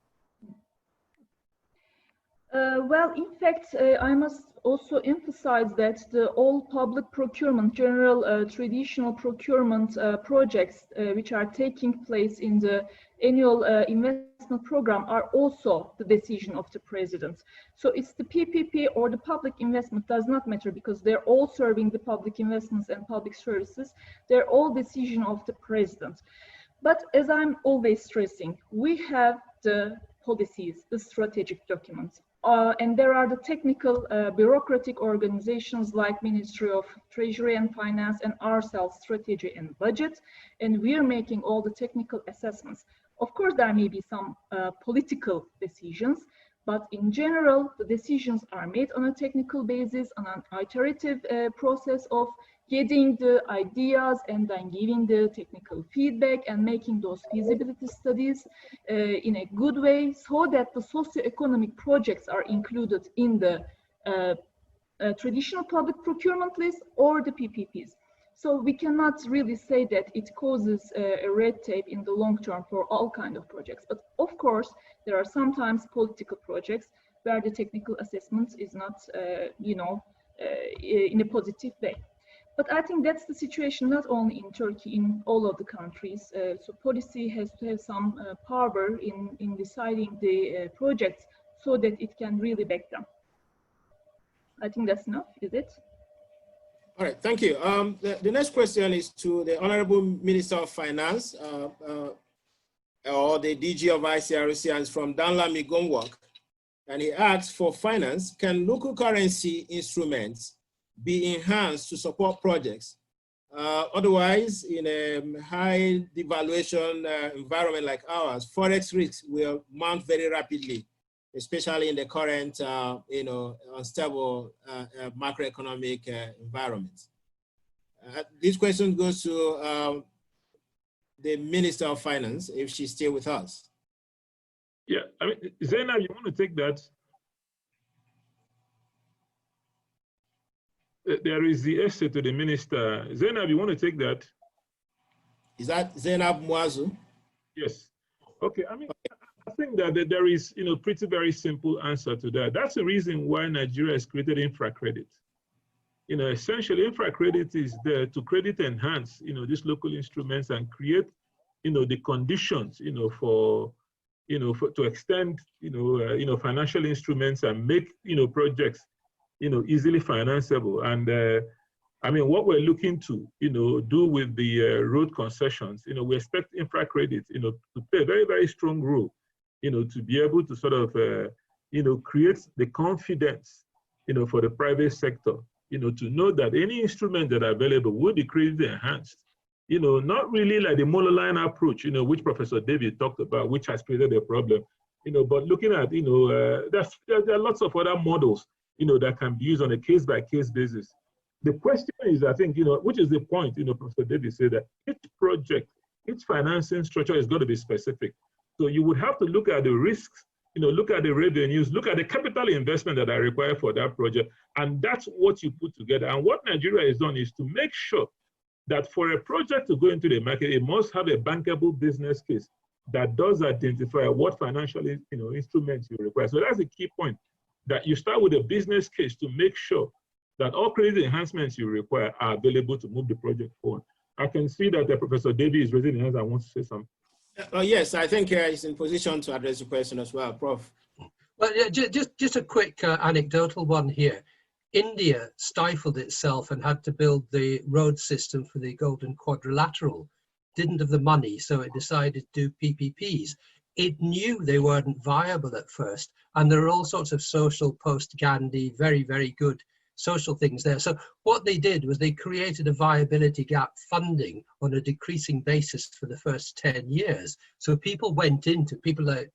Well, in fact, I must also emphasize that all public procurement, general traditional procurement projects which are taking place in the annual investment program are also the decision of the president. So it's the PPP or the public investment does not matter, because they're all serving the public investments and public services. They're all decision of the president. But as I'm always stressing, we have the policies, the strategic documents. And there are the technical bureaucratic organizations like Ministry of Treasury and Finance and ourselves, Strategy and Budget, and we're making all the technical assessments. Of course, there may be some political decisions, but in general, the decisions are made on a technical basis, on an iterative process of getting the ideas and then giving the technical feedback and making those feasibility studies in a good way, so that the socioeconomic projects are included in the traditional public procurement list or the PPPs. So we cannot really say that it causes a red tape in the long term for all kinds of projects. But of course, there are sometimes political projects where the technical assessment is not, in a positive way. But I think that's the situation not only in Turkey, in all of the countries. So policy has to have some power in deciding the projects so that it can really back them. I think that's enough, is it? All right, thank you. The next question is to the Honorable Minister of Finance, or the DG of ICRC, and it's from Danlami Gongwak. And he asks, for finance, can local currency instruments be enhanced to support projects? Otherwise, in a high devaluation environment like ours, forex risks will mount very rapidly, especially in the current, unstable macroeconomic environment. This question goes to the Minister of Finance, if she's still with us. Yeah, I mean, Zainab, you want to take that? There is the essay to the minister. Zainab, you want to take that? Is that Zainab Mwazu? Yes. Okay, I mean, I think that there is, pretty very simple answer to that. That's the reason why Nigeria has created infracredit. Essentially, infracredit is there to credit enhance, these local instruments and create, the conditions, to extend, financial instruments and make, projects, easily financeable. And I mean, what we're looking to, do with the road concessions, we expect infracredit, to play a very, very strong role, to be able to sort of, create the confidence, for the private sector, to know that any instrument that are available will be credit enhanced. Not really like the monoline approach, which Professor David talked about, which has created a problem, but looking at, there are lots of other models, that can be used on a case-by-case basis. The question is, I think, which is the point, Professor David said that each project, each financing structure is going to be specific. So you would have to look at the risks, look at the revenues, look at the capital investment that are required for that project, and that's what you put together. And what Nigeria has done is to make sure that for a project to go into the market, it must have a bankable business case that does identify what financial instruments you require. So that's the key point, that you start with a business case to make sure that all credit enhancements you require are available to move the project forward. I can see that Professor David is raising his hand and wants to say something. Yes, I think he's in position to address the question as well, Prof. Well, just a quick anecdotal one here. India stifled itself and had to build the road system for the Golden Quadrilateral. Didn't have the money, so it decided to do PPPs. It knew they weren't viable at first, and there are all sorts of social post-Gandhi, very, very good social things there. So what they did was they created a viability gap funding on a decreasing basis for the first 10 years. So people went into, people like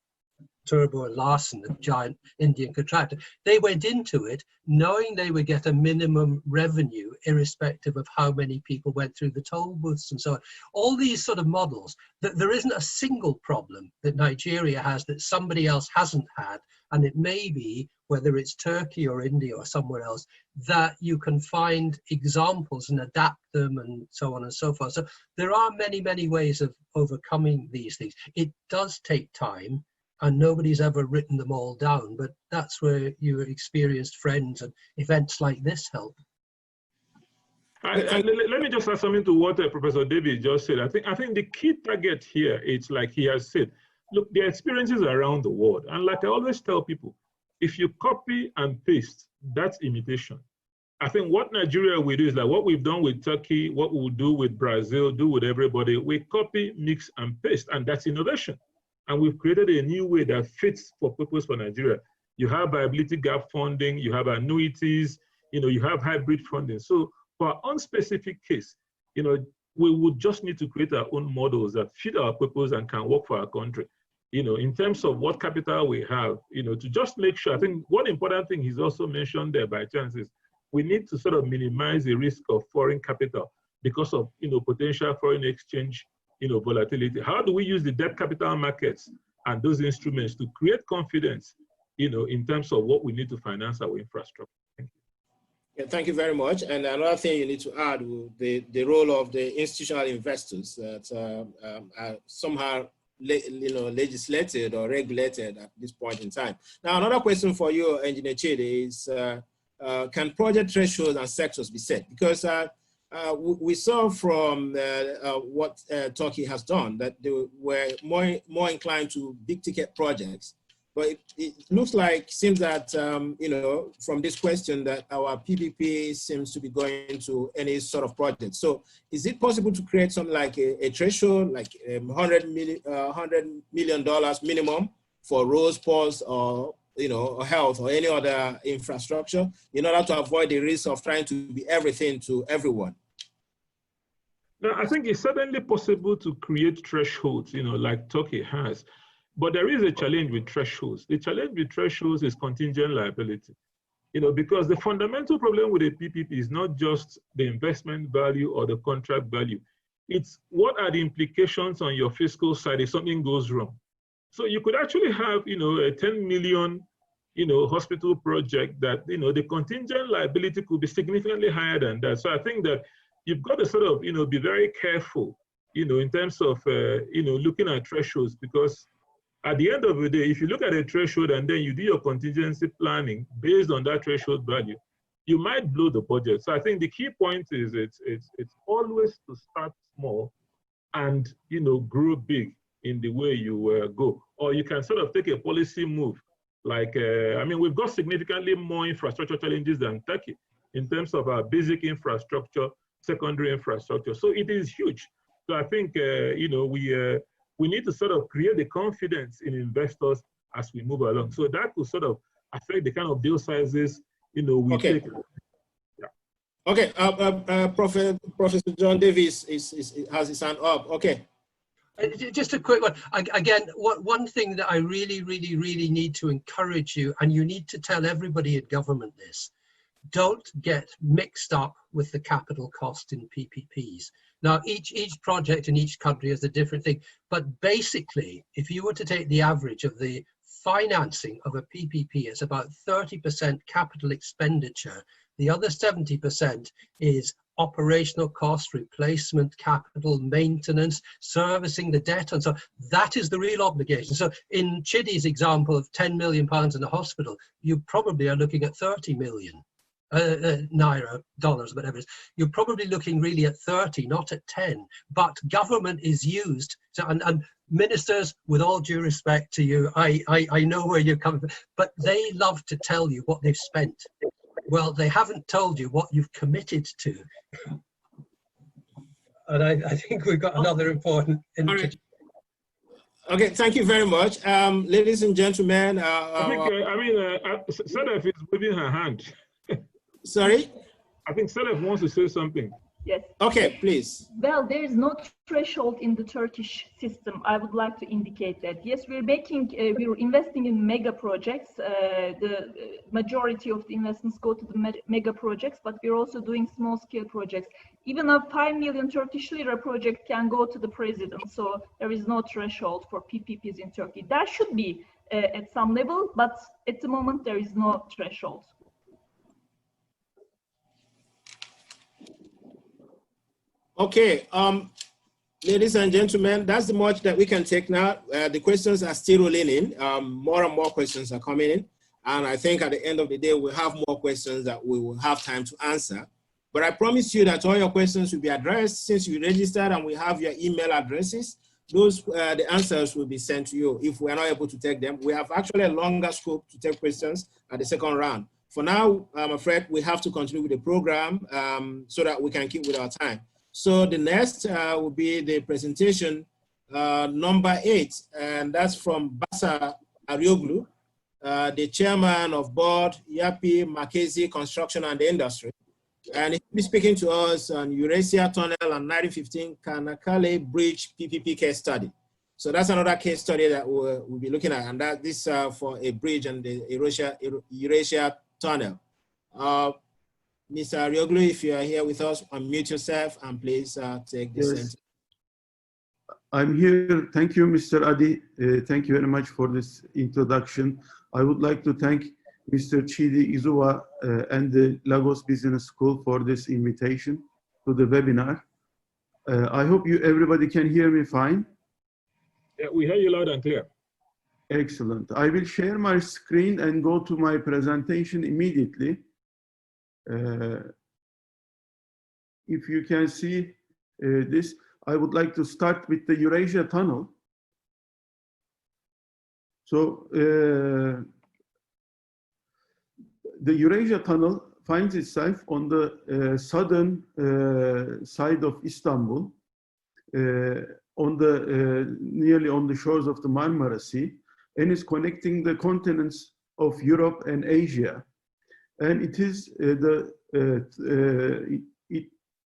Turbo and Larsen, the giant Indian contractor, they went into it knowing they would get a minimum revenue irrespective of how many people went through the toll booths and so on. All these sort of models, that there isn't a single problem that Nigeria has that somebody else hasn't had, and it may be, whether it's Turkey or India or somewhere else, that you can find examples and adapt them and so on and so forth. So there are many, many ways of overcoming these things. It does take time, and nobody's ever written them all down, but that's where your experienced friends and events like this help. Let me just add something to what Professor David just said. I think the key target here is, like he has said, look, the experiences around the world. And like I always tell people, if you copy and paste, that's imitation. I think what Nigeria will do is like what we've done with Turkey, what we'll do with Brazil, do with everybody, we copy, mix, and paste, and that's innovation. And we've created a new way that fits for purpose for Nigeria. You have viability gap funding, you have annuities, you have hybrid funding. So for our own specific case, we would just need to create our own models that fit our purpose and can work for our country. In terms of what capital we have, to just make sure, I think one important thing he's also mentioned there by chance is we need to sort of minimize the risk of foreign capital because of, potential foreign exchange volatility. How do we use the debt capital markets and those instruments to create confidence, in terms of what we need to finance our infrastructure? Thank you. Yeah, thank you very much. And another thing you need to add, the role of the institutional investors that are somehow legislated or regulated at this point in time. Now, another question for you, Engineer Chidi, is can project thresholds and sectors be set? Because we saw from what Turkey has done that they were more inclined to big ticket projects, but it looks like, seems that from this question that our PPP seems to be going to any sort of project. So is it possible to create something like a threshold, like $100 million minimum for roads, ports, or or health or any other infrastructure, in order to avoid the risk of trying to be everything to everyone? Now, I think it's certainly possible to create thresholds, like Turkey has, but there is a challenge with thresholds. The challenge with thresholds is contingent liability, because the fundamental problem with a PPP is not just the investment value or the contract value. It's what are the implications on your fiscal side if something goes wrong. So you could actually have, a 10 million, hospital project that, the contingent liability could be significantly higher than that. So I think that you've got to sort of, be very careful, in terms of, looking at thresholds, because at the end of the day, if you look at a threshold and then you do your contingency planning based on that threshold value, you might blow the budget. So I think the key point is it's always to start small and, grow big in the way you go. Or you can sort of take a policy move. Like, we've got significantly more infrastructure challenges than Turkey in terms of our basic infrastructure, secondary infrastructure. So it is huge. So I think, we need to sort of create the confidence in investors as we move along. So that will sort of affect the kind of deal sizes, we take. Yeah. Okay, Professor John Davis has his hand up. Okay. Just a quick one. Again, one thing that I really, really, really need to encourage you, and you need to tell everybody in government this, don't get mixed up with the capital cost in PPPs. Now, each project in each country is a different thing, but basically, if you were to take the average of the financing of a PPP, it's about 30% capital expenditure. The other 70% is operational cost, replacement capital, maintenance, servicing the debt, and so that is the real obligation. So in Chidi's example of 10 million pounds in a hospital, you probably are looking at 30 million naira, dollars, whatever it is. You're probably looking really at 30, not at 10. But government is used to, and ministers, with all due respect to you, I know where you're coming from, but they love to tell you what they've spent. Well, they haven't told you what you've committed to. And I think we've got another important indicator. Okay, thank you very much. Ladies and gentlemen. I think, Sadaf is waving her hand. Sorry? I think Saleh wants to say something. Yes. Okay, please. Well, there is no threshold in the Turkish system. I would like to indicate that. Yes, we're investing in mega projects. The majority of the investments go to the mega projects, but we're also doing small scale projects. Even a 5 million Turkish lira project can go to the president. So there is no threshold for PPPs in Turkey. There should be at some level, but at the moment there is no threshold. Okay, ladies and gentlemen, that's the much that we can take now. The questions are still rolling in. More and more questions are coming in. And I think at the end of the day, we'll have more questions that we will have time to answer. But I promise you that all your questions will be addressed since you registered and we have your email addresses. Those, the answers will be sent to you if we are not able to take them. We have actually a longer scope to take questions at the second round. For now, I'm afraid we have to continue with the program so that we can keep with our time. So the next will be the presentation number 8, and that's from Basa Arioglu, the chairman of board, Yapi Makezi Construction and Industry. And he'll be speaking to us on Eurasia Tunnel and 1915 Kanakale Bridge PPP case study. So that's another case study that we'll be looking at, and that this for a bridge and the Eurasia Tunnel. Mr. Arioglu, if you are here with us, unmute yourself and please take the sentence. I'm here. Thank you, Mr. Adi. Thank you very much for this introduction. I would like to thank Mr. Chidi Izuwa and the Lagos Business School for this invitation to the webinar. I hope everybody can hear me fine. Yeah, we hear you loud and clear. Excellent. I will share my screen and go to my presentation immediately. If you can see this, I would like to start with the Eurasia Tunnel. So the Eurasia Tunnel finds itself on the southern side of Istanbul, on the nearly on the shores of the Marmara Sea, and is connecting the continents of Europe and Asia. And it is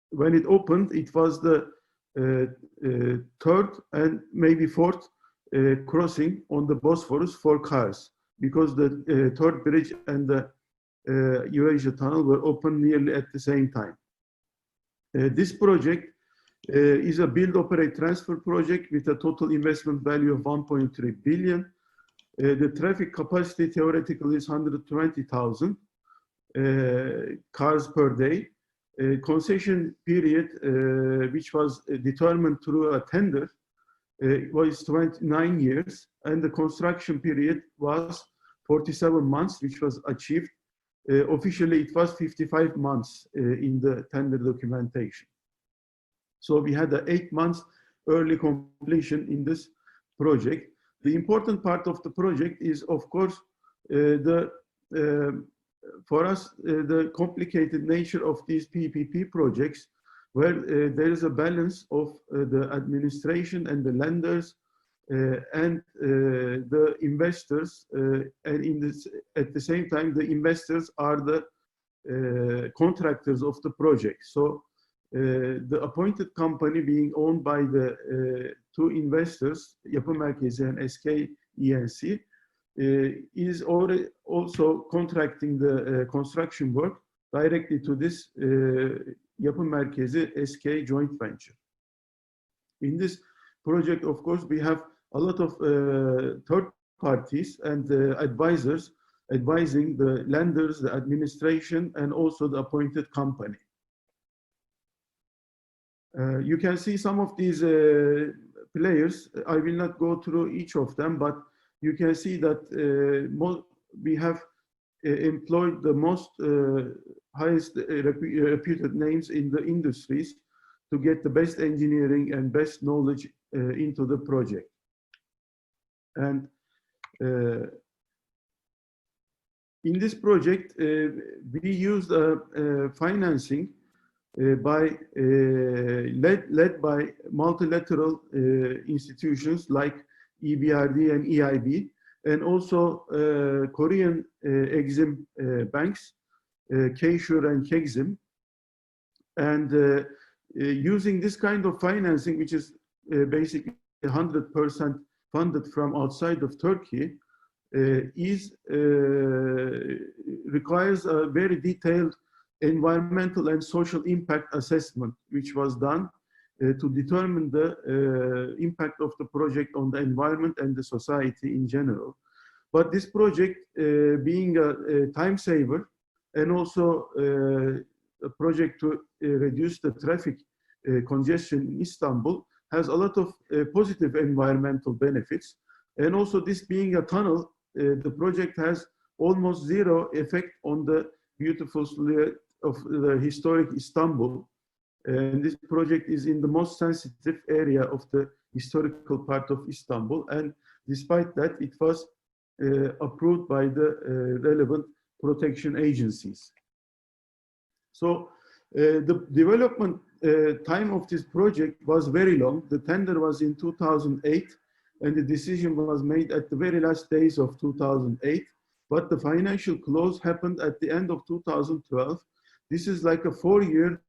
when it opened, it was the third and maybe fourth crossing on the Bosphorus for cars, because the third bridge and the Eurasia Tunnel were opened nearly at the same time. This project is a build, operate, transfer project with a total investment value of 1.3 billion. The traffic capacity theoretically is 120,000 cars per day. Concession period, which was determined through a tender, was 29 years, and the construction period was 47 months, which was achieved. Officially, it was 55 months in the tender documentation. So we had an 8 months early completion in this project. The important part of the project is, of course, for us, the complicated nature of these PPP projects, where there is a balance of the administration and the lenders and the investors, and at the same time, the investors are the contractors of the project. So the appointed company being owned by the two investors, Yapı Merkezi and SK E&C, is already also contracting the construction work directly to this Yapı Merkezi SK joint venture. In this project, of course, we have a lot of third parties and advisors advising the lenders, the administration, and also the appointed company. You can see some of these players. I will not go through each of them, but you can see that we have employed the most highest reputed names in the industries to get the best engineering and best knowledge into the project. And in this project, we used financing led by multilateral institutions like EBRD and EIB, and also Korean Exim banks Keşur and Kegzim. And using this kind of financing, which is basically 100% funded from outside of Turkey, requires a very detailed environmental and social impact assessment, which was done to determine the impact of the project on the environment and the society in general. But this project, being a time saver and also a project to reduce the traffic congestion in Istanbul, has a lot of positive environmental benefits. And also, this being a tunnel, the project has almost zero effect on the beautiful silhouette of the historic Istanbul. And this project is in the most sensitive area of the historical part of Istanbul. And despite that, it was approved by the relevant protection agencies. So the development time of this project was very long. The tender was in 2008, and the decision was made at the very last days of 2008. But the financial close happened at the end of 2012. This is like a 4-year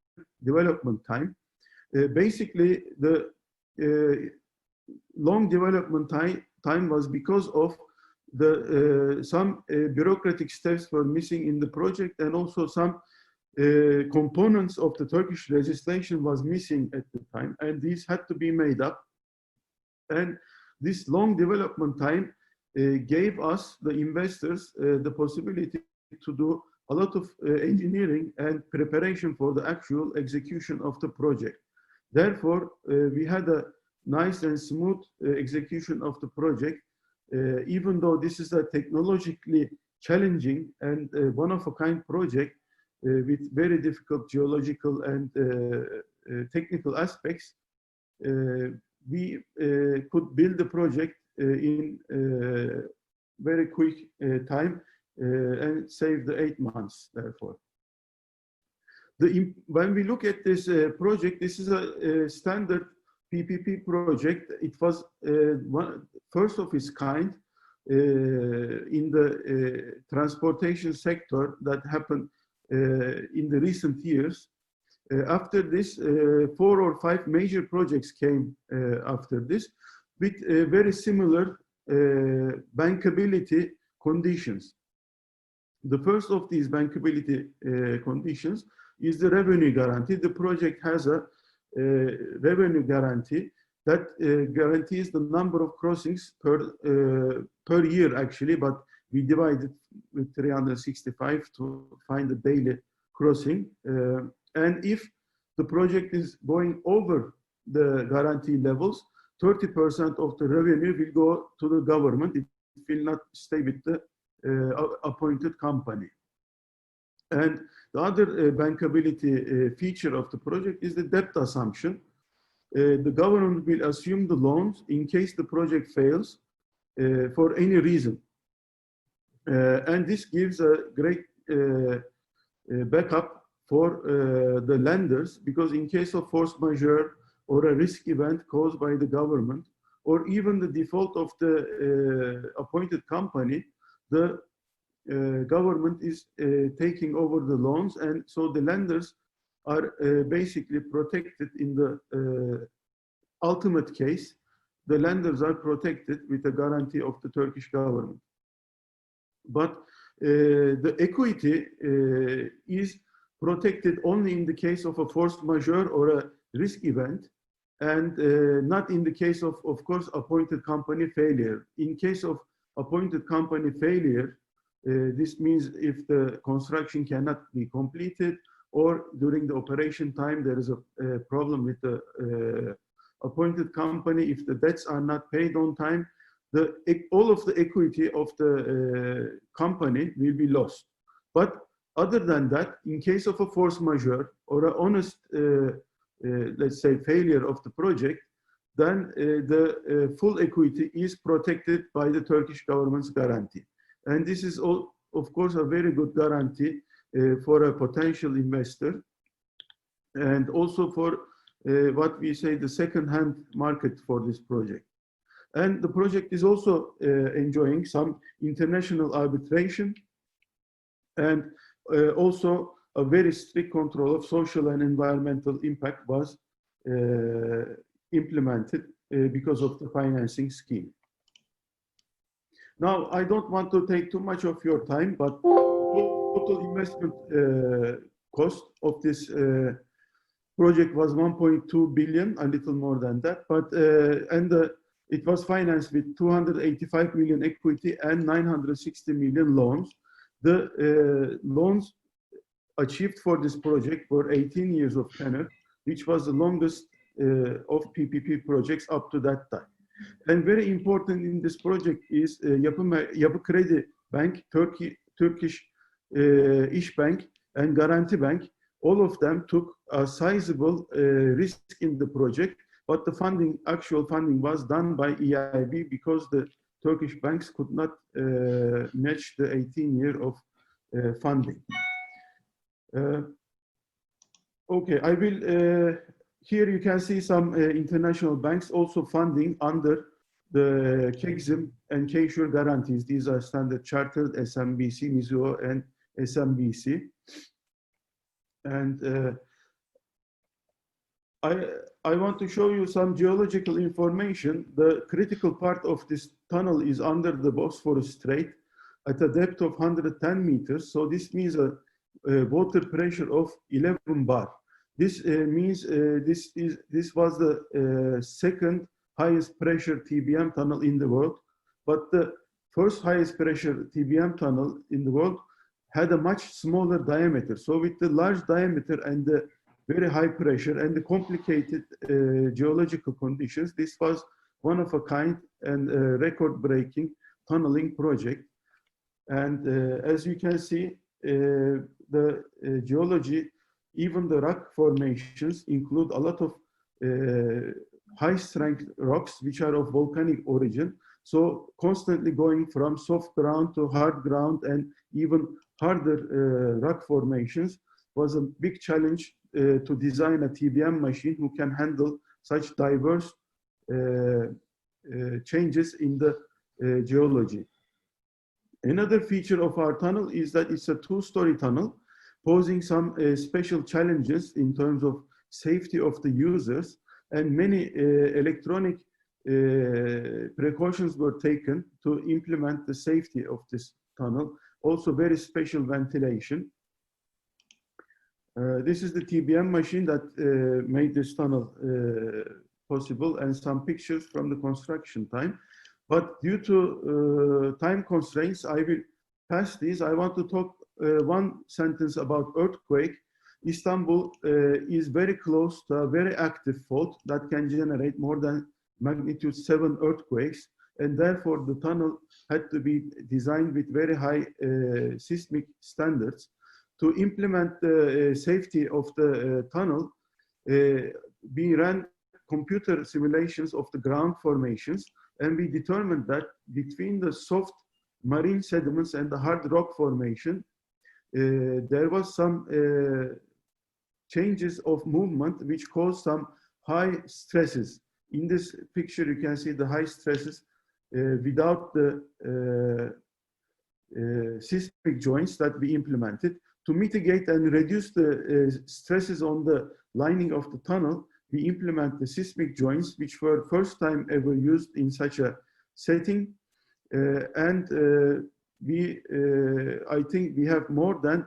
development time. Basically, the long development time was because of the some bureaucratic steps were missing in the project, and also some components of the Turkish legislation was missing at the time, and these had to be made up. And this long development time gave us, the investors, the possibility to do a lot of engineering and preparation for the actual execution of the project. Therefore, we had a nice and smooth execution of the project, even though this is a technologically challenging and one-of-a-kind project with very difficult geological and technical aspects. We could build the project in very quick time and save the 8 months, therefore. When we look at this project, this is a standard PPP project. It was first of its kind in the transportation sector that happened in the recent years. After this, 4 or 5 major projects came after this with very similar bankability conditions. The first of these bankability conditions is the revenue guarantee. The project has a revenue guarantee that guarantees the number of crossings per year, actually, but we divide it with 365 to find the daily crossing. And if the project is going over the guarantee levels, 30% of the revenue will go to the government. It will not stay with the appointed company. And the other bankability feature of the project is the debt assumption. The government will assume the loans in case the project fails for any reason. And this gives a great backup for the lenders, because in case of force majeure or a risk event caused by the government, or even the default of the appointed company, the government is taking over the loans, and so the lenders are basically protected in the ultimate case. The lenders are protected with the guarantee of the Turkish government. But the equity is protected only in the case of a force majeure or a risk event, and not in the case of course, appointed company failure. In case of appointed company failure, this means if the construction cannot be completed, or during the operation time there is a problem with the appointed company, if the debts are not paid on time, all of the equity of the company will be lost. But other than that, in case of a force majeure or an honest, let's say, failure of the project, then the full equity is protected by the Turkish government's guarantee. And this is, all, of course, a very good guarantee for a potential investor, and also for what we say the second-hand market for this project. And the project is also enjoying some international arbitration, and also a very strict control of social and environmental impact was implemented because of the financing scheme. Now, I don't want to take too much of your time, but total investment cost of this project was 1.2 billion, a little more than that, but it was financed with 285 million equity and 960 million loans. The loans achieved for this project were 18 years of tenure, which was the longest of PPP projects up to that time. And very important in this project is Yapı Kredi Bank, Turkish İş Bank, and Garanti Bank. All of them took a sizable risk in the project, but the funding, actual funding, was done by EIB because the Turkish banks could not match the 18 years of funding. Okay, I will. Here you can see some international banks also funding under the KEXIM and K-SURE guarantees. These are Standard Chartered, SMBC, Mizuho, and SMBC. And I want to show you some geological information. The critical part of this tunnel is under the Bosphorus Strait at a depth of 110 meters. So this means a water pressure of 11 bar. This means this was the second highest pressure TBM tunnel in the world, but the first highest pressure TBM tunnel in the world had a much smaller diameter. So with the large diameter and the very high pressure and the complicated geological conditions, this was one of a kind and record-breaking tunneling project. And as you can see, the geology, even the rock formations, include a lot of high-strength rocks which are of volcanic origin. So constantly going from soft ground to hard ground and even harder rock formations was a big challenge to design a TBM machine who can handle such diverse changes in the geology. Another feature of our tunnel is that it's a two-story tunnel, posing some special challenges in terms of safety of the users, and many electronic precautions were taken to implement the safety of this tunnel. Also very special ventilation. This is the TBM machine that made this tunnel possible, and some pictures from the construction time. But due to time constraints, I will pass these. I want to talk one sentence about earthquake. Istanbul is very close to a very active fault that can generate more than magnitude 7 earthquakes, and therefore the tunnel had to be designed with very high seismic standards. To implement the safety of the tunnel, we ran computer simulations of the ground formations, and we determined that between the soft marine sediments and the hard rock formation, there was some changes of movement which caused some high stresses. In this picture, you can see the high stresses without the seismic joints that we implemented. To mitigate and reduce the stresses on the lining of the tunnel, we implement the seismic joints, which were first time ever used in such a setting. I think we have more than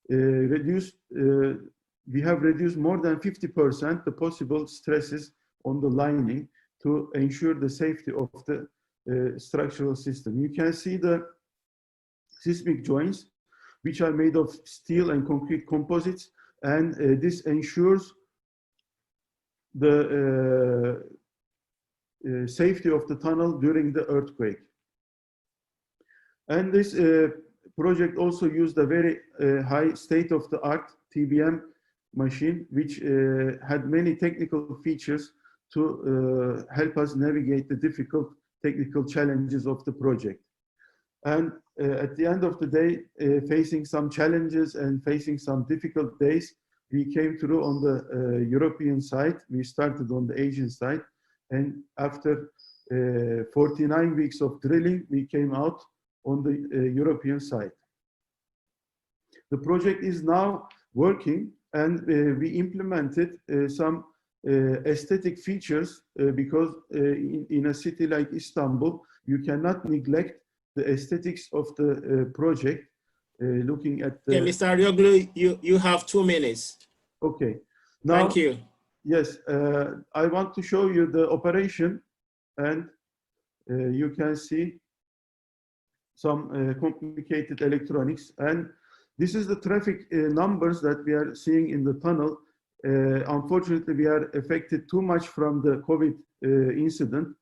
reduced more than 50% the possible stresses on the lining to ensure the safety of the structural system. You can see the seismic joints, which are made of steel and concrete composites, and this ensures the safety of the tunnel during the earthquake. And this project also used a very high state-of-the-art TBM machine, which had many technical features to help us navigate the difficult technical challenges of the project. And at the end of the day, facing some challenges and facing some difficult days, we came through on the European side. We started on the Asian side. And after 49 weeks of drilling, we came out on the European side. The project is now working, and we implemented some aesthetic features because in a city like Istanbul, you cannot neglect the aesthetics of the project. Looking at the... Okay, Mr. Arioglu, you have 2 minutes. Okay. Now, thank you. Yes, I want to show you the operation, and you can see some complicated electronics. And this is the traffic numbers that we are seeing in the tunnel. Unfortunately, we are affected too much from the COVID incident,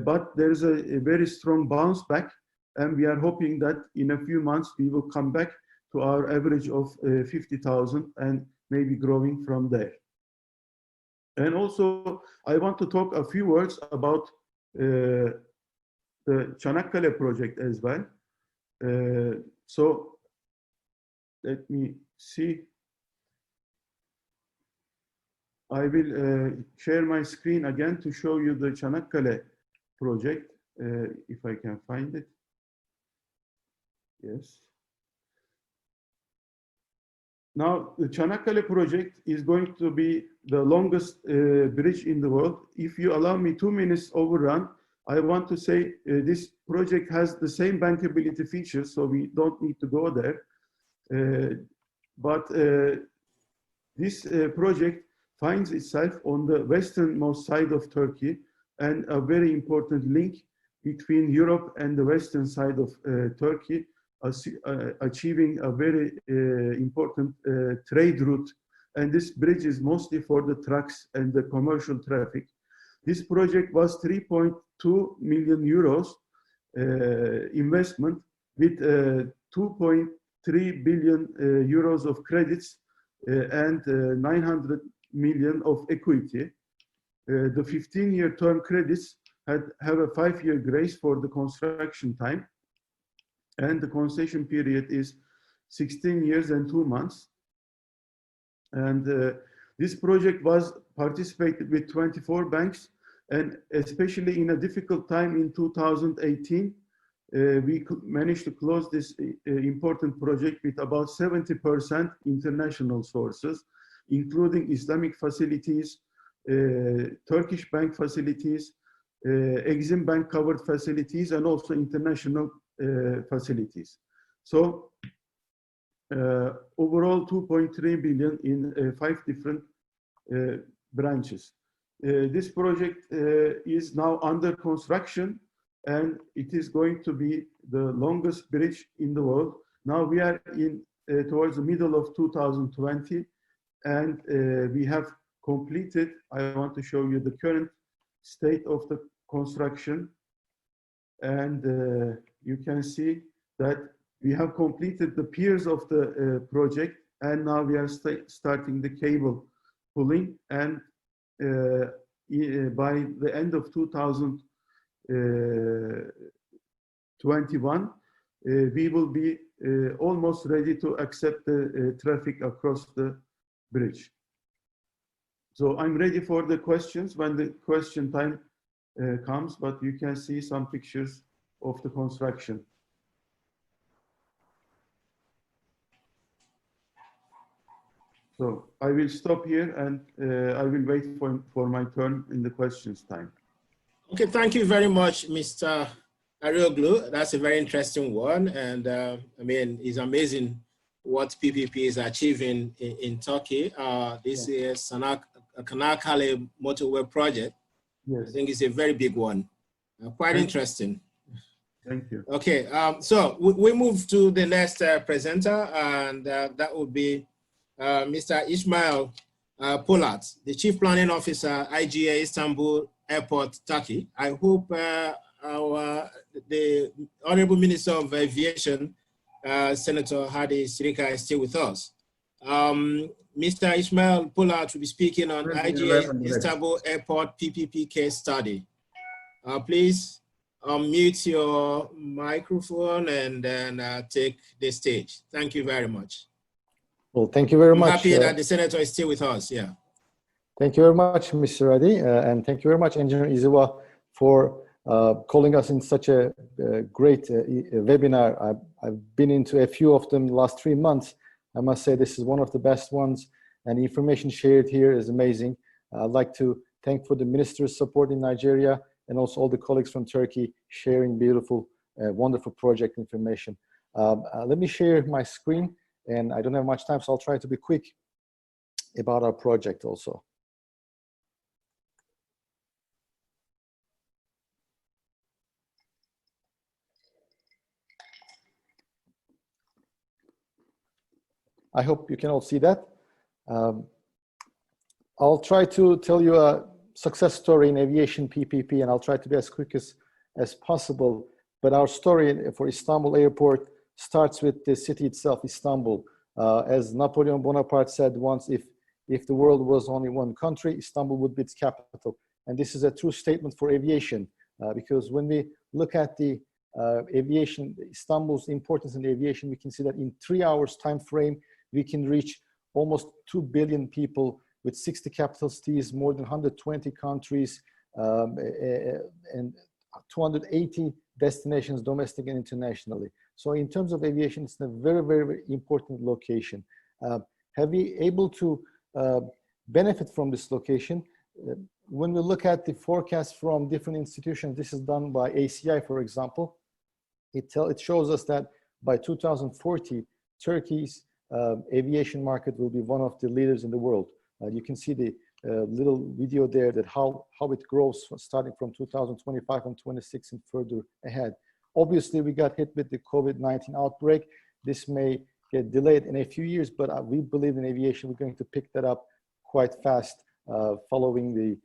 but there is a very strong bounce back, and we are hoping that in a few months we will come back to our average of 50,000 and maybe growing from there. And also, I want to talk a few words about the Çanakkale project as well. So let me see. I will share my screen again to show you the Çanakkale project, if I can find it. Yes. Now, the Çanakkale project is going to be the longest bridge in the world. If you allow me 2 minutes overrun, I want to say this project has the same bankability features, so we don't need to go there. But this project finds itself on the westernmost side of Turkey, and a very important link between Europe and the western side of Turkey, achieving a very important trade route. And this bridge is mostly for the trucks and the commercial traffic. This project was 3.2 million euros investment with 2.3 billion euros of credits and 900 million of equity. The 15-year term credits have a 5-year grace for the construction time, and the concession period is 16 years and 2 months. And this project was participated with 24 banks, and especially in a difficult time in 2018, we managed to close this important project with about 70% international sources, including Islamic facilities, Turkish bank facilities, Exim Bank covered facilities, and also international facilities. So overall 2.3 billion in 5 different branches. This project is now under construction, and it is going to be the longest bridge in the world. Now we are in towards the middle of 2020, and we have completed. I want to show you the current state of the construction, and you can see that we have completed the piers of the project, and now we are starting the cable pulling, and by the end of 2021, we will be almost ready to accept the traffic across the bridge. So I'm ready for the questions when the question time comes, but you can see some pictures of the construction. So I will stop here, and I will wait for my turn in the questions time. Okay, thank you very much, Mr. Arioglu. That's a very interesting one. And I mean, it's amazing what PPP is achieving in Turkey. This is Çanakkale motorway project. Yes. I think it's a very big one. Quite interesting. Thank you. Okay, so we move to the next presenter, and that would be Mr. Ismail Polat, the Chief Planning Officer, IGA Istanbul Airport, Turkey. I hope the Honorable Minister of Aviation, Senator Hadi Sirika, is still with us. Mr. Ismail Polat will be speaking on IGA Istanbul Airport PPP case study. Please unmute your microphone and then take the stage. Thank you very much. Well, thank you very much. I'm happy that the Senator is still with us, yeah. Thank you very much, Mr. Hadi, and thank you very much, Engineer Iziwa, for calling us in such a great webinar. I've been into a few of them the last 3 months, I must say this is one of the best ones, and the information shared here is amazing. I'd like to thank for the minister's support in Nigeria and also all the colleagues from Turkey sharing beautiful, wonderful project information. Let me share my screen, and I don't have much time, so I'll try to be quick about our project also. I hope you can all see that. I'll try to tell you a success story in aviation PPP, and I'll try to be as quick as possible. But our story for Istanbul Airport starts with the city itself, Istanbul. As Napoleon Bonaparte said once, if the world was only one country, Istanbul would be its capital. And this is a true statement for aviation, because when we look at the aviation, Istanbul's importance in aviation, we can see that in 3 hours time frame, we can reach almost 2 billion people with 60 capital cities, more than 120 countries, and 280 destinations, domestic and internationally. So in terms of aviation, it's a very, very important location. Have we able to benefit from this location? When we look at the forecast from different institutions, this is done by ACI, for example, it shows us that by 2040, Turkey's aviation market will be one of the leaders in the world. You can see the little video there that how it grows starting from 2025 and 26 and further ahead. Obviously, we got hit with the COVID-19 outbreak. This may get delayed in a few years, but we believe in aviation, we're going to pick that up quite fast following the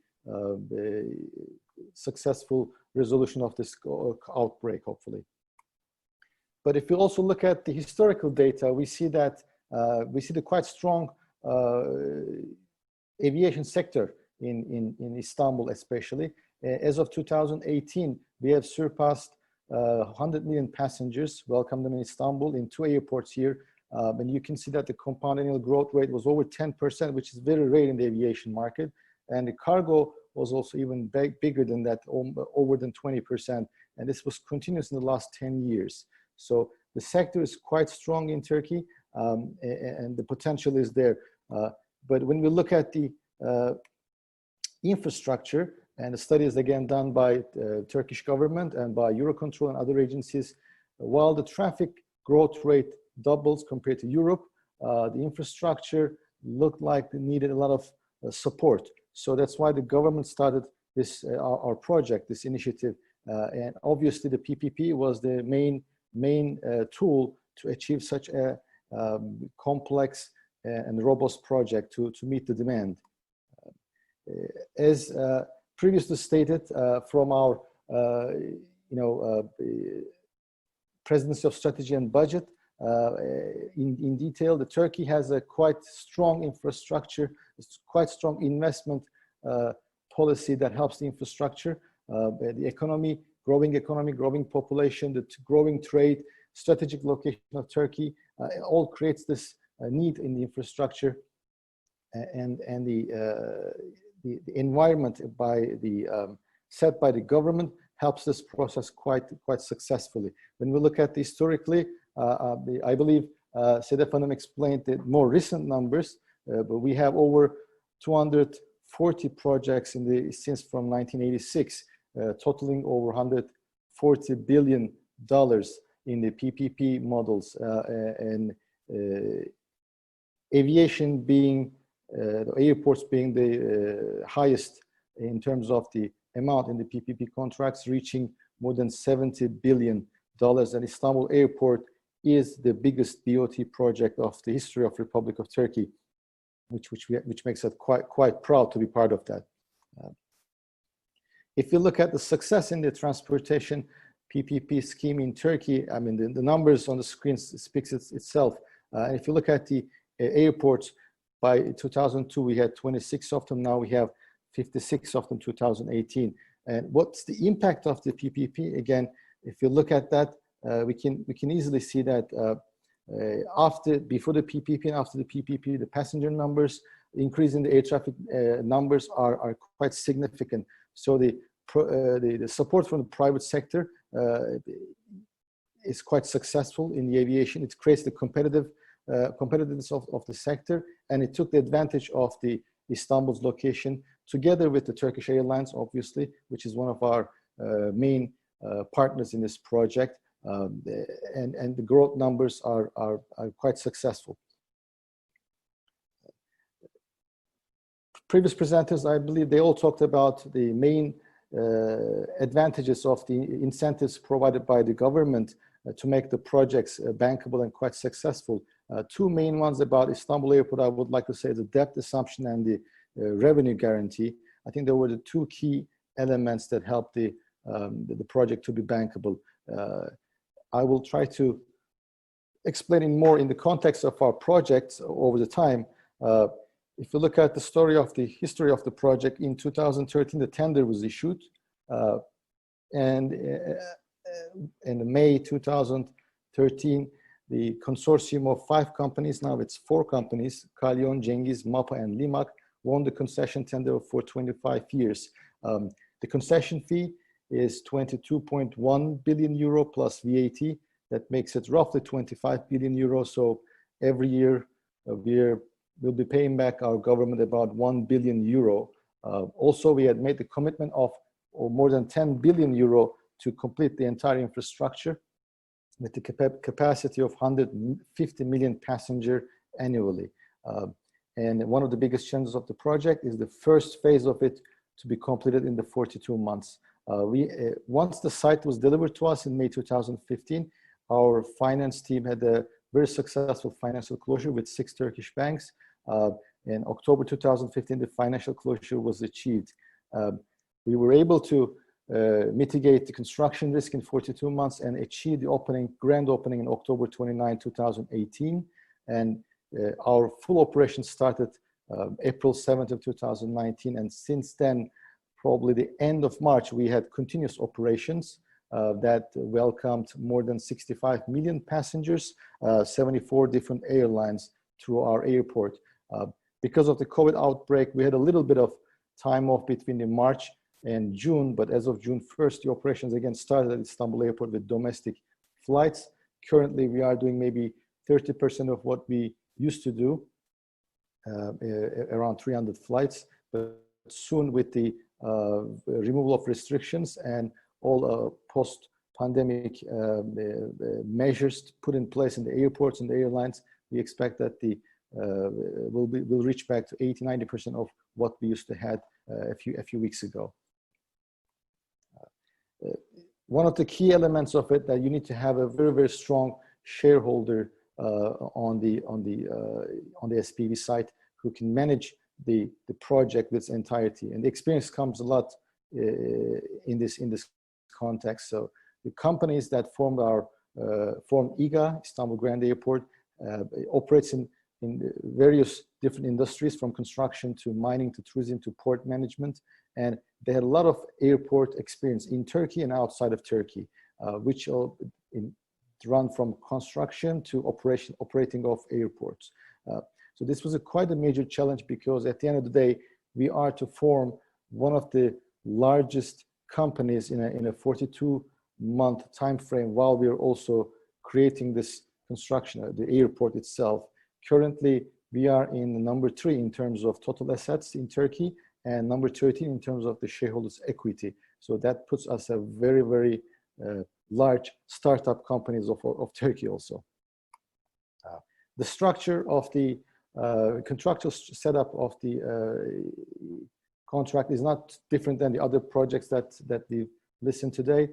successful resolution of this outbreak, hopefully. But if you also look at the historical data, we see that we see the quite strong aviation sector in Istanbul, especially. As of 2018, we have surpassed 100 million passengers, welcomed them in Istanbul in 2 airports here. And you can see that the compound annual growth rate was over 10%, which is very rare in the aviation market. And the cargo was also even bigger than that, over than 20%. And this was continuous in the last 10 years. So the sector is quite strong in Turkey, and the potential is there. But when we look at the infrastructure, and the studies again done by the Turkish government and by Eurocontrol and other agencies, while the traffic growth rate doubles compared to Europe, the infrastructure looked like it needed a lot of support. So that's why the government started this our project, this initiative, and obviously the PPP was the main tool to achieve such a complex and robust project to meet the demand. As previously stated from our Presidency of Strategy and Budget, in detail, the Turkey has a quite strong infrastructure, quite strong investment policy that helps the infrastructure, the economy, growing population, the growing trade, strategic location of Turkey, all creates this need in the infrastructure, and the environment set by the government helps this process quite successfully. When we look at historically, I believe Sedef Hanım explained the more recent numbers, but we have over 240 projects since from 1986, totaling over $140 billion in the PPP models, and aviation being, the airports being the highest in terms of the amount in the PPP contracts, reaching more than $70 billion. And Istanbul Airport is the biggest BOT project of the history of Republic of Turkey, which makes us quite proud to be part of that. If you look at the success in the transportation PPP scheme in Turkey, I mean, the numbers on the screen speaks itself. And if you look at the airports, by 2002, we had 26 of them. Now we have 56 of them, 2018. And what's the impact of the PPP? Again, if you look at that, we can easily see that before the PPP and after the PPP, the passenger numbers, increase in the air traffic numbers are quite significant. So the support from the private sector is quite successful in the aviation. It creates the competitive competitiveness of the sector, and it took the advantage of the Istanbul's location, together with the Turkish Airlines, obviously, which is one of our main partners in this project, and the growth numbers are quite successful. Previous presenters, I believe they all talked about the main advantages of the incentives provided by the government to make the projects bankable and quite successful. Two main ones about Istanbul Airport, I would like to say, the debt assumption and the revenue guarantee. I think there were the two key elements that helped the project to be bankable. I will try to explain it more in the context of our projects over the time. If you look at the story of the history of the project, in 2013, the tender was issued. And in May 2013, the consortium of 5 companies, now it's 4 companies, Kalyon, Cengiz, MAPA, and Limak, won the concession tender for 25 years. The concession fee is 22.1 billion euro plus VAT. That makes it roughly 25 billion euro. So every year we'll be paying back our government about 1 billion euro. Also, we had made the commitment of more than 10 billion euro to complete the entire infrastructure with the capacity of 150 million passengers annually. And one of the biggest challenges of the project is the first phase of it to be completed in the 42 months. Once the site was delivered to us in May 2015, our finance team had a very successful financial closure with 6 Turkish banks. In October 2015, the financial closure was achieved. We were able to mitigate the construction risk in 42 months and achieve the grand opening in October 29, 2018. And our full operation started April 7th of 2019. And since then, probably the end of March, we had continuous operations that welcomed more than 65 million passengers, 74 different airlines through our airport. Because of the COVID outbreak, we had a little bit of time off between the March and June, but as of June 1st, the operations again started at Istanbul Airport with domestic flights. Currently, we are doing maybe 30% of what we used to do, around 300 flights, but soon with the removal of restrictions and all post-pandemic measures put in place in the airports and the airlines, we expect that we'll reach back to 80–90% of what we used to have a few weeks ago. One of the key elements of it that you need to have a very, very strong shareholder on the SPV site who can manage the project with its entirety, and the experience comes a lot in this context. So the companies that formed IGA, Istanbul Grand Airport, operates in various different industries, from construction to mining to tourism to port management, and they had a lot of airport experience in Turkey and outside of Turkey, which run from construction to operating of airports. So this was quite a major challenge, because at the end of the day, we are to form one of the largest companies in a 42-month time frame, while we are also creating this construction, the airport itself. Currently, we are in number 3 in terms of total assets in Turkey, and number 13 in terms of the shareholders' equity. So that puts us a very, very large startup companies of Turkey also. The structure of the contractual setup of the contract is not different than the other projects that we listened today.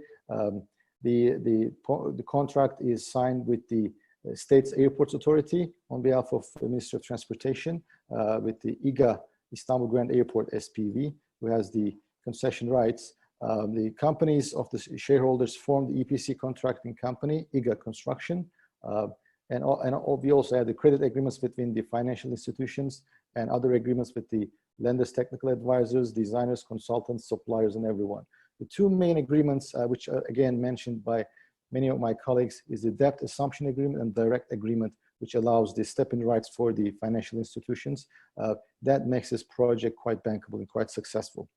The contract is signed with the State's Airports Authority on behalf of the Ministry of Transportation, with the IGA, Istanbul Grand Airport SPV, who has the concession rights. The companies of the shareholders form the EPC contracting company, IGA Construction, and we also have the credit agreements between the financial institutions and other agreements with the lenders, technical advisors, designers, consultants, suppliers, and everyone. The two main agreements, which are again mentioned by many of my colleagues, is the debt assumption agreement and direct agreement, which allows the step-in rights for the financial institutions. That makes this project quite bankable and quite successful.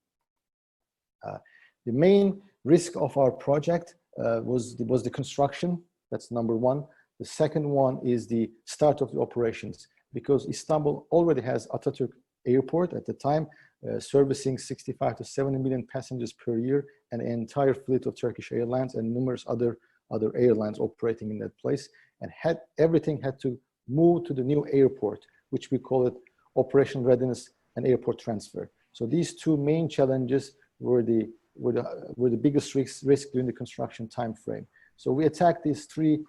The main risk of our project was the construction. That's number 1. The second one is the start of the operations, because Istanbul already has Atatürk Airport at the time, servicing 65 to 70 million passengers per year, and an entire fleet of Turkish Airlines and numerous other airlines operating in that place. And everything had to move to the new airport, which we call it operational readiness and airport transfer. So these two main challenges were the biggest risk during the construction time frame. So we attacked these three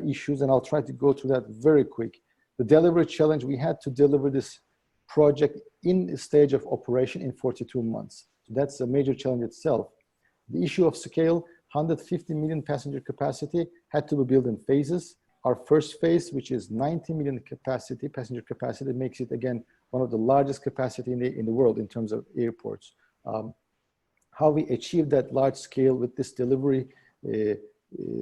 issues, and I'll try to go through that very quick. The delivery challenge, we had to deliver this project in a stage of operation in 42 months. So that's a major challenge itself. The issue of scale, 150 million passenger capacity, had to be built in phases. Our first phase, which is 90 million passenger capacity, makes it again one of the largest capacity in the world in terms of airports. How we achieved that large scale with this delivery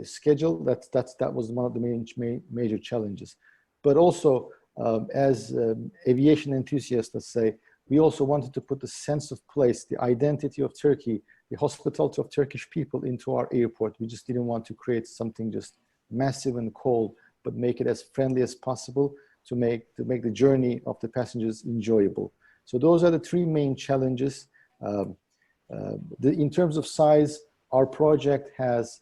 schedule, that was one of the major challenges. But also, as aviation enthusiasts, let's say, we also wanted to put the sense of place, the identity of Turkey, the hospitality of Turkish people into our airport. We just didn't want to create something just massive and cold, but make it as friendly as possible to make the journey of the passengers enjoyable. So those are the three main challenges. In terms of size, our project has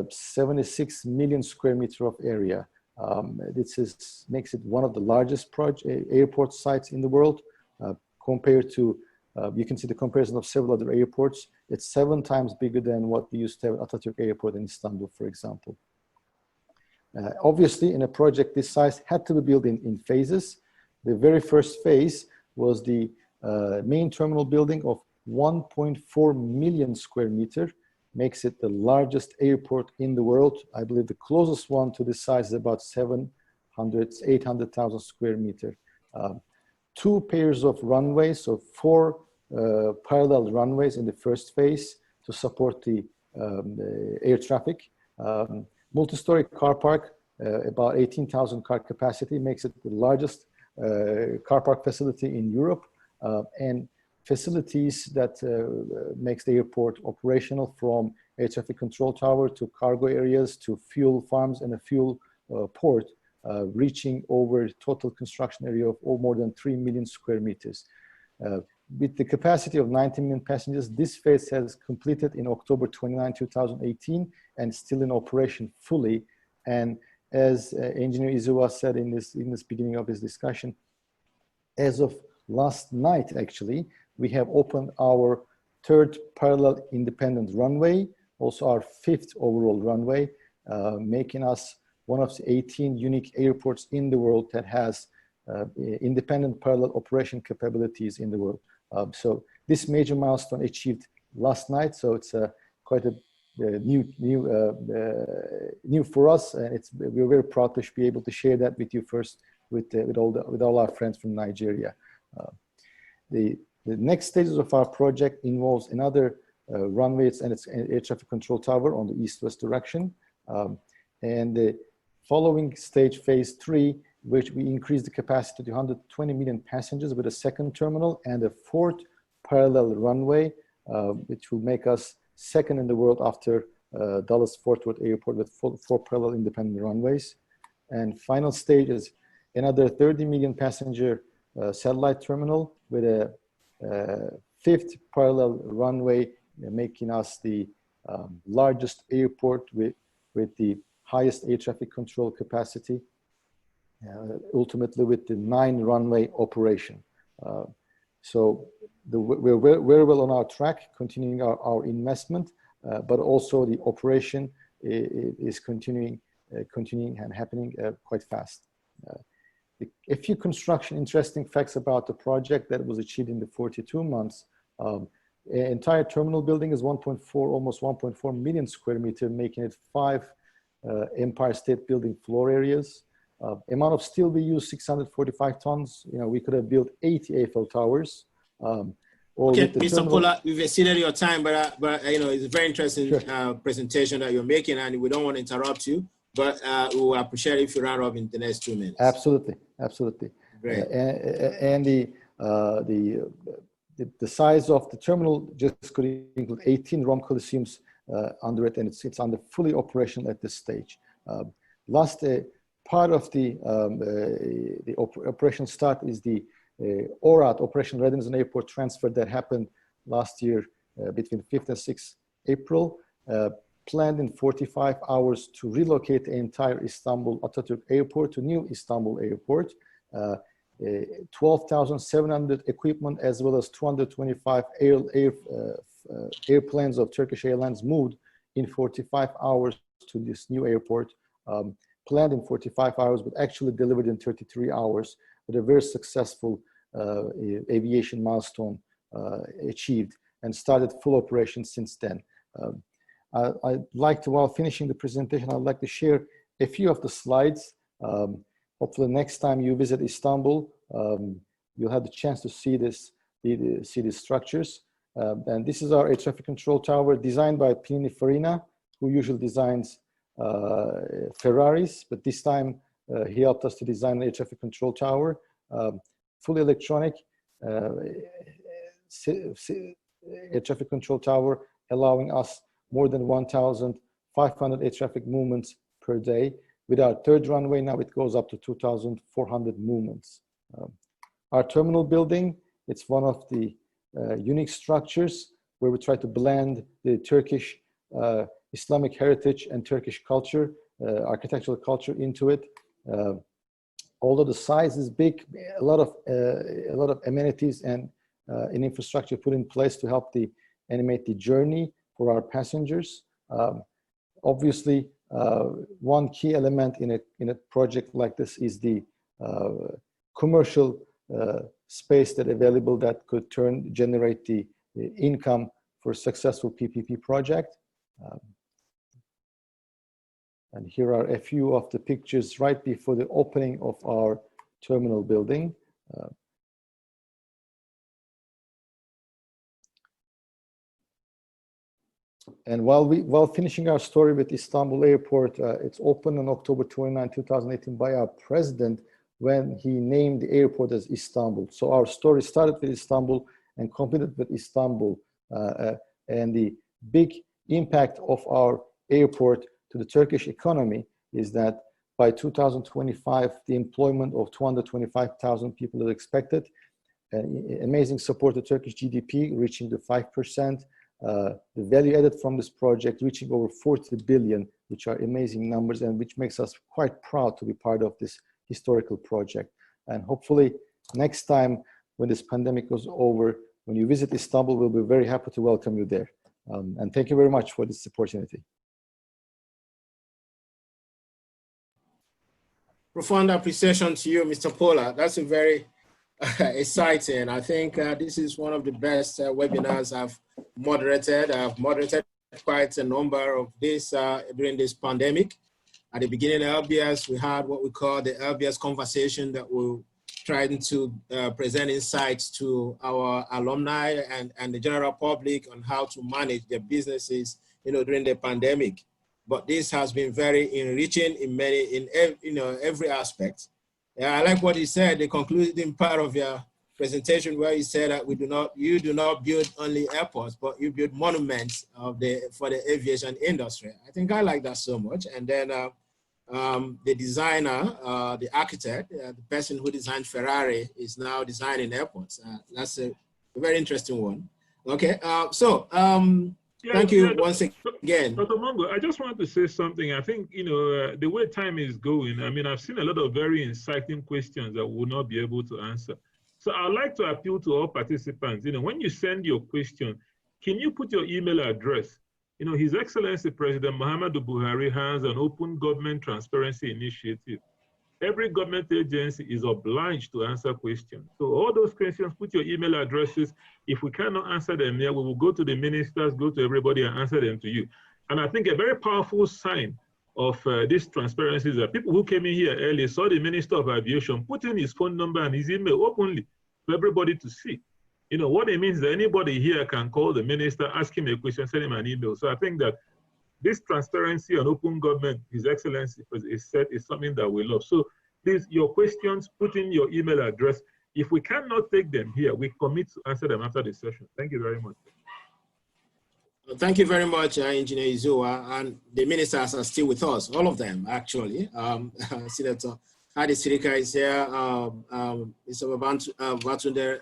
76 million square meter of area. This makes it one of the largest airport sites in the world. Compared to, you can see the comparison of several other airports. It's 7 times bigger than what we used to have at Atatürk Airport in Istanbul, for example. Obviously, in a project this size, had to be built in phases. The very first phase was the main terminal building of 1.4 million square meter, makes it the largest airport in the world. I believe the closest one to this size is about 800,000 square meter. 2 pairs of runways, so 4 parallel runways in the first phase to support the air traffic. Multi-story car park, about 18,000 car capacity, makes it the largest car park facility in Europe, and facilities that makes the airport operational, from air traffic control tower to cargo areas to fuel farms and a fuel port, reaching over total construction area of more than 3 million square meters. With the capacity of 90 million passengers, this phase has completed in October 29, 2018, and still in operation fully. And as Engineer Izuwa said in this beginning of his discussion, as of last night, actually, we have opened our 3rd parallel independent runway, also our 5th overall runway, making us one of the 18 unique airports in the world that has independent parallel operation capabilities in the world. So this major milestone achieved last night, so it's quite a new for us, and we're very proud to be able to share that with you first, with all our friends from Nigeria. The next stages of our project involves another runway and its air traffic control tower on the east-west direction, and the following stage, phase 3, which we increased the capacity to 120 million passengers with a 2nd terminal and a 4th parallel runway, which will make us 2nd in the world after Dallas Fort Worth Airport, with 4 parallel independent runways. And final stage is another 30 million passenger satellite terminal with a 5th parallel runway, making us the largest airport with the highest air traffic control capacity, ultimately with the 9 runway operation. So we're very well on our track, continuing our investment, but also the operation is continuing and happening quite fast. A few interesting facts about the project that was achieved in the 42 months. Entire terminal building is almost 1.4 million square meter, making it 5 Empire State Building floor areas. Amount of steel we use, 645 tons. We could have built 80 Eiffel Towers. Okay, Mr. Kola, we've exceeded your time, but it's a very interesting presentation that you're making, and we don't want to interrupt you, but we will appreciate it if you round up in the next 2 minutes. Absolutely. Great. And the size of the terminal just could include 18 Rome Coliseums under it, and it's fully operational at this stage. Last part of the operation start is the ORAT, Operation Readiness and Airport Transfer, that happened last year between 5th and 6th April. Planned in 45 hours to relocate the entire Istanbul Atatürk Airport to new Istanbul Airport. 12,700 equipment as well as 225 airplanes of Turkish Airlines moved in 45 hours to this new airport. Planned in 45 hours, but actually delivered in 33 hours, with a very successful aviation milestone achieved, and started full operation since then. I'd like to, while finishing the presentation, I'd like to share a few of the slides. Hopefully next time you visit Istanbul, you'll have the chance to see see these structures. And this is our air traffic control tower, designed by Pininfarina, who usually designs Ferraris, but this time he helped us to design the air traffic control tower. Fully electronic air traffic control tower, allowing us more than 1,500 air traffic movements per day. With our third runway now, it goes up to 2,400 movements. Our terminal building, it's one of the unique structures where we try to blend the Turkish Islamic heritage and Turkish culture, architectural culture into it. Although the size is big, a lot of amenities and an infrastructure put in place to help animate the journey for our passengers. Obviously, one key element in a project like this is the commercial space that available that could generate the income for a successful PPP project. And here are a few of the pictures right before the opening of our terminal building. And while finishing our story with Istanbul Airport, it's opened on October 29, 2018 by our president when he named the airport as Istanbul. So our story started with Istanbul and completed with Istanbul. And the big impact of our airport to the Turkish economy is that by 2025, the employment of 225,000 people is expected. Amazing support to Turkish GDP reaching the 5%. The value added from this project reaching over 40 billion, which are amazing numbers and which makes us quite proud to be part of this historical project. And hopefully next time when this pandemic goes over, when you visit Istanbul, we'll be very happy to welcome you there. And thank you very much for this opportunity. Profound appreciation to you, Mr. Pola. That's a very exciting. I think this is one of the best webinars I've moderated. I've moderated quite a number of this during this pandemic. At the beginning of LBS, we had what we call the LBS conversation that we're trying to present insights to our alumni and the general public on how to manage their businesses, during the pandemic. But this has been very enriching in every aspect. I like what he said, the concluding part of your presentation, where he said that you do not build only airports, but you build monuments for the aviation industry. I think I like that so much. And then the designer, the architect, the person who designed Ferrari is now designing airports. That's a very interesting one. Okay, thank you once again. Dr. Mongo, I just wanted to say something. I think, the way time is going, I mean, I've seen a lot of very inciting questions that we'll not be able to answer. So I'd like to appeal to all participants, when you send your question, can you put your email address? His Excellency President Muhammadu Buhari has an open government transparency initiative. Every government agency is obliged to answer questions. So all those questions, put your email addresses. If we cannot answer them here, we will go to the ministers, go to everybody and answer them to you. And I think a very powerful sign of this transparency is that people who came in here earlier saw the Minister of Aviation put in his phone number and his email openly for everybody to see. What it means is that anybody here can call the minister, ask him a question, send him an email. So I think that this transparency and open government, His Excellency is something that we love. So please, your questions, put in your email address. If we cannot take them here, we commit to answer them after the session. Thank you very much. Thank you very much, Engineer Izua, and the ministers are still with us, all of them, actually. Senator Hadi Sirika is here, Mr. Batunde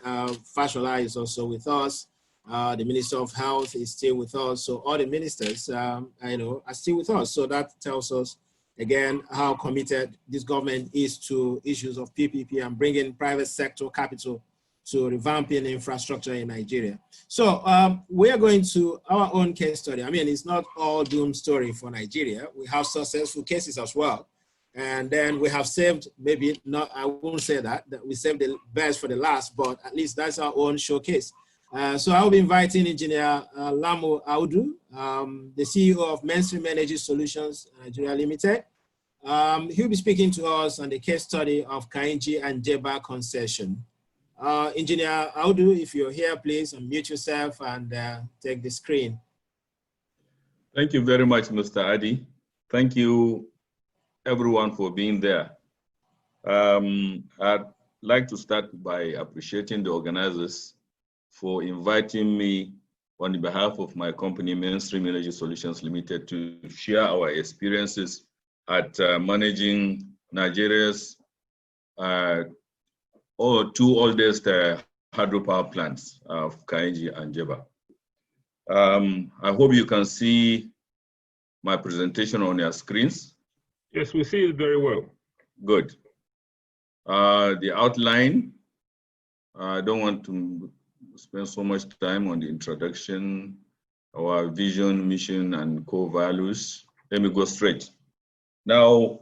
Fashola is also with us, the Minister of Health is still with us, so all the ministers, I know, are still with us. So that tells us, again, how committed this government is to issues of PPP and bringing private sector capital to revamping infrastructure in Nigeria. So we are going to our own case study. I mean, it's not all doom story for Nigeria. We have successful cases as well. And then we have saved, maybe not, I won't say that we saved the best for the last, but at least that's our own showcase. So I'll be inviting Engineer Lamo Audu, the CEO of Mainstream Energy Solutions Nigeria Limited. He'll be speaking to us on the case study of Kainji and Jeba concession. Engineer Audu, if you're here, please unmute yourself and take the screen. Thank you very much, Mr. Adi. Thank you, everyone, for being there. I'd like to start by appreciating the organizers for inviting me on behalf of my company, Mainstream Energy Solutions Limited, to share our experiences at managing Nigeria's two oldest hydropower plants of Kainji and Jeba. I hope you can see my presentation on your screens. Yes, we see it very well. Good. The outline, I don't want to spend so much time on the introduction, our vision, mission, and core values. Let me go straight. Now,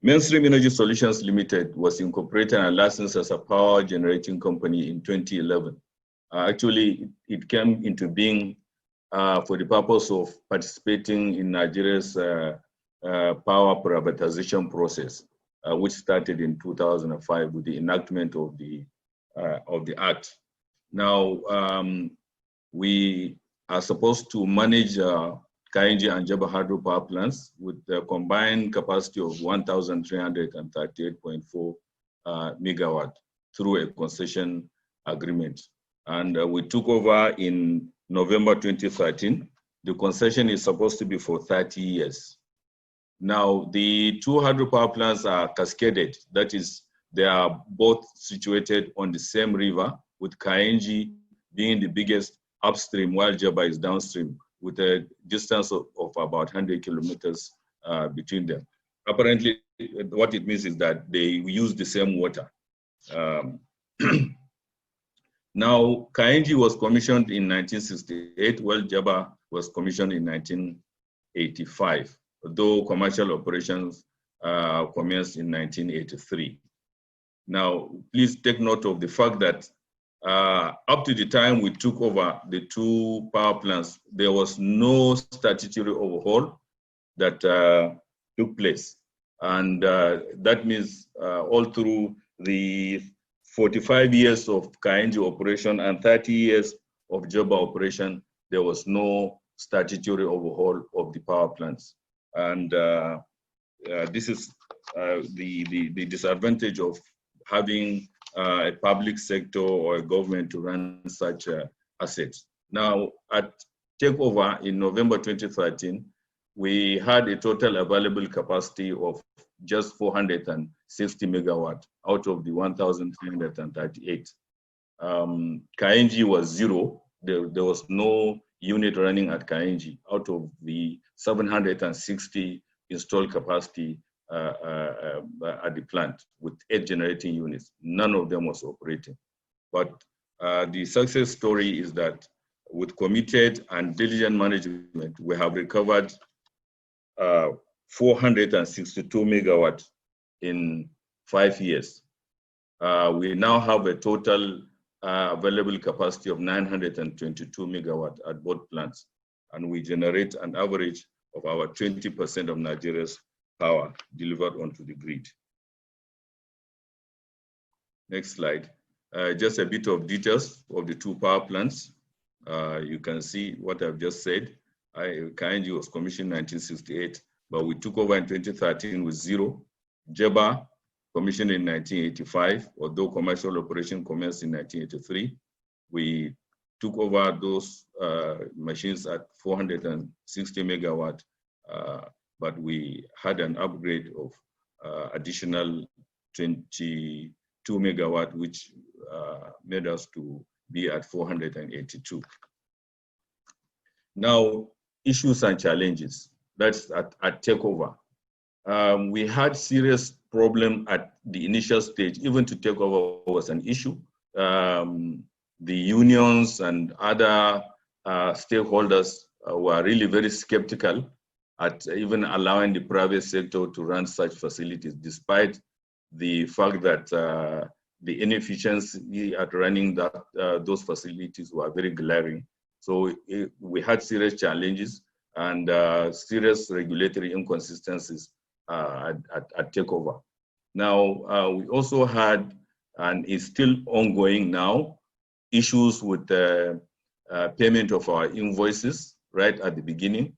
Mainstream Energy Solutions Limited was incorporated and licensed as a power generating company in 2011. Actually, it came into being for the purpose of participating in Nigeria's power privatization process, which started in 2005 with the enactment of the Act. Now, we are supposed to manage Kainji and Jeba hydropower plants with a combined capacity of 1,338.4 megawatt through a concession agreement. And we took over in November 2013. The concession is supposed to be for 30 years. Now, the two hydropower plants are cascaded. That is, they are both situated on the same river, with Kainji being the biggest upstream while Jeba is downstream, with a distance of about 100 kilometers between them. Apparently, what it means is that they use the same water. Now, Kainji was commissioned in 1968, while Jeba was commissioned in 1985, though commercial operations commenced in 1983. Now, please take note of the fact that up to the time we took over the two power plants, there was no statutory overhaul that took place. And that means all through the 45 years of Kainji operation and 30 years of Jeba operation, there was no statutory overhaul of the power plants. And this is the disadvantage of having a public sector or a government to run such assets. Now, at takeover in November 2013, we had a total available capacity of just 460 megawatt out of the 1,338. Kainji was zero. There was no unit running at Kainji out of the 760 installed capacity at the plant with 8 generating units. None of them was operating. But the success story is that with committed and diligent management, we have recovered 462 megawatt in 5 years. We now have a total available capacity of 922 megawatt at both plants, and we generate an average of our 20% of Nigeria's power delivered onto the grid. Next slide. Just a bit of details of the two power plants. You can see what I've just said. Kainji was commissioned in 1968, but we took over in 2013 with zero. Jeba, commissioned in 1985, although commercial operation commenced in 1983. We took over those machines at 460 megawatt, but we had an upgrade of additional 22 megawatt, which made us to be at 482. Now, issues and challenges. That's at takeover. We had serious problem at the initial stage. Even to take over was an issue. The unions and other stakeholders were really very skeptical at even allowing the private sector to run such facilities, despite the fact that the inefficiency at running those facilities were very glaring. So we had serious challenges and serious regulatory inconsistencies at takeover. Now, we also had, and is still ongoing now, issues with the payment of our invoices right at the beginning.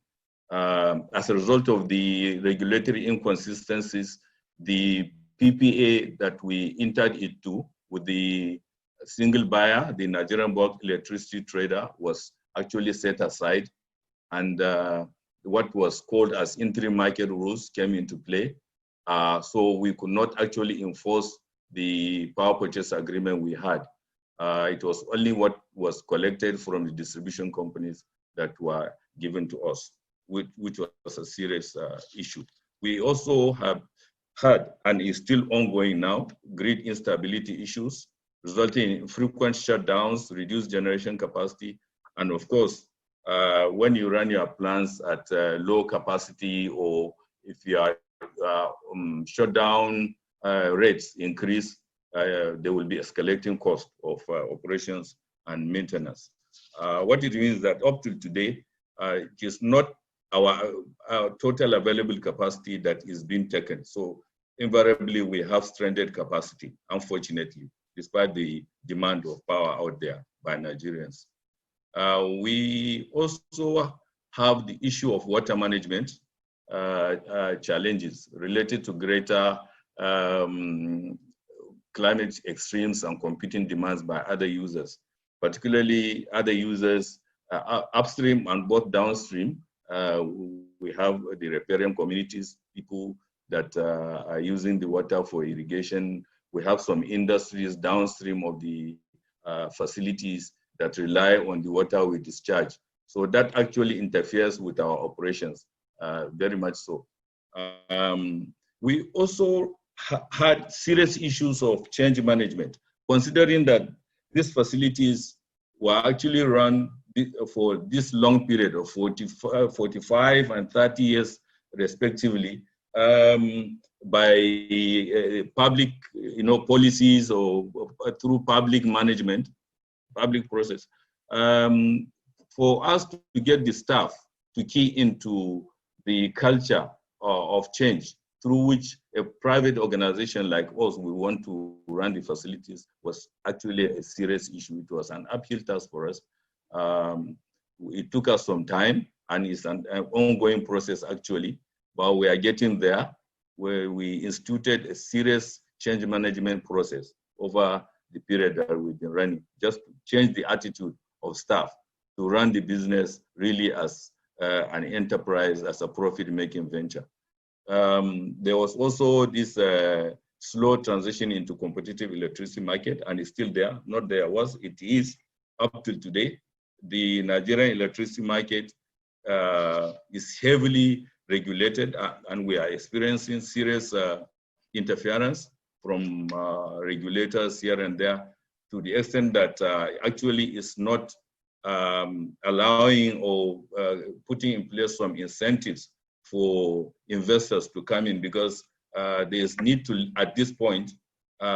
As a result of the regulatory inconsistencies, the PPA that we entered into with the single buyer, the Nigerian bulk electricity trader, was actually set aside, and what was called as interim market rules came into play. So we could not actually enforce the power purchase agreement we had. It was only what was collected from the distribution companies that were given to us, which was a serious issue. We also have had, and is still ongoing now, grid instability issues, resulting in frequent shutdowns, reduced generation capacity, and of course, when you run your plants at low capacity, or if your shutdown rates increase, there will be escalating cost of operations and maintenance. What it means that up till today, it is not our total available capacity that is being taken. So invariably, we have stranded capacity, unfortunately, despite the demand of power out there by Nigerians. We also have the issue of water management challenges related to greater climate extremes and competing demands by other users, particularly other users upstream and both downstream. We have the riparian communities, people that are using the water for irrigation. We have some industries downstream of the facilities that rely on the water we discharge. So that actually interferes with our operations, very much so. We also had serious issues of change management, considering that these facilities were actually run for this long period of 45 and 30 years, respectively, by public, policies or through public management, public process. For us to get the staff to key into the culture of change, through which a private organization like us, we want to run the facilities, was actually a serious issue. It was an uphill task for us. It took us some time, and it's an ongoing process actually, but we are getting there, where we instituted a serious change management process over the period that we've been running, just to change the attitude of staff to run the business really as an enterprise, as a profit-making venture. There was also this slow transition into competitive electricity market, and it's still there, not there was, it is up till today. The Nigerian electricity market is heavily regulated, and we are experiencing serious interference from regulators here and there, to the extent that actually it's not allowing or putting in place some incentives for investors to come in, because there's need to, at this point,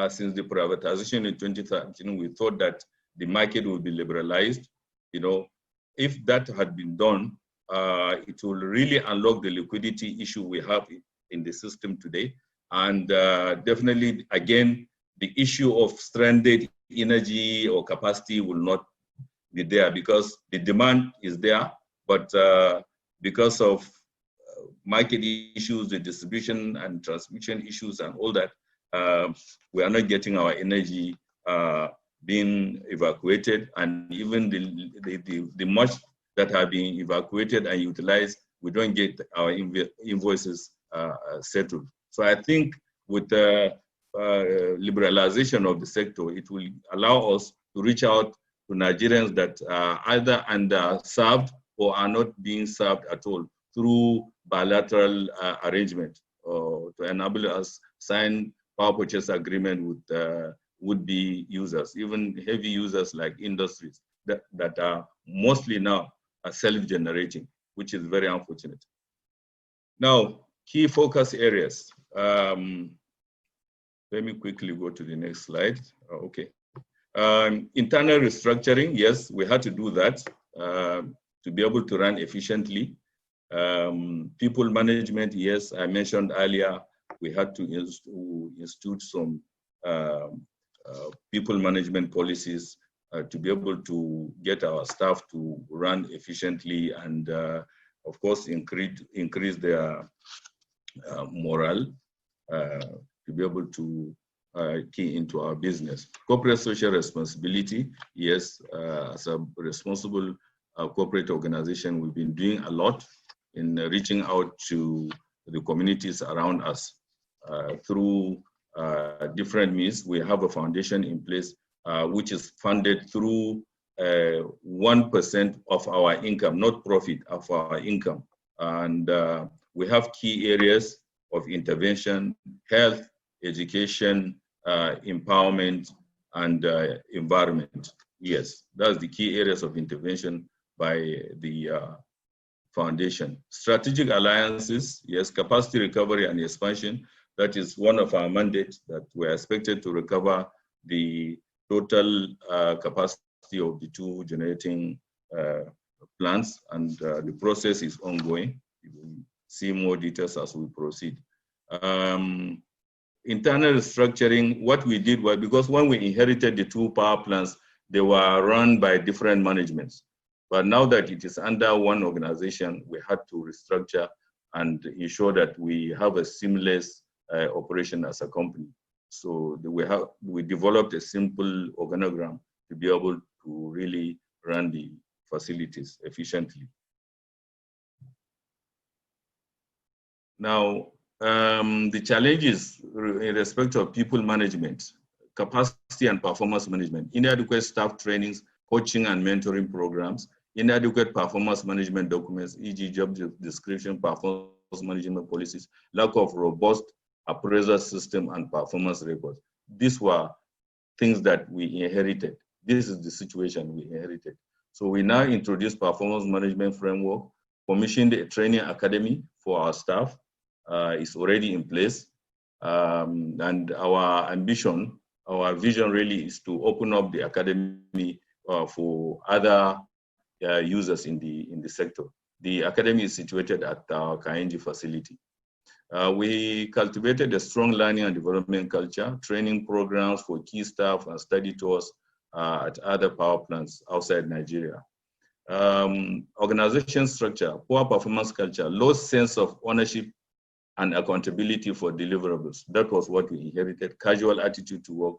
since the privatization in 2013, we thought that the market would be liberalized. If that had been done, it will really unlock the liquidity issue we have in the system today. And definitely, again, the issue of stranded energy or capacity will not be there, because the demand is there, but because of market issues, the distribution and transmission issues and all that, we are not getting our energy being evacuated, and even the much that have been evacuated and utilized, we don't get our invoices settled. So I think with the liberalization of the sector, it will allow us to reach out to Nigerians that are either underserved or are not being served at all through bilateral arrangement to enable us sign power purchase agreement with would-be users, even heavy users like industries that are mostly now self-generating, which is very unfortunate. Now, key focus areas. Let me quickly go to the next slide. Okay. Internal restructuring, yes, we had to do that to be able to run efficiently. People management, yes, I mentioned earlier, we had to institute some people management policies to be able to get our staff to run efficiently and, of course, increase their morale to be able to key into our business. Corporate social responsibility, yes, as a responsible corporate organization, we've been doing a lot in reaching out to the communities around us through different means. We have a foundation in place which is funded through 1% of our income, not profit, of our income. And we have key areas of intervention: health, education, empowerment, and environment. Yes, that's the key areas of intervention by the foundation. Strategic alliances, yes, capacity recovery and expansion. That is one of our mandates, that we're expected to recover the total capacity of the two generating plants, and the process is ongoing. You will see more details as we proceed. Internal restructuring, what we did was, because when we inherited the two power plants, they were run by different managements. But now that it is under one organization, we had to restructure and ensure that we have a seamless operation as a company. So we developed a simple organogram to be able to really run the facilities efficiently. Now, the challenges in respect of people management, capacity and performance management, inadequate staff trainings, coaching and mentoring programs, inadequate performance management documents, e.g. job description, performance management policies, lack of robust appraisal system and performance records. These were things that we inherited. This is the situation we inherited. So we now introduce performance management framework, commissioned a training academy for our staff. Is already in place. And our ambition, our vision really is to open up the academy for other users in the sector. The academy is situated at our Kainji facility. We cultivated a strong learning and development culture, training programs for key staff and study tours at other power plants outside Nigeria. Organization structure, poor performance culture, low sense of ownership and accountability for deliverables. That was what we inherited. Casual attitude to work,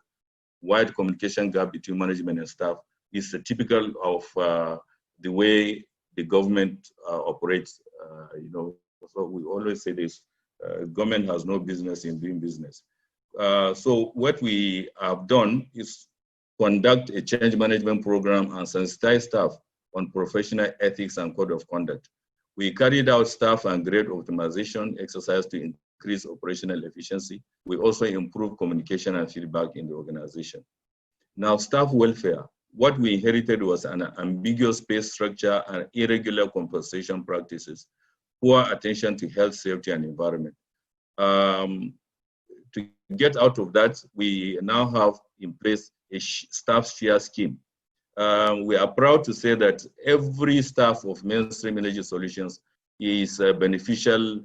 wide communication gap between management and staff is typical of the way the government operates. So we always say this, government has no business in doing business. So what we have done is conduct a change management program and sensitize staff on professional ethics and code of conduct. We carried out staff and grade optimization exercise to increase operational efficiency. We also improved communication and feedback in the organization. Now, staff welfare. What we inherited was an ambiguous pay structure and irregular compensation practices, poor attention to health, safety, and environment. To get out of that, we now have in place a staff share scheme. We are proud to say that every staff of Mainstream Energy Solutions is a beneficial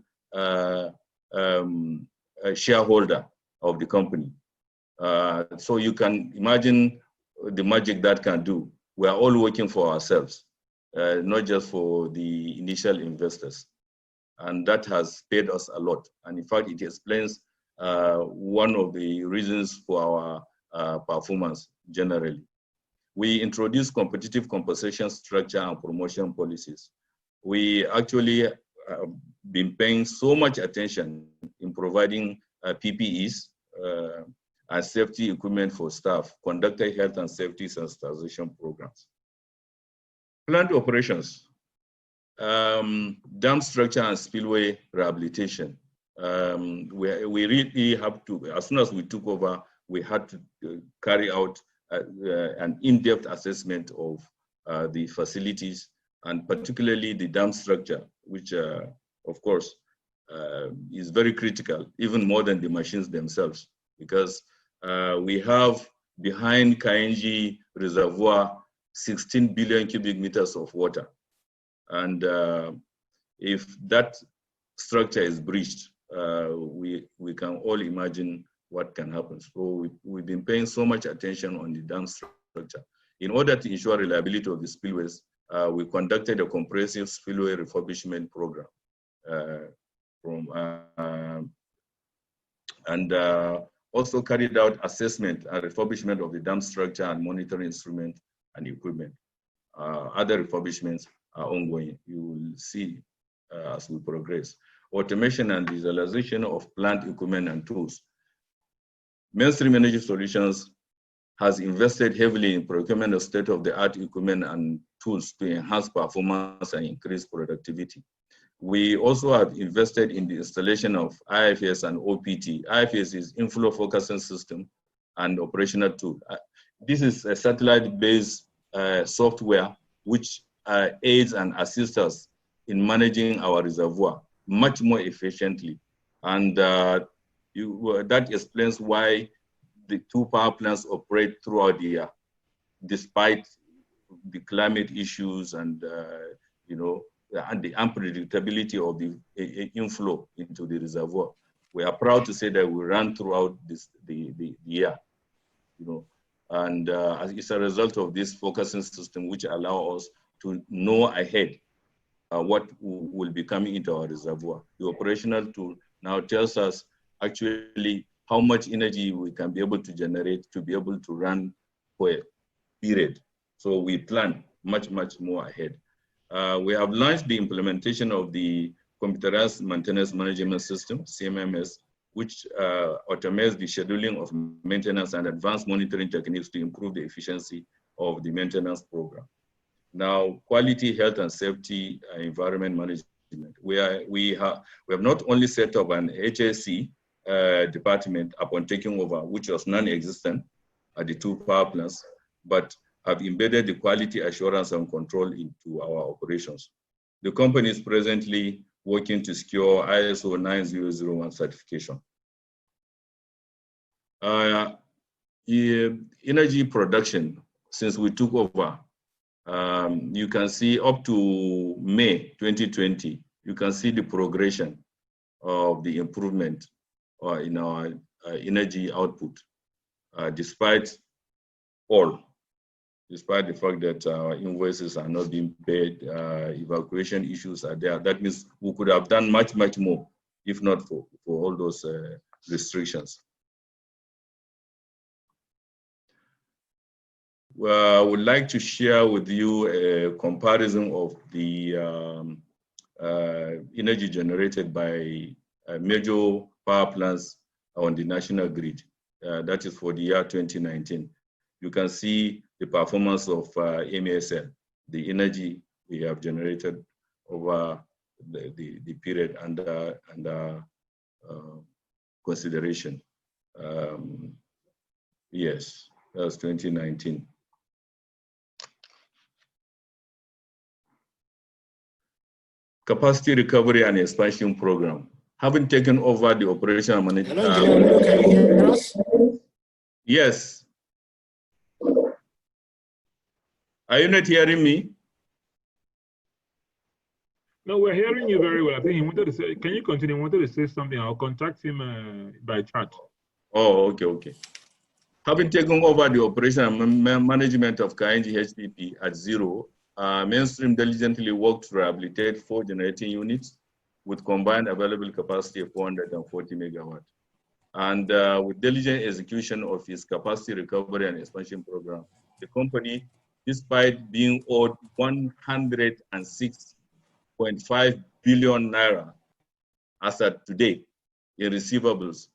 shareholder of the company. So you can imagine the magic that can do. We are all working for ourselves, not just for the initial investors. And that has paid us a lot. And in fact, it explains one of the reasons for our performance. generally. We introduced competitive compensation structure and promotion policies. We actually been paying so much attention in providing PPEs and safety equipment for staff, conducted health and safety sensitization programs. Plant operations, dam structure and spillway rehabilitation. We really have to, as soon as we took over, we had to carry out an in-depth assessment of the facilities, and particularly the dam structure, which of course is very critical, even more than the machines themselves, because we have behind Kainji Reservoir 16 billion cubic meters of water. And if that structure is breached, we can all imagine what can happen. So we've been paying so much attention on the dam structure. In order to ensure reliability of the spillways, we conducted a comprehensive spillway refurbishment program. Also carried out assessment and refurbishment of the dam structure and monitoring instrument and equipment. Other refurbishments are ongoing. You will see as we progress. Automation and digitalization of plant equipment and tools. Mainstream Energy Solutions has invested heavily in procurement of state-of-the-art equipment and tools to enhance performance and increase productivity. We also have invested in the installation of IFS and OPT. IFS is inflow focusing system and operational tool. This is a satellite-based software which aids and assists us in managing our reservoir much more efficiently. And that explains why the two power plants operate throughout the year, despite the climate issues and and the unpredictability of the inflow into the reservoir. We are proud to say that we run throughout the year, and it's a result of this focusing system which allow us to know ahead what will be coming into our reservoir. The operational tool now tells us actually how much energy we can be able to generate to be able to run for a period. So we plan much, much more ahead. We have launched the implementation of the Computerized Maintenance Management System, CMMS, which automates the scheduling of maintenance and advanced monitoring techniques to improve the efficiency of the maintenance program. Now, quality, health, and safety environment management. We have not only set up an HSC department upon taking over, which was non-existent at the two power plants, but have embedded the quality assurance and control into our operations. The company is presently working to secure ISO 9001 certification. Energy production, since we took over, you can see up to May 2020, you can see the progression of the improvement in our energy output, despite the fact that our invoices are not being paid, evacuation issues are there. That means we could have done much, much more if not for all those restrictions. Well, I would like to share with you a comparison of the energy generated by major power plants on the national grid. That is for the year 2019. You can see the performance of MSL, the energy we have generated over the period under consideration. Yes, that's 2019. Capacity recovery and expansion program. Having taken over the operational management. Hello, can you hear us? Yes. Are you not hearing me? No, we're hearing you very well. I think he wanted to say, can you continue? He wanted to say something. I'll contact him by chat. Oh, okay. Having taken over the operational management of Kainji HPP at zero, Mainstream diligently worked to rehabilitate 4 generating units with combined available capacity of 440 megawatts. And with diligent execution of its capacity recovery and expansion program, the company, despite being owed 106.5 billion naira as at today in receivables,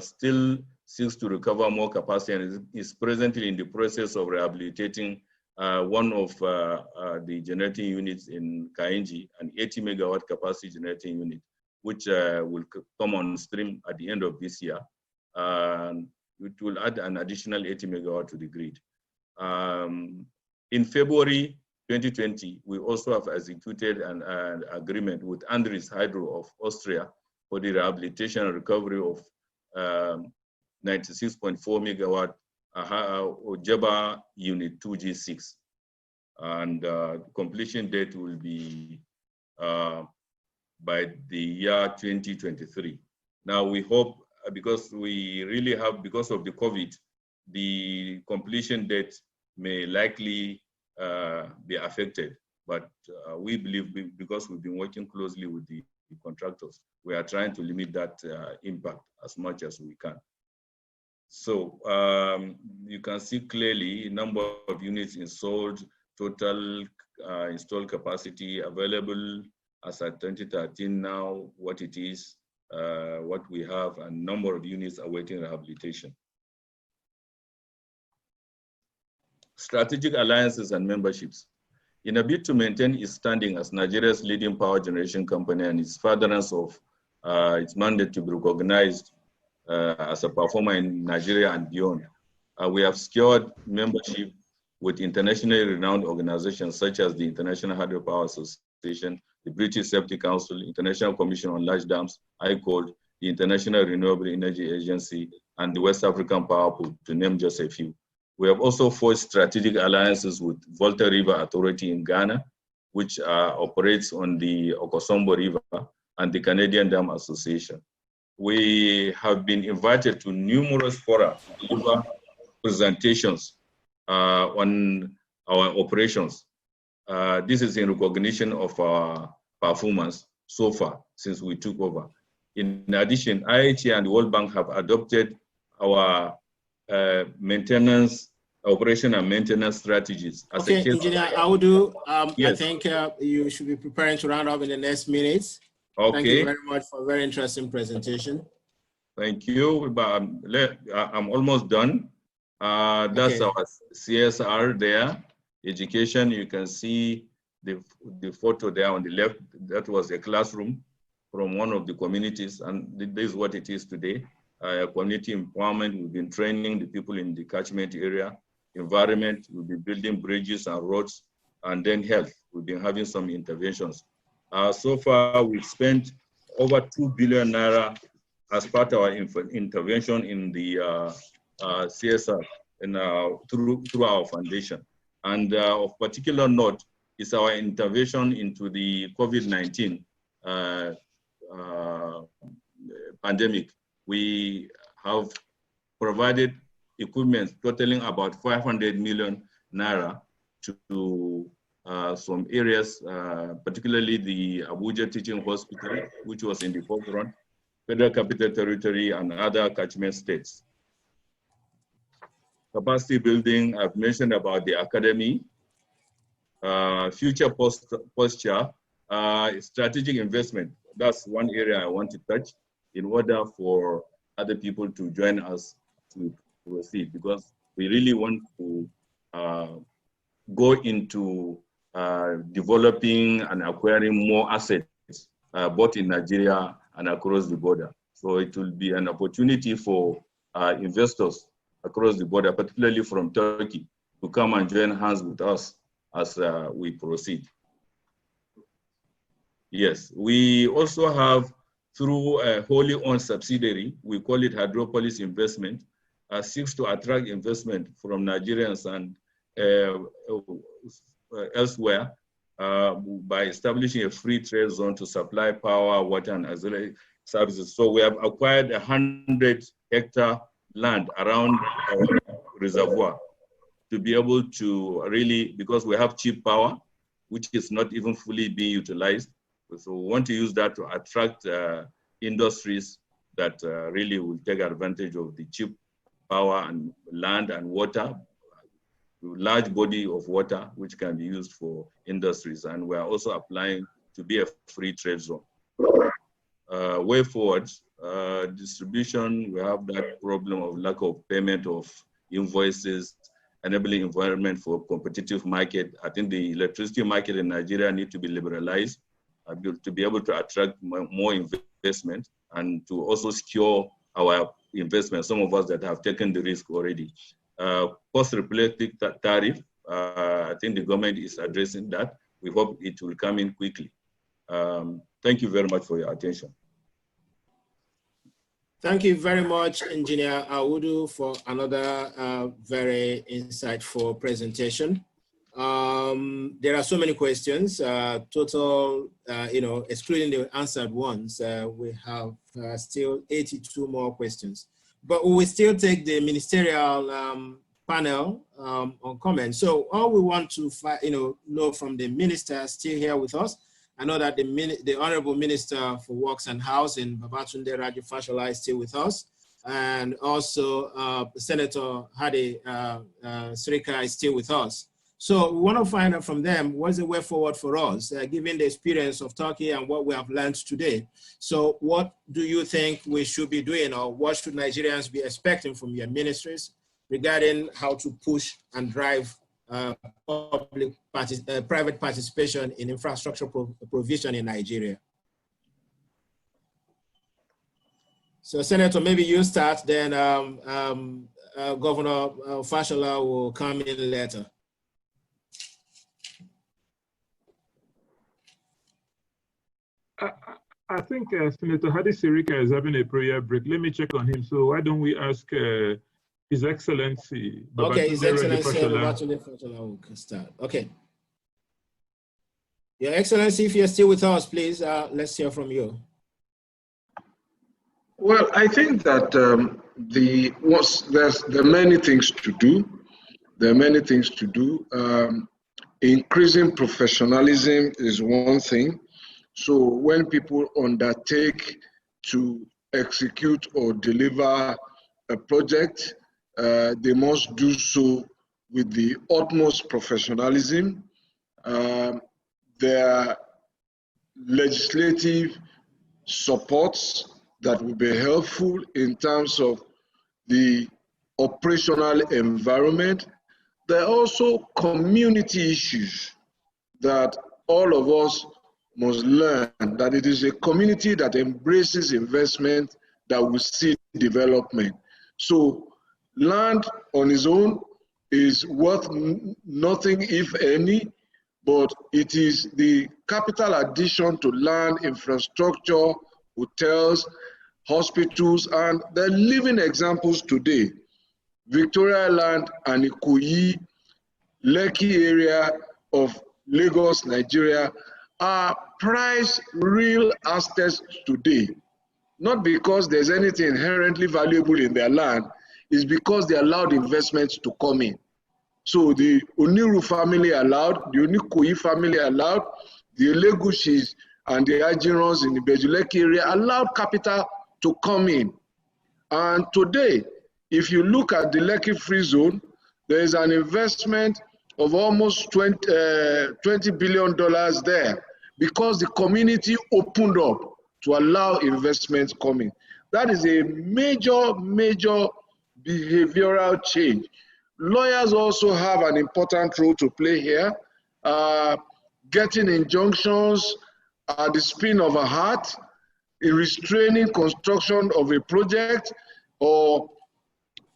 still seeks to recover more capacity and is presently in the process of rehabilitating one of the generating units in Kainji, an 80 megawatt capacity generating unit, which will come on stream at the end of this year. It will add an additional 80 megawatt to the grid. In February 2020, we also have executed an agreement with Andritz Hydro of Austria for the rehabilitation and recovery of 96.4 megawatt Ojeba Unit 2G6. And completion date will be by the year 2023. Now we hope, because we really have, because of the COVID, the completion date may likely be affected. But we believe, because we've been working closely with the contractors, we are trying to limit that impact as much as we can. So you can see clearly number of units installed, total installed capacity available as at 2013 now, what it is, what we have, and number of units awaiting rehabilitation. Strategic alliances and memberships. In a bid to maintain its standing as Nigeria's leading power generation company and its furtherance of its mandate to be recognized as a performer in Nigeria and beyond, we have secured membership with internationally renowned organizations such as the International Hydropower Association, the British Safety Council, International Commission on Large Dams, ICOLD, the International Renewable Energy Agency, and the West African Power Pool, to name just a few. We have also forged strategic alliances with Volta River Authority in Ghana, which operates on the Okosombo River, and the Canadian Dam Association. We have been invited to numerous fora to deliver presentations on our operations. This is in recognition of our performance so far since we took over. In addition, IHA and the World Bank have adopted our maintenance, operation and maintenance strategies. As okay, Engineer Audu, yes. I think you should be preparing to round up in the next minutes. Okay. Thank you very much for a very interesting presentation. Thank you. I'm almost done. That's our CSR there. Education, you can see the photo there on the left. That was a classroom from one of the communities, and this is what it is today. Community empowerment, we've been training the people in the catchment area. Environment, we've been building bridges and roads. And then health, we've been having some interventions. So far, we've spent over 2 billion naira as part of our intervention in the CSR and through our foundation. And of particular note is our intervention into the COVID-19 pandemic. We have provided equipment totaling about 500 million naira to some areas, particularly the Abuja Teaching Hospital, which was in the forefront, Federal Capital Territory, and other catchment states. Capacity building, I've mentioned about the academy. Future posture, strategic investment. That's one area I want to touch in order for other people to join us to proceed, because we really want to go into developing and acquiring more assets, both in Nigeria and across the border. So it will be an opportunity for investors across the border, particularly from Turkey, to come and join hands with us as we proceed. Yes, we also have, through a wholly owned subsidiary, we call it Hydropolis Investment, seeks to attract investment from Nigerians and elsewhere by establishing a free trade zone to supply power, water, and auxiliary services. So we have acquired 100-hectare land around our reservoir to be able to really, because we have cheap power, which is not even fully being utilized. So we want to use that to attract industries that really will take advantage of the cheap power and land and water, large body of water, which can be used for industries. And we are also applying to be a free trade zone. Way forward, distribution, we have that problem of lack of payment of invoices, enabling environment for competitive market. I think the electricity market in Nigeria need to be liberalized to be able to attract more investment and to also secure our investment, some of us that have taken the risk already. Cost-reflective tariff, I think the government is addressing that. We hope it will come in quickly. Thank you very much for your attention. Thank you very much, Engineer Awudu, for another very insightful presentation. There are so many questions, total, excluding the answered ones, we have still 82 more questions. But we will still take the ministerial panel on comments. So all we want to know from the minister still here with us. I know that the Honorable Minister for Works and Housing, Babatunde Raji Fashola, is still with us. And also Senator Hadi Srika is still with us. So we want to find out from them what's the way forward for us, given the experience of Turkey and what we have learned today. So what do you think we should be doing, or what should Nigerians be expecting from your ministries regarding how to push and drive private participation in infrastructure provision in Nigeria? So Senator, maybe you start, then Governor Fashola will come in later. I think Senator Hadi Sirika is having a prayer break. Let me check on him. So why don't we ask His Excellency Babatunde Okay, His Excellency Fashola. Babatunde Fashola will start. Okay. Your Excellency, if you're still with us, please, let's hear from you. Well, I think that there are many things to do. There are many things to do. Increasing professionalism is one thing. So when people undertake to execute or deliver a project, they must do so with the utmost professionalism. There are legislative supports that will be helpful in terms of the operational environment. There are also community issues that all of us must learn, that it is a community that embraces investment that will see development. So land on its own is worth nothing, if any, but it is the capital addition to land, infrastructure, hotels, hospitals, and the living examples today. Victoria Land and Ikoyi, Lekki area of Lagos, Nigeria, are prized real assets today. Not because there's anything inherently valuable in their land, it's because they allowed investments to come in. So the Oniru family allowed, the Onikoyi family allowed, the Elegushis and the Ajirons in the Bejuleki area allowed capital to come in. And today, if you look at the Lekki Free Zone, there is an investment of almost $20 billion there because the community opened up to allow investments coming. That is a major, major behavioral change. Lawyers also have an important role to play here. Getting injunctions at the spin of a hat, in restraining construction of a project, or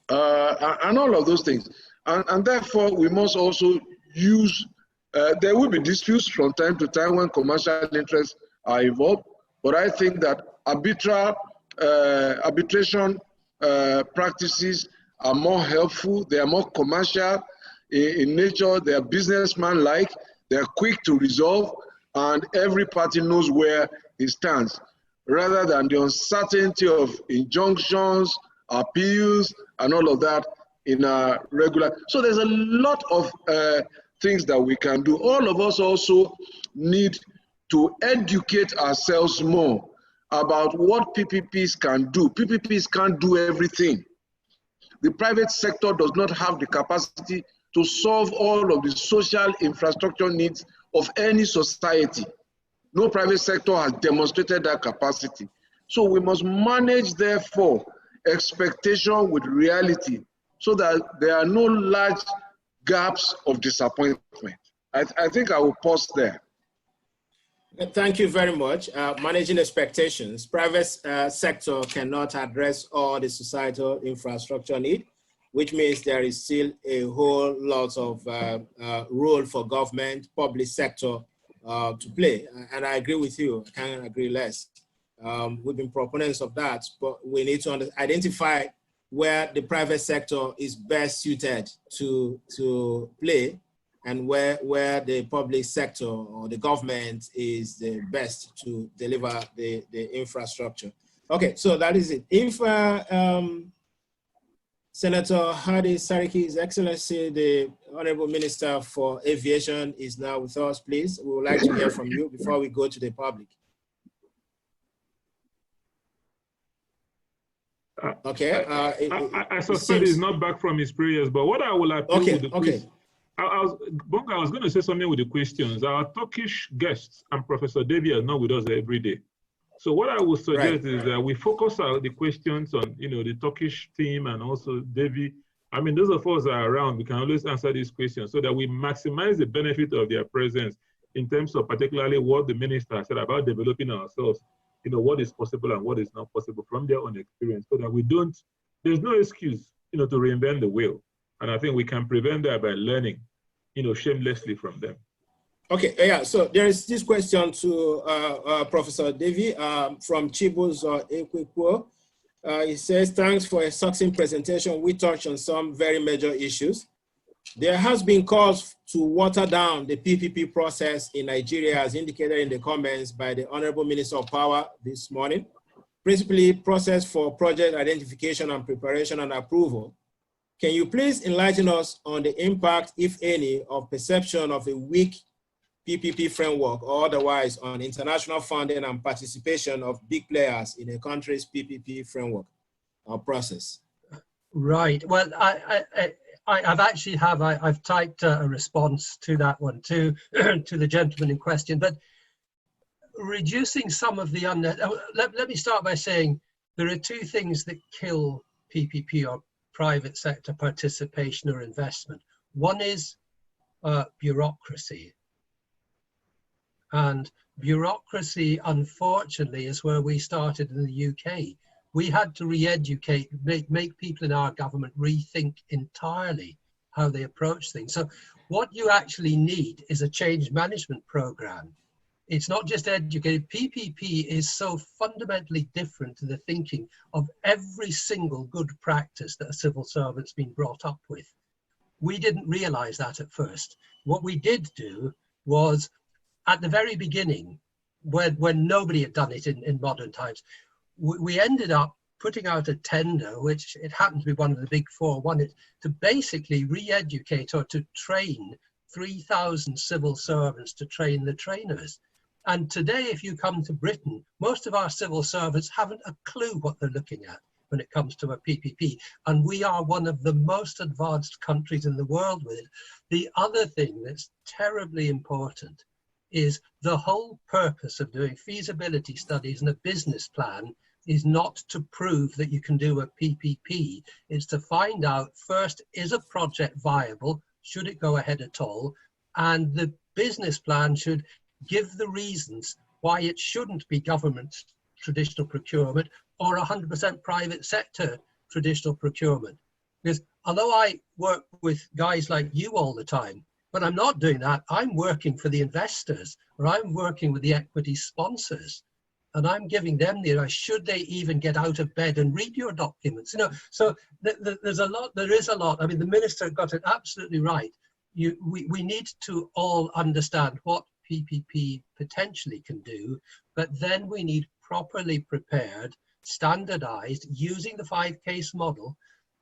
and all of those things. And therefore, we must also use, there will be disputes from time to time when commercial interests are involved, but I think that arbitration practices are more helpful, they are more commercial in nature, they are businessman-like, they are quick to resolve, and every party knows where it stands, rather than the uncertainty of injunctions, appeals, and all of that in a regular. So there's a lot of things that we can do. All of us also need to educate ourselves more about what PPPs can do. PPPs can't do everything. The private sector does not have the capacity to solve all of the social infrastructure needs of any society. No private sector has demonstrated that capacity. So we must manage, therefore, expectation with reality so that there are no large gaps of disappointment. I think I will pause there. Thank you very much. Managing expectations. Private sector cannot address all the societal infrastructure need, which means there is still a whole lot of role for government, public sector to play. And I agree with you, I can't agree less. We've been proponents of that, but we need to identify where the private sector is best suited to play and where the public sector or the government is the best to deliver the infrastructure. Okay, so that is it. If Senator Hadi Sariki, His Excellency, the Honorable Minister for Aviation is now with us, please. We would like to hear from you before we go to the public. Okay. I suspect he's not back from his prayers, but what I will appeal with the quiz, I was going to say something with the questions. Our Turkish guests and Professor Devi are not with us every day. So what I would suggest is that we focus the questions on, the Turkish team and also Devi. I mean, those of us that are around, we can always answer these questions so that we maximize the benefit of their presence in terms of particularly what the minister said about developing ourselves, what is possible and what is not possible from their own experience, so that we don't, there's no excuse, to reinvent the wheel. And I think we can prevent that by learning, shamelessly from them. Okay, yeah, so there is this question to Professor Devi from Chibuz Ekwekwo. He says, thanks for a succinct presentation. We touched on some very major issues. There has been calls to water down the PPP process in Nigeria, as indicated in the comments by the Honorable Minister of Power this morning, principally process for project identification and preparation and approval. Can you please enlighten us on the impact, if any, of perception of a weak PPP framework or otherwise on international funding and participation of big players in a country's PPP framework or process? Right. Well, I've typed a response to that one too, to the gentleman in question. But reducing some of the let me start by saying there are two things that kill PPP or private sector participation or investment. One is bureaucracy. And bureaucracy, unfortunately, is where we started in the UK. We had to re-educate, make people in our government rethink entirely how they approach things. So what you actually need is a change management program. It's not just educated. PPP is so fundamentally different to the thinking of every single good practice that a civil servant's been brought up with. We didn't realize that at first. What we did do was, at the very beginning, when nobody had done it in modern times, we ended up putting out a tender, which it happened to be one of the big four, wanted to basically re-educate or to train 3,000 civil servants to train the trainers. And today, if you come to Britain, most of our civil servants haven't a clue what they're looking at when it comes to a PPP. And we are one of the most advanced countries in the world with it. The other thing that's terribly important is the whole purpose of doing feasibility studies and a business plan is not to prove that you can do a PPP. It's to find out first, is a project viable? Should it go ahead at all? And the business plan should give the reasons why it shouldn't be government traditional procurement or 100% private sector traditional procurement. Because although I work with guys like you all the time, when I'm not doing that, I'm working for the investors or I'm working with the equity sponsors. And I'm giving them the advice, should they even get out of bed and read your documents? So there's a lot, there is a lot. I mean, the minister got it absolutely right. We need to all understand what PPP potentially can do, but then we need properly prepared, standardized, using the 5-case model,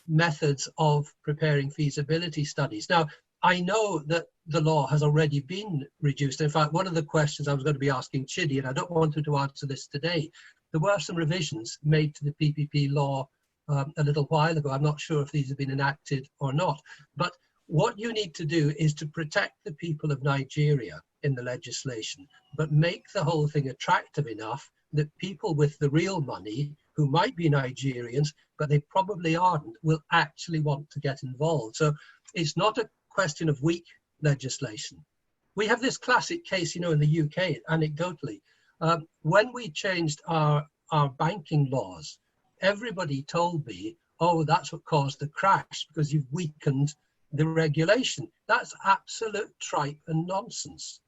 methods of preparing feasibility studies. Now, I know that the law has already been reduced. In fact, one of the questions I was going to be asking Chidi, and I don't want him to answer this today, There were some revisions made to the PPP law a little while ago. I'm not sure if these have been enacted or not, but what you need to do is to protect the people of Nigeria in the legislation, but make the whole thing attractive enough that people with the real money, who might be Nigerians, but they probably aren't, will actually want to get involved. So it's not a question of weak legislation. We have this classic case, you know, in the UK, anecdotally. When we changed our banking laws, everybody told me, oh, that's what caused the crash, because you've weakened the regulation. That's absolute tripe and nonsense.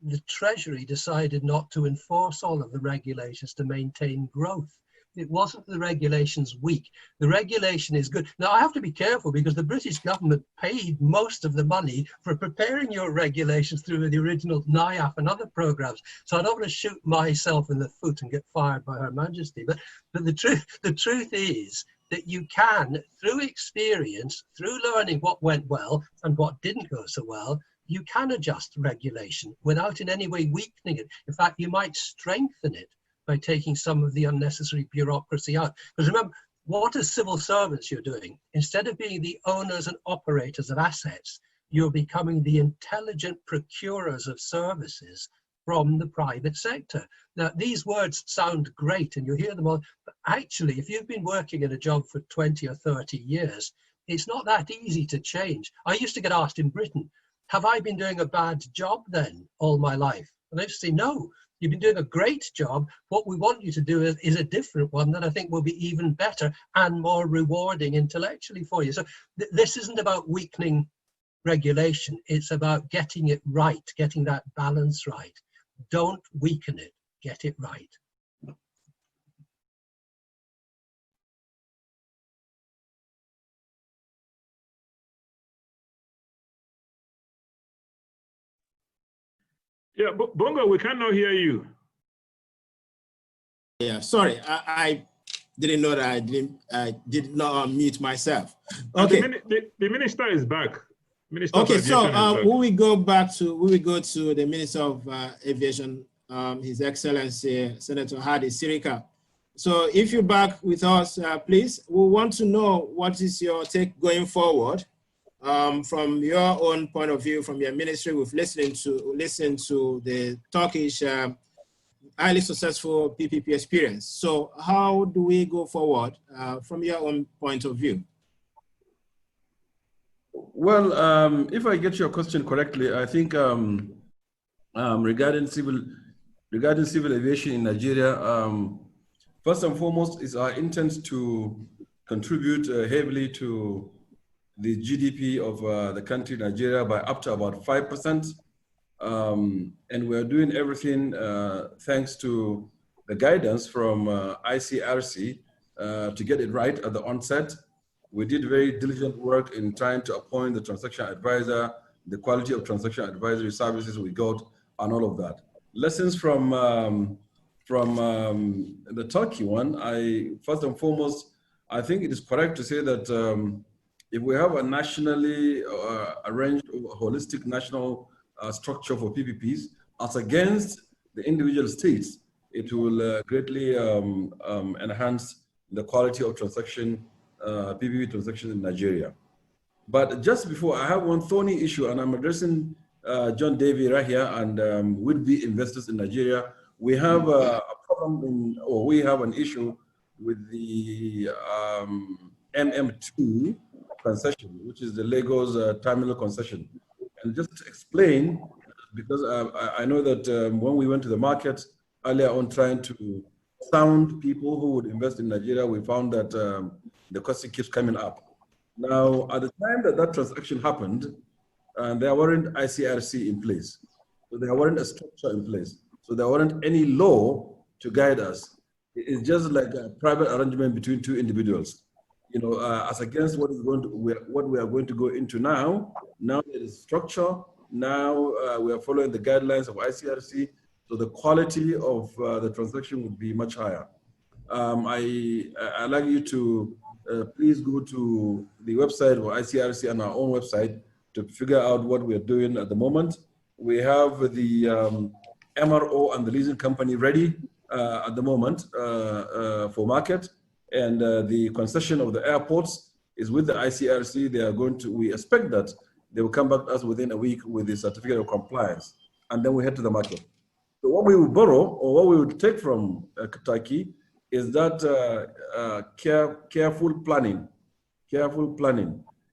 The Treasury decided not to enforce all of the regulations to maintain growth. It wasn't the regulations weak. The regulation is good. Now, I have to be careful because the British government paid most of the money for preparing your regulations through the original NIAF and other programs. So I don't want to shoot myself in the foot and get fired by Her Majesty. But the truth is that you can, through experience, through learning what went well and what didn't go so well, you can adjust regulation without in any way weakening it. In fact, you might strengthen it by taking some of the unnecessary bureaucracy out. Because remember, what as civil servants you're doing, instead of being the owners and operators of assets, you're becoming the intelligent procurers of services from the private sector. Now, these words sound great and you hear them all, but actually, if you've been working in a job for 20 or 30 years, it's not that easy to change. I used to get asked in Britain, have I been doing a bad job then all my life? And I used to say, no, you've been doing a great job. What we want you to do is a different one that I think will be even better and more rewarding intellectually for you. So this isn't about weakening regulation. It's about getting it right, getting that balance right. Don't weaken it, get it right. Yeah, Bongo, we cannot hear you. Yeah, sorry, I didn't know that I did not unmute myself. Okay. The minister is back. Minister okay, so will we go to the Minister of Aviation, His Excellency Senator Hadi Sirika. So if you're back with us, please, we want to know what is your take going forward from your own point of view, from your ministry. We've listened to the Turkish highly successful PPP experience. So how do we go forward from your own point of view? Well, if I get your question correctly, I think regarding civil aviation in Nigeria, first and foremost is our intent to contribute heavily to the GDP of the country, Nigeria, by up to about 5%. And we're doing everything thanks to the guidance from ICRC to get it right at the onset. We did very diligent work in trying to appoint the transaction advisor, the quality of transaction advisory services we got, and all of that. Lessons from the Turkey one, first and foremost, I think it is correct to say that if we have a nationally arranged, holistic national structure for PPPs, as against the individual states, it will greatly enhance the quality of transaction, PPP transactions in Nigeria. But just before, I have one thorny issue, and I'm addressing John Davy right here and would-be investors in Nigeria. We have a problem, or we have an issue with the MM2 concession, which is the Lagos terminal concession. And just to explain, because I know that when we went to the market earlier on trying to sound people who would invest in Nigeria, we found that the question keeps coming up. Now, at the time that that transaction happened, there weren't ICRC in place. So there weren't a structure in place. So there weren't any law to guide us. It's just like a private arrangement between two individuals. You know, as against what we are going to go into now. Now there is structure. Now we are following the guidelines of ICRC, so the quality of the transaction would be much higher. I'd like you to please go to the website of ICRC and our own website to figure out what we're doing at the moment. We have the MRO and the leasing company ready. at the moment for market, and the concession of the airports is with the ICRC. They are going to, we expect that they will come back to us within a week with the certificate of compliance, and then we head to the market. So what we will borrow, or what we will take from Turkey, is that careful planning,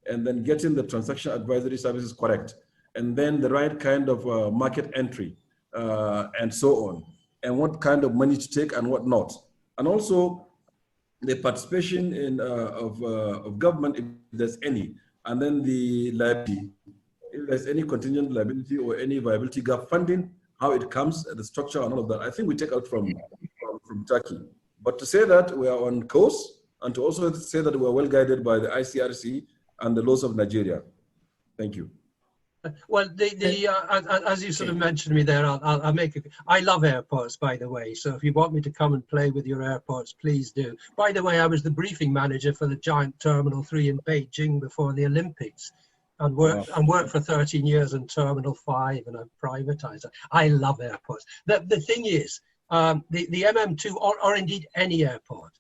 and then getting the transaction advisory services correct, and then the right kind of market entry, and so on, and what kind of money to take and what not, and also the participation in of government, if there's any, and then the liability, if there's any contingent liability or any viability gap funding, how it comes, the structure and all of that. I think we take out from Turkey. But to say that we are on course, and to also say that we are well guided by the ICRC and the laws of Nigeria. Thank you. Well, as you sort of mentioned me there, I'll make it. I love airports, by the way. So if you want me to come and play with your airports, please do. By the way, I was the briefing manager for the giant Terminal 3 in Beijing before the Olympics, and worked for 13 years in Terminal 5, and I've privatized it. I love airports. The thing is, the MM2 or indeed any airport,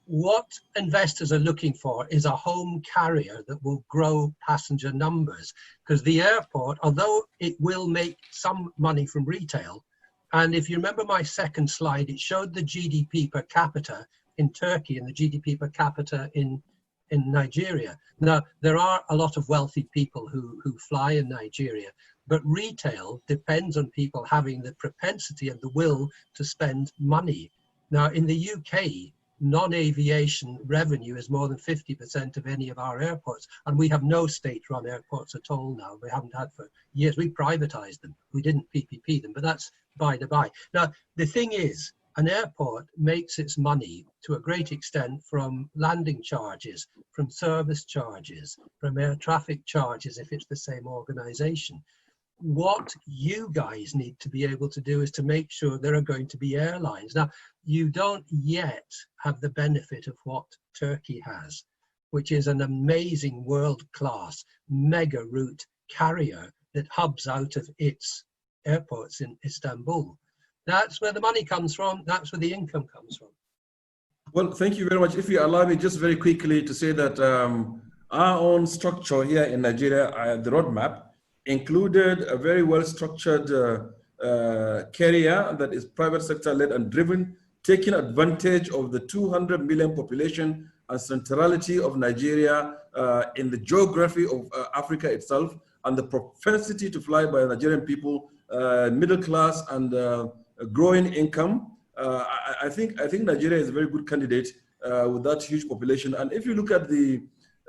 what investors are looking for is a home carrier that will grow passenger numbers, because the airport, although it will make some money from retail, and if you remember my second slide, it showed the GDP per capita in Turkey and the GDP per capita in Nigeria. Now, there are a lot of wealthy people who fly in Nigeria, but retail depends on people having the propensity and the will to spend money. Now, in the UK, non-aviation revenue is more than 50% of any of our airports, and we have no state-run airports at all now. We haven't had for years. We privatized them. We didn't PPP them, but that's by the by. Now, the thing is, an airport makes its money to a great extent from landing charges, from service charges, from air traffic charges, if it's the same organization. What you guys need to be able to do is to make sure there are going to be airlines. Now, you don't yet have the benefit of what Turkey has, which is an amazing world-class mega route carrier that hubs out of its airports in Istanbul. That's where the money comes from. That's where the income comes from. Well, thank you very much. If you allow me just very quickly to say that our own structure here in Nigeria, the roadmap, included a very well-structured carrier that is private sector led and driven, taking advantage of the 200 million population and centrality of Nigeria in the geography of Africa itself, and the propensity to fly by Nigerian people, middle class and growing income. I think Nigeria is a very good candidate with that huge population. And if you look at the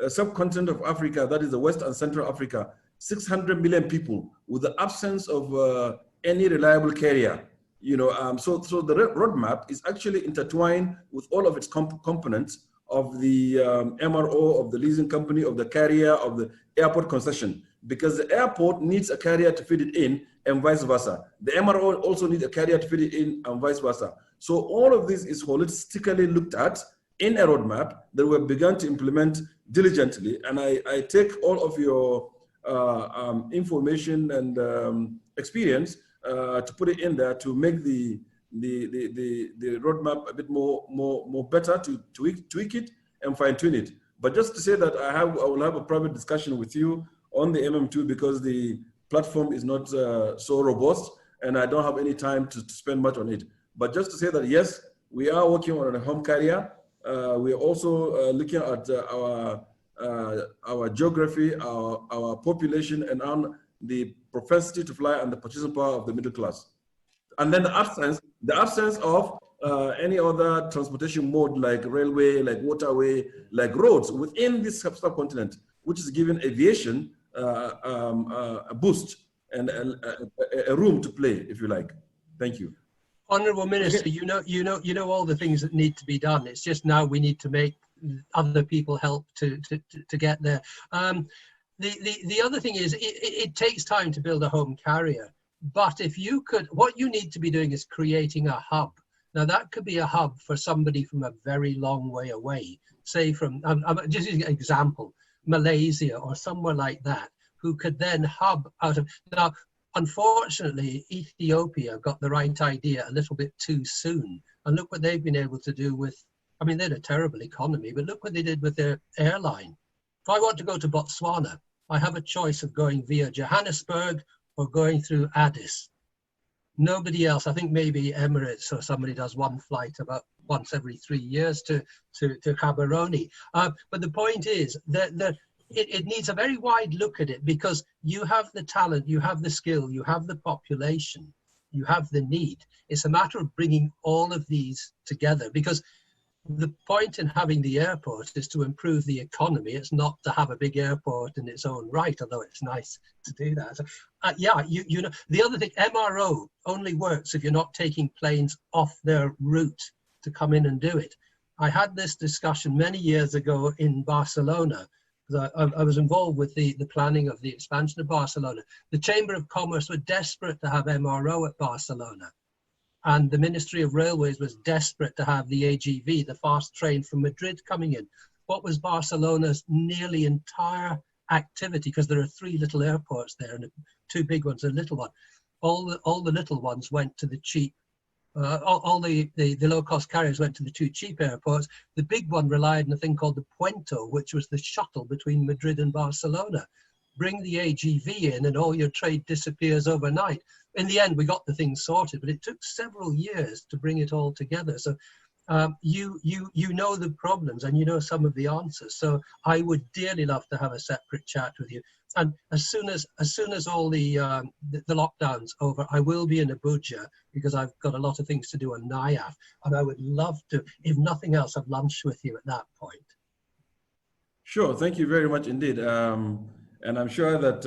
subcontinent of Africa, that is the West and Central Africa, 600 million people with the absence of any reliable carrier. So the roadmap is actually intertwined with all of its components of the MRO, of the leasing company, of the carrier, of the airport concession, because the airport needs a carrier to feed it in and vice versa. The MRO also needs a carrier to feed it in and vice versa. So all of this is holistically looked at in a roadmap that we have begun to implement diligently. And I take all of your information and experience to put it in there to make the roadmap a bit more better, to tweak it and fine tune it. But just to say that I will have a private discussion with you on the MM2, because the platform is not so robust and I don't have any time to spend much on it. But just to say that yes, we are working on a home carrier. We are also looking at our geography, our population, and on the propensity to fly and the purchasing power of the middle class. And then the absence of any other transportation mode like railway, like waterway, like roads within this subcontinent, which is giving aviation a boost and a room to play, if you like. Thank you. Honourable Minister, you know all the things that need to be done. It's just now we need to make other people help to get there. The other thing is it takes time to build a home carrier, but if you could, what you need to be doing is creating a hub. Now that could be a hub for somebody from a very long way away, say from, just using an example, Malaysia or somewhere like that, who could then hub out of, now unfortunately Ethiopia got the right idea a little bit too soon And look what they've been able to do with, I mean, they had a terrible economy, but look what they did with their airline. If I want to go to Botswana, I have a choice of going via Johannesburg or going through Addis. Nobody else, I think maybe Emirates or somebody does one flight about once every 3 years to Gaborone. But the point is that it needs a very wide look at it, because you have the talent, you have the skill, you have the population, you have the need. It's a matter of bringing all of these together, because the point in having the airport is to improve the economy. It's not to have a big airport in its own right, although it's nice to do that. Yeah, you know, the other thing, MRO only works if you're not taking planes off their route to come in and do it. I had this discussion many years ago in Barcelona, because I was involved with the planning of the expansion of Barcelona. The Chamber of Commerce were desperate to have MRO at Barcelona. And the Ministry of Railways was desperate to have the AGV, the fast train from Madrid, coming in. What was Barcelona's nearly entire activity? Because there are 3 little airports there, and 2 big ones and a little one. All the little ones went to the cheap, all the low-cost carriers went to the 2 cheap airports. The big one relied on a thing called the Puento, which was the shuttle between Madrid and Barcelona. Bring the AGV in and all your trade disappears overnight. In the end, we got the thing sorted, but it took several years to bring it all together. So you know the problems and you know some of the answers. So I would dearly love to have a separate chat with you. And as soon as all the lockdown's over, I will be in Abuja, because I've got a lot of things to do on NIAF, and I would love to, if nothing else, have lunch with you at that point. Sure, thank you very much indeed. And I'm sure that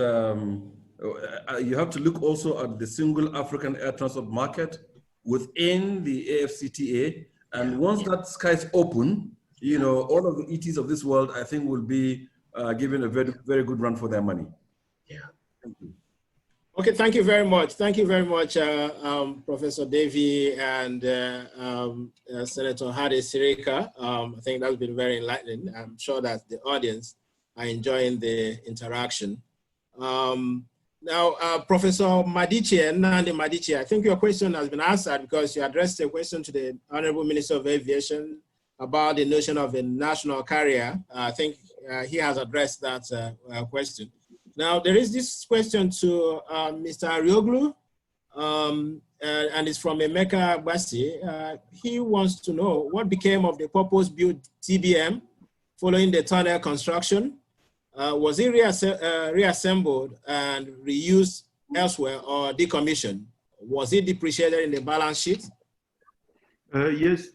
you have to look also at the single African air transport market within the AFCTA. And once that sky's open, you know, all of the ETs of this world, I think, will be given a very, very good run for their money. Yeah. Thank you. Okay, thank you very much. Thank you very much, Professor Davy and Senator Hadi Sirika. I think that's been very enlightening. I'm sure that the audience are enjoying the interaction. Now, Professor Madiche, Nandi Madiche, I think your question has been answered, because you addressed a question to the Honorable Minister of Aviation about the notion of a national carrier. I think he has addressed that question. Now, there is this question to Mr. Arioglu, and it's from Emeka Basi. He wants to know what became of the purpose-built TBM following the tunnel construction. Was it reassembled and reused elsewhere or decommissioned? Was it depreciated in the balance sheet? Yes,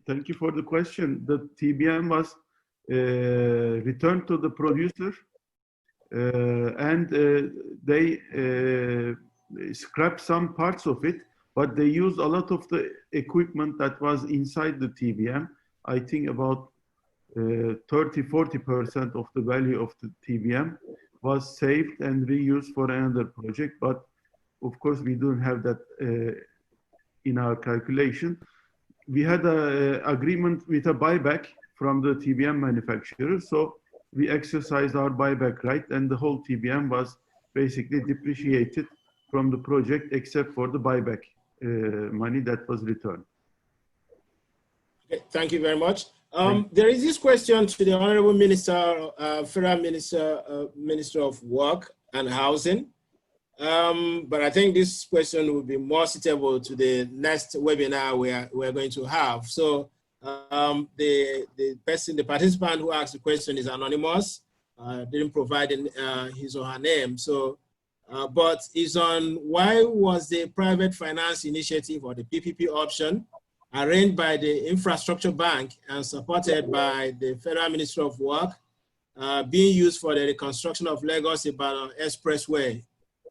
thank you for the question. The TBM was returned to the producer, and they scrapped some parts of it, but they used a lot of the equipment that was inside the TBM. I think about 30–40% of the value of the TBM was saved and reused for another project. But of course, we don't have that in our calculation. We had an agreement with a buyback from the TBM manufacturer. So we exercised our buyback right, and the whole TBM was basically depreciated from the project, except for the buyback money that was returned. Okay, thank you very much. There is this question to the Honorable Minister, Federal Minister of Work and Housing. But I think this question will be more suitable to the next webinar we're going to have. So the participant who asked the question is anonymous, didn't provide his or her name. So, but is on why was the private finance initiative, or the PPP option, arranged by the Infrastructure Bank and supported by the Federal Ministry of Work, being used for the reconstruction of Lagos-Ibadan Expressway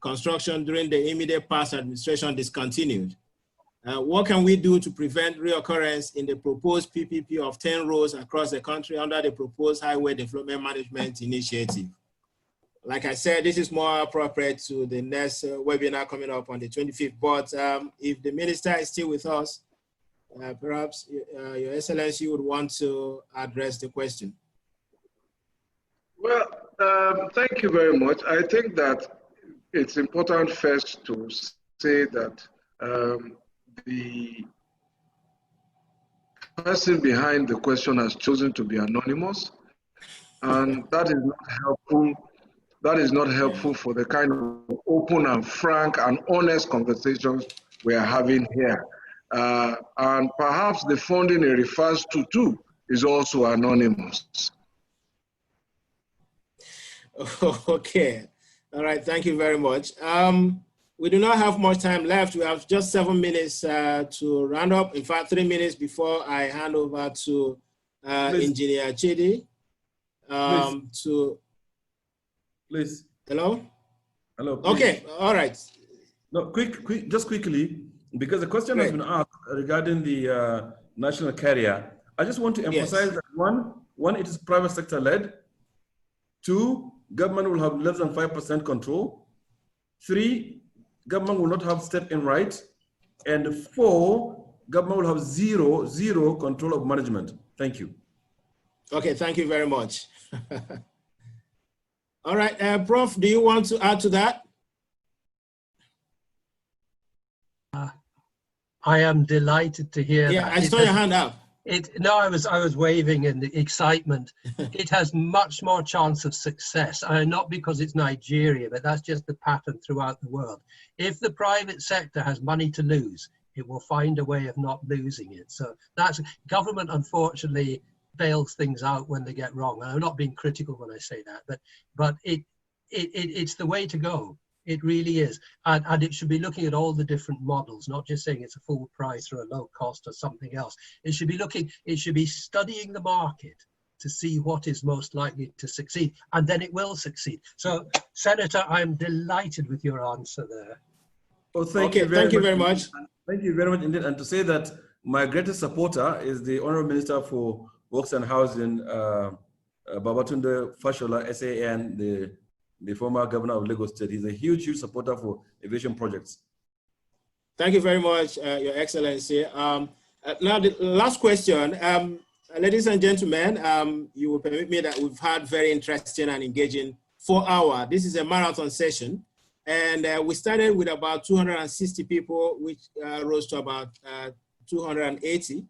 construction during the immediate past administration discontinued? What can we do to prevent reoccurrence in the proposed PPP of 10 roads across the country under the proposed Highway Development Management Initiative? Like I said, this is more appropriate to the next webinar coming up on the 25th. But if the minister is still with us, perhaps Your Excellency would want to address the question. Well, thank you very much. I think that it's important first to say that the person behind the question has chosen to be anonymous, and that is not helpful. That is not helpful for the kind of open and frank and honest conversations we are having here. And perhaps the funding it refers to too is also anonymous. Okay. All right. Thank you very much. We do not have much time left. We have just 7 minutes to round up. In fact, 3 minutes before I hand over to Engineer Chidi. Please. Hello? Hello. Please. Okay. All right. No, just quickly, because the question has been asked regarding the national carrier. I just want to emphasize that one, it is private sector led. 2, government will have less than 5% control. 3, government will not have step-in rights. And 4, government will have zero control of management. Thank you. Okay, thank you very much. All right, Prof, do you want to add to that? I am delighted to hear that. Yeah, I saw your hand up. No, I was waving in the excitement. It has much more chance of success, not because it's Nigeria, but that's just the pattern throughout the world. If the private sector has money to lose, it will find a way of not losing it. So that's government, unfortunately, bails things out when they get wrong. And I'm not being critical when I say that, but it's the way to go. It really is. And it should be looking at all the different models, not just saying it's a full price or a low cost or something else. It should be studying the market to see what is most likely to succeed, and then it will succeed. So, Senator, I'm delighted with your answer there. Oh, thank you very much. Thank you very much indeed. And to say that my greatest supporter is the Honorable Minister for Works and Housing, Babatunde Fashola, SAN, the former governor of Lagos State. He's a huge supporter for aviation projects. Thank you very much, Your Excellency. Now, the last question. Ladies and gentlemen, you will permit me that we've had very interesting and engaging 4 hours. This is a marathon session. And we started with about 260 people, which rose to about 280.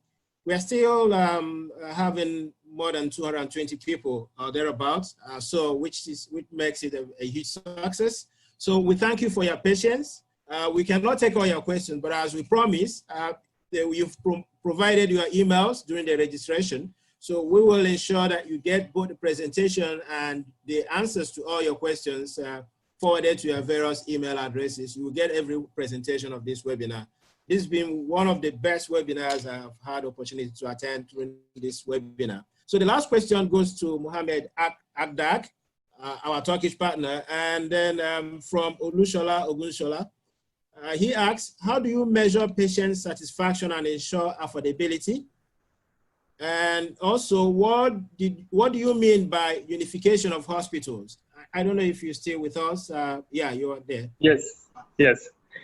We are still having more than 220 people thereabouts, which makes it a huge success. So we thank you for your patience. We cannot take all your questions, but as we promised, you've provided your emails during the registration. So we will ensure that you get both the presentation and the answers to all your questions forwarded to your various email addresses. You will get every presentation of this webinar. This has been one of the best webinars I've had opportunity to attend during this webinar. So the last question goes to Mohammed Agdag, our Turkish partner, and then from Olushola Ogunshola. He asks, how do you measure patient satisfaction and ensure affordability? And also, what do you mean by unification of hospitals? I don't know if you're still with us. Yeah, you are there. Yes.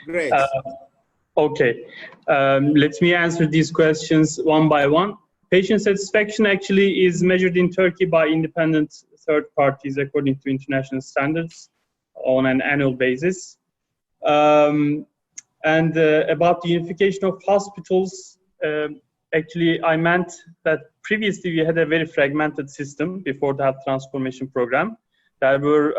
Great. Okay, let me answer these questions one by one. Patient satisfaction actually is measured in Turkey by independent third parties according to international standards on an annual basis. And about the unification of hospitals, actually I meant that previously we had a very fragmented system before that transformation program. There were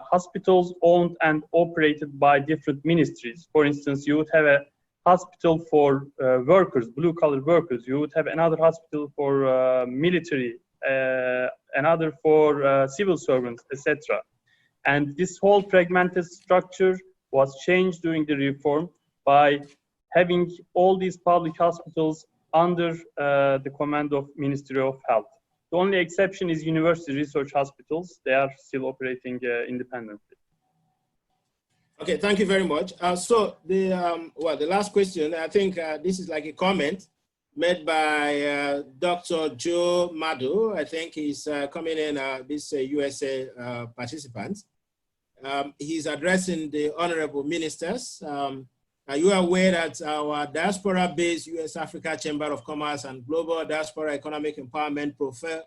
hospitals owned and operated by different ministries. For instance, you would have a hospital for workers, blue-collar workers. You would have another hospital for military, another for civil servants, etc. And this whole fragmented structure was changed during the reform by having all these public hospitals under the command of Ministry of Health. The only exception is university research hospitals. They are still operating independently. Okay, thank you very much. So the last question, I think this is like a comment made by Dr. Joe Madu. I think he's coming in, this USA participant. He's addressing the honorable ministers. Are you aware that our diaspora-based US Africa Chamber of Commerce and Global Diaspora Economic Empowerment prefer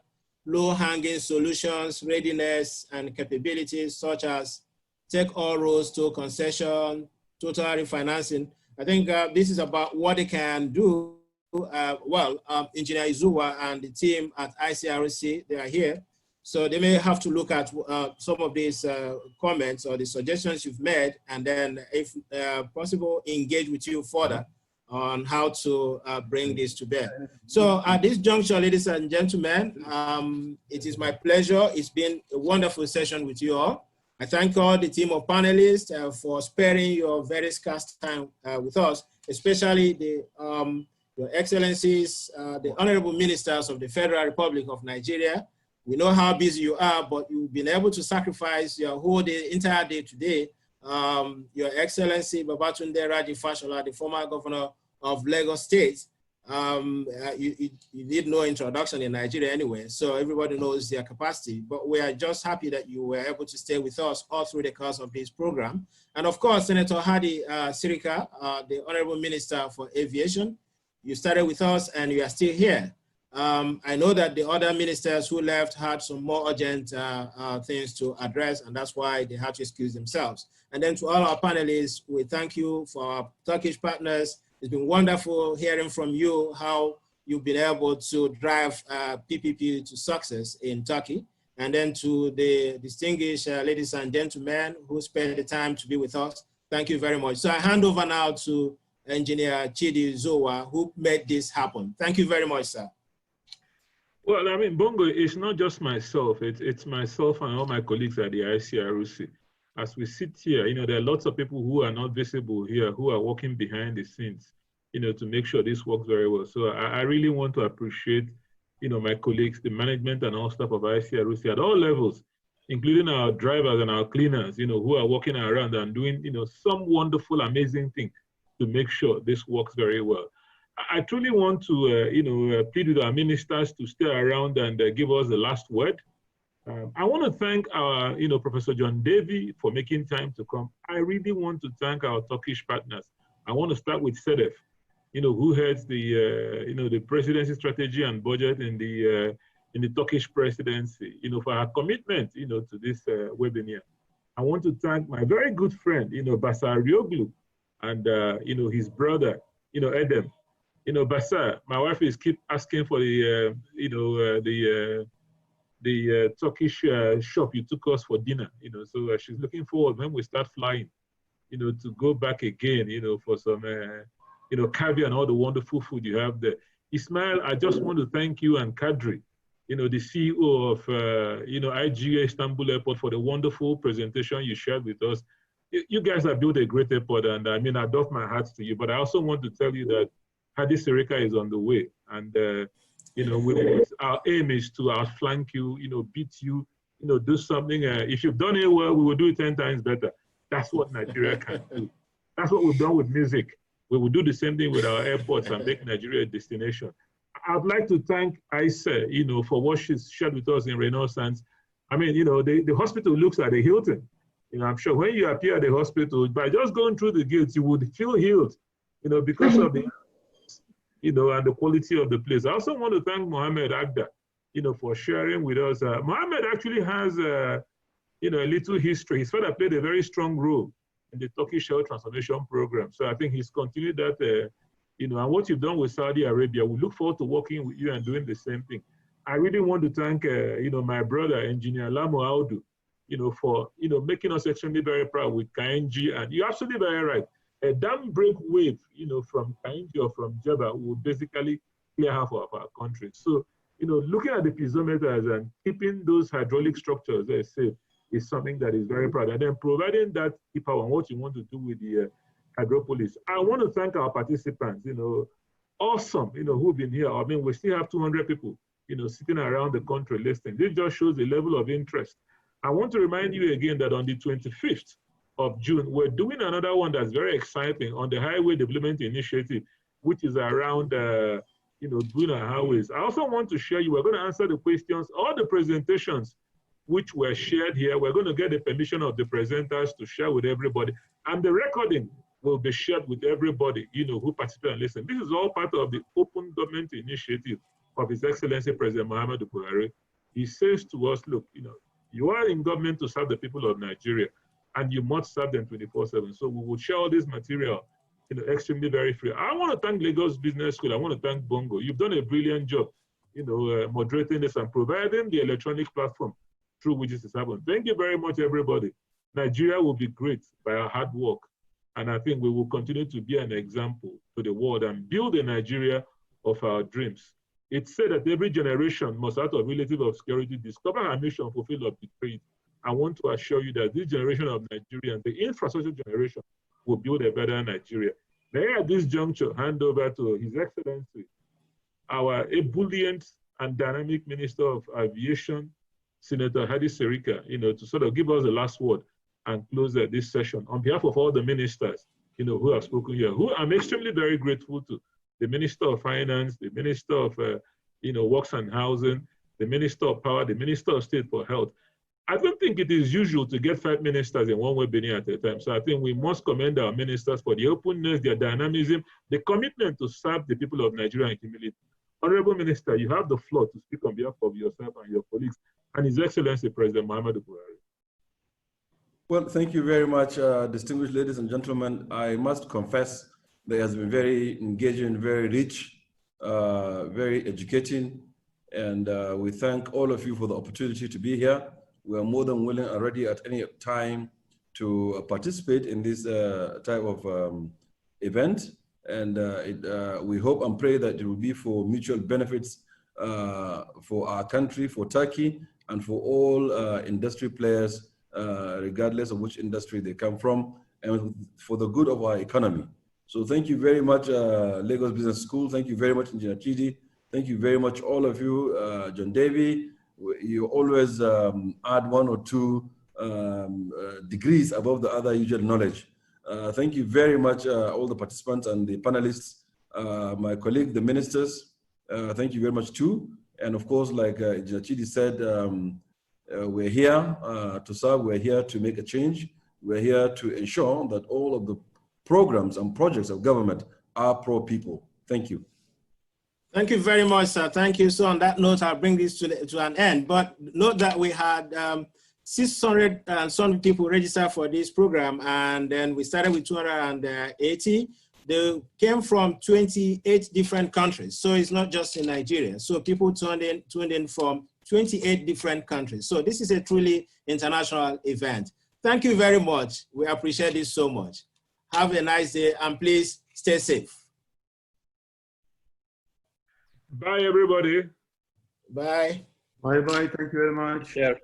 low-hanging solutions, readiness, and capabilities such as take all roads to concession, total refinancing? I think this is about what they can do Engineer Izuwa and the team at ICRC, they are here. So they may have to look at some of these comments or the suggestions you've made, and then if possible, engage with you further on how to bring this to bear. So at this juncture, ladies and gentlemen, it is my pleasure. It's been a wonderful session with you all. I thank all the team of panelists for sparing your very scarce time with us, especially the Your Excellencies, the Honorable Ministers of the Federal Republic of Nigeria. We know how busy you are, but you've been able to sacrifice your whole day, entire day today. Your Excellency Babatunde Raji Fashola, the former governor of Lagos State, you need no introduction in Nigeria anyway, so everybody knows their capacity. But we are just happy that you were able to stay with us all through the course of this program. And of course, Senator Hadi Sirika, the Honorable Minister for Aviation, you started with us and you are still here. I know that the other ministers who left had some more urgent things to address, and that's why they had to excuse themselves. And then to all our panelists, we thank you. For our Turkish partners, it's been wonderful hearing from you how you've been able to drive PPP to success in Turkey. And then to the distinguished ladies and gentlemen who spent the time to be with us, thank you very much. So I hand over now to Engineer Chidi Zowa, who made this happen. Thank you very much, sir. Well, I mean, Bongo, it's not just myself. It's myself and all my colleagues at the ICRC. As we sit here, there are lots of people who are not visible here, who are working behind the scenes, to make sure this works very well. So I really want to appreciate, my colleagues, the management and all staff of ICRC at all levels, including our drivers and our cleaners, who are working around and doing, some wonderful, amazing thing to make sure this works very well. I truly want to, plead with our ministers to stay around and give us the last word. I want to thank our, Professor John Davy for making time to come. I really want to thank our Turkish partners. I want to start with Sedef, who heads the, the presidency strategy and budget in the Turkish presidency, for our commitment, to this webinar. I want to thank my very good friend, Basar Rioglu, and, his brother, Edem. Basar, my wife is keep asking for the, the Turkish shop you took us for dinner, so she's looking forward when we start flying, to go back again, for some, caviar and all the wonderful food you have there. Ismail, I just want to thank you and Kadri, the CEO of, IGA Istanbul Airport for the wonderful presentation you shared with us. You guys have built a great airport, and I mean, I doff my hat to you, but I also want to tell you that Hadi Sirika is on the way, and our aim is to outflank you, beat you, do something. If you've done it well, we will do it 10 times better. That's what Nigeria can do. That's what we've done with music. We will do the same thing with our airports and make Nigeria a destination. I'd like to thank Aisa, for what she's shared with us in Renaissance. I mean, the hospital looks at the Hilton. I'm sure when you appear at the hospital, by just going through the gates, you would feel healed, because of the and the quality of the place. I also want to thank Mohammed Agda, for sharing with us. Mohammed actually has, a little history. His father played a very strong role in the Turkish Health Transformation Program. So I think he's continued that, and what you've done with Saudi Arabia, we look forward to working with you and doing the same thing. I really want to thank, my brother, Engineer Lamo Audu, for, making us extremely very proud with Kainji. And you're absolutely very right. A dam break wave, from Kainji or from Jebba will basically clear half of our country. So, looking at the piezometers and keeping those hydraulic structures safe is something that is very proud. And then providing that power and what you want to do with the hydropolis. I want to thank our participants, awesome, who've been here. I mean, we still have 200 people, sitting around the country listening. This just shows the level of interest. I want to remind you again that on the 25th of June, we're doing another one that's very exciting on the Highway Development Initiative, which is around, doing our highways. I also want to share you, we're going to answer the questions, all the presentations which were shared here. We're going to get the permission of the presenters to share with everybody. And the recording will be shared with everybody, who participate and listen. This is all part of the Open Government Initiative of His Excellency President Muhammadu Buhari. He says to us, look, you are in government to serve the people of Nigeria, and you must serve them 24/7. So we will share all this material extremely very free. I want to thank Lagos Business School. I want to thank Bongo. You've done a brilliant job, moderating this and providing the electronic platform through which this is happening. Thank you very much, everybody. Nigeria will be great by our hard work. And I think we will continue to be an example to the world and build a Nigeria of our dreams. It's said that every generation must, out of relative obscurity, discover our mission, fulfill or betray it. I want to assure you that this generation of Nigerians, the infrastructure generation, will build a better Nigeria. May I at this juncture hand over to His Excellency, our ebullient and dynamic Minister of Aviation, Senator Hadi Serika, to sort of give us the last word and close this session on behalf of all the ministers, who have spoken here, who I'm extremely very grateful to. The Minister of Finance, the Minister of, Works and Housing, the Minister of Power, the Minister of State for Health. I don't think it is usual to get 5 ministers in one webinar at a time. So I think we must commend our ministers for the openness, their dynamism, the commitment to serve the people of Nigeria and humility. Honorable Minister, you have the floor to speak on behalf of yourself and your colleagues and His Excellency President Muhammadu Buhari. Well, thank you very much, distinguished ladies and gentlemen. I must confess that it has been very engaging, very rich, very educating, and we thank all of you for the opportunity to be here. We are more than willing already at any time to participate in this type of event. And we hope and pray that it will be for mutual benefits for our country, for Turkey, and for all industry players, regardless of which industry they come from, and for the good of our economy. So thank you very much, Lagos Business School. Thank you very much, Engineer Chidi. Thank you very much, all of you, John Davy. You always add 1 or 2 degrees above the other usual knowledge. Thank you very much, all the participants and the panelists, my colleague, the ministers. Thank you very much too. And of course, like Engineer Chidi said, we're here to serve, we're here to make a change. We're here to ensure that all of the programs and projects of government are pro-people. Thank you. Thank you very much, sir. Thank you. So on that note, I'll bring this to an end. But note that we had 600 and some people registered for this program, and then we started with 280. They came from 28 different countries. So it's not just in Nigeria. So people tuned in from 28 different countries. So this is a truly international event. Thank you very much. We appreciate this so much. Have a nice day, and please stay safe. Bye, everybody. Bye. Bye-bye. Thank you very much. Share.